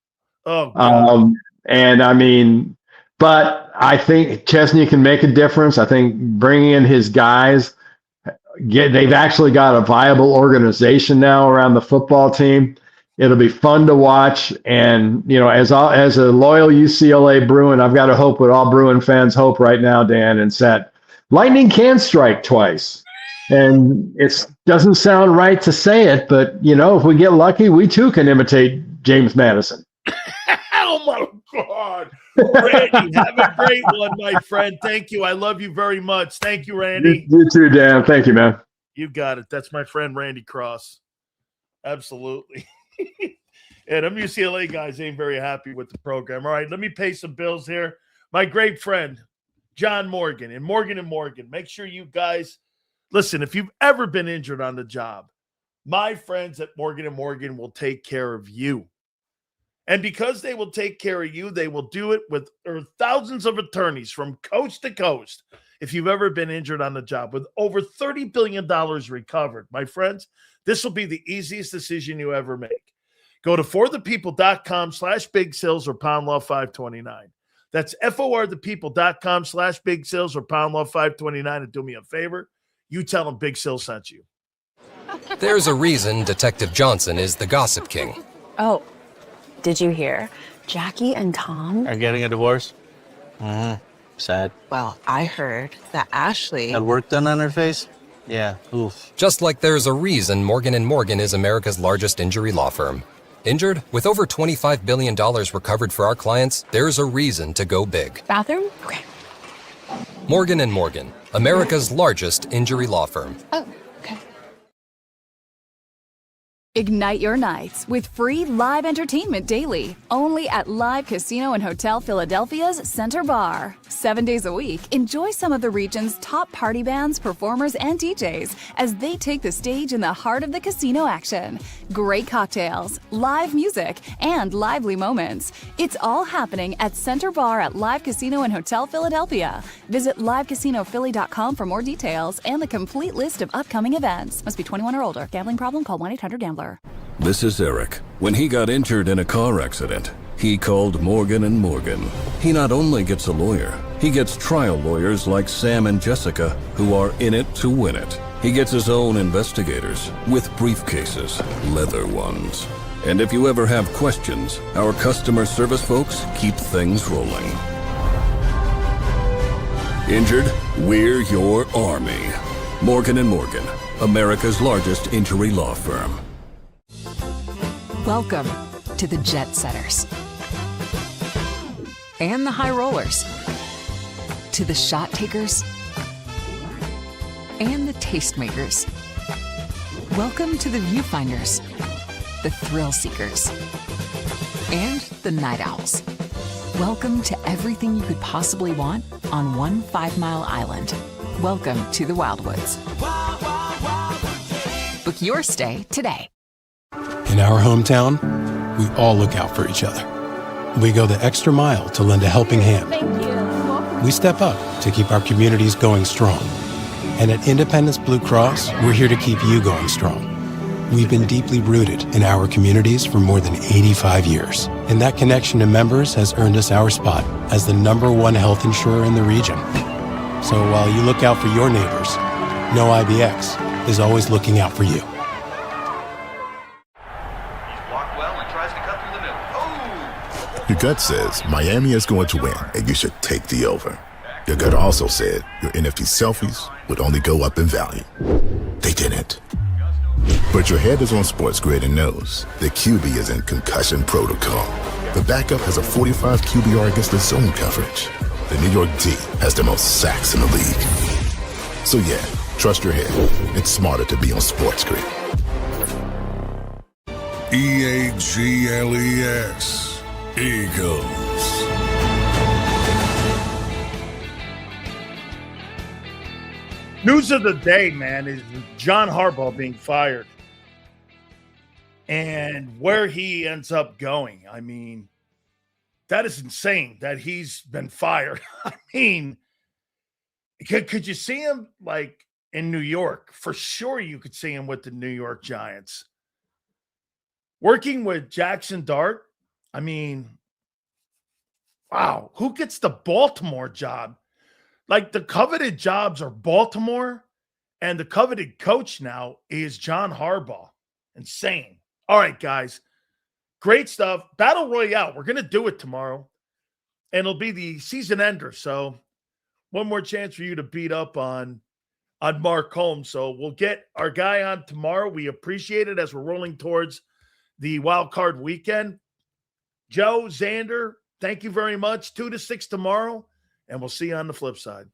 Oh, God. And I mean, but I think Chesney can make a difference. I think bringing in his guys, they've actually got a viable organization now around the football team. It'll be fun to watch. And, as a loyal UCLA Bruin, I've got to hope what all Bruin fans hope right now, Dan, and Seth, lightning can strike twice. And it doesn't sound right to say it, but, if we get lucky, we too can imitate James Madison. Oh, my God. Randy, have a great one, my friend. Thank you. I love you very much. Thank you, Randy. You too, Dan. Thank you, man. You got it. That's my friend, Randy Cross. Absolutely. And them UCLA guys ain't very happy with the program. All right, let me pay some bills here. My great friend, John Morgan and Morgan. Make sure you guys listen. If you've ever been injured on the job, my friends at Morgan & Morgan will take care of you. And because they will take care of you, they will do it with thousands of attorneys from coast to coast. If you've ever been injured on the job, with over $30 billion recovered, my friends, this will be the easiest decision you ever make. Go to forthepeople.com/Big Sills or Pound Law 529. That's forthepeople.com/Big Sills or Pound Law 529. And do me a favor, you tell them Big Sill sent you. There's a reason Detective Johnson is the gossip king. Oh, did you hear? Jackie and Tom are getting a divorce? Sad. Well, I heard that Ashley Had work done on her face? Yeah, oof. Just like there's a reason Morgan & Morgan is America's largest injury law firm. Injured? With over $25 billion recovered for our clients, there's a reason to go big. Bathroom? Okay. Morgan & Morgan, America's largest injury law firm. Oh, okay. Ignite your nights with free live entertainment daily, only at Live Casino and Hotel Philadelphia's Center Bar. 7 days a week, enjoy some of the region's top party bands, performers, and DJs as they take the stage in the heart of the casino action. Great cocktails, live music, and lively moments. It's all happening at Center Bar at Live Casino and Hotel Philadelphia. Visit livecasinophilly.com for more details and the complete list of upcoming events. Must be 21 or older. Gambling problem? Call 1-800-GAMBLER. This is Eric. When he got injured in a car accident, he called Morgan & Morgan. He not only gets a lawyer, he gets trial lawyers like Sam and Jessica, who are in it to win it. He gets his own investigators with briefcases, leather ones. And if you ever have questions, our customer service folks keep things rolling. Injured? We're your army. Morgan & Morgan, America's largest injury law firm. Welcome to the Jet Setters and the High Rollers, to the Shot Takers and the Tastemakers. Welcome to the Viewfinders, the Thrill Seekers, and the Night Owls. Welcome to everything you could possibly want on one 5-mile island. Welcome to the Wildwoods. Book your stay today. In our hometown, we all look out for each other. We go the extra mile to lend a helping hand. Thank you. We step up to keep our communities going strong. And at Independence Blue Cross, we're here to keep you going strong. We've been deeply rooted in our communities for more than 85 years. And that connection to members has earned us our spot as the #1 health insurer in the region. So while you look out for your neighbors, know IBX is always looking out for you. Your gut says Miami is going to win, and you should take the over. Your gut also said your NFT selfies would only go up in value. They didn't. But your head is on Sports Grid and knows the QB is in concussion protocol. The backup has a 45 QBR against the zone coverage. The New York D has the most sacks in the league. So yeah, trust your head. It's smarter to be on Sports Grid. EAGLES. Eagles. News of the day, man, is John Harbaugh being fired and where he ends up going. I mean, that is insane that he's been fired. I mean, could you see him like in New York? For sure you could see him with the New York Giants. Working with Jackson Dart, I mean, wow, who gets the Baltimore job? Like the coveted jobs are Baltimore, and the coveted coach now is John Harbaugh. Insane. All right, guys. Great stuff. Battle Royale. We're going to do it tomorrow, and it'll be the season ender. So one more chance for you to beat up on Mark Holmes. So we'll get our guy on tomorrow. We appreciate it as we're rolling towards the wild card weekend. Joe, Xander, thank you very much. 2 to 6 tomorrow, and we'll see you on the flip side.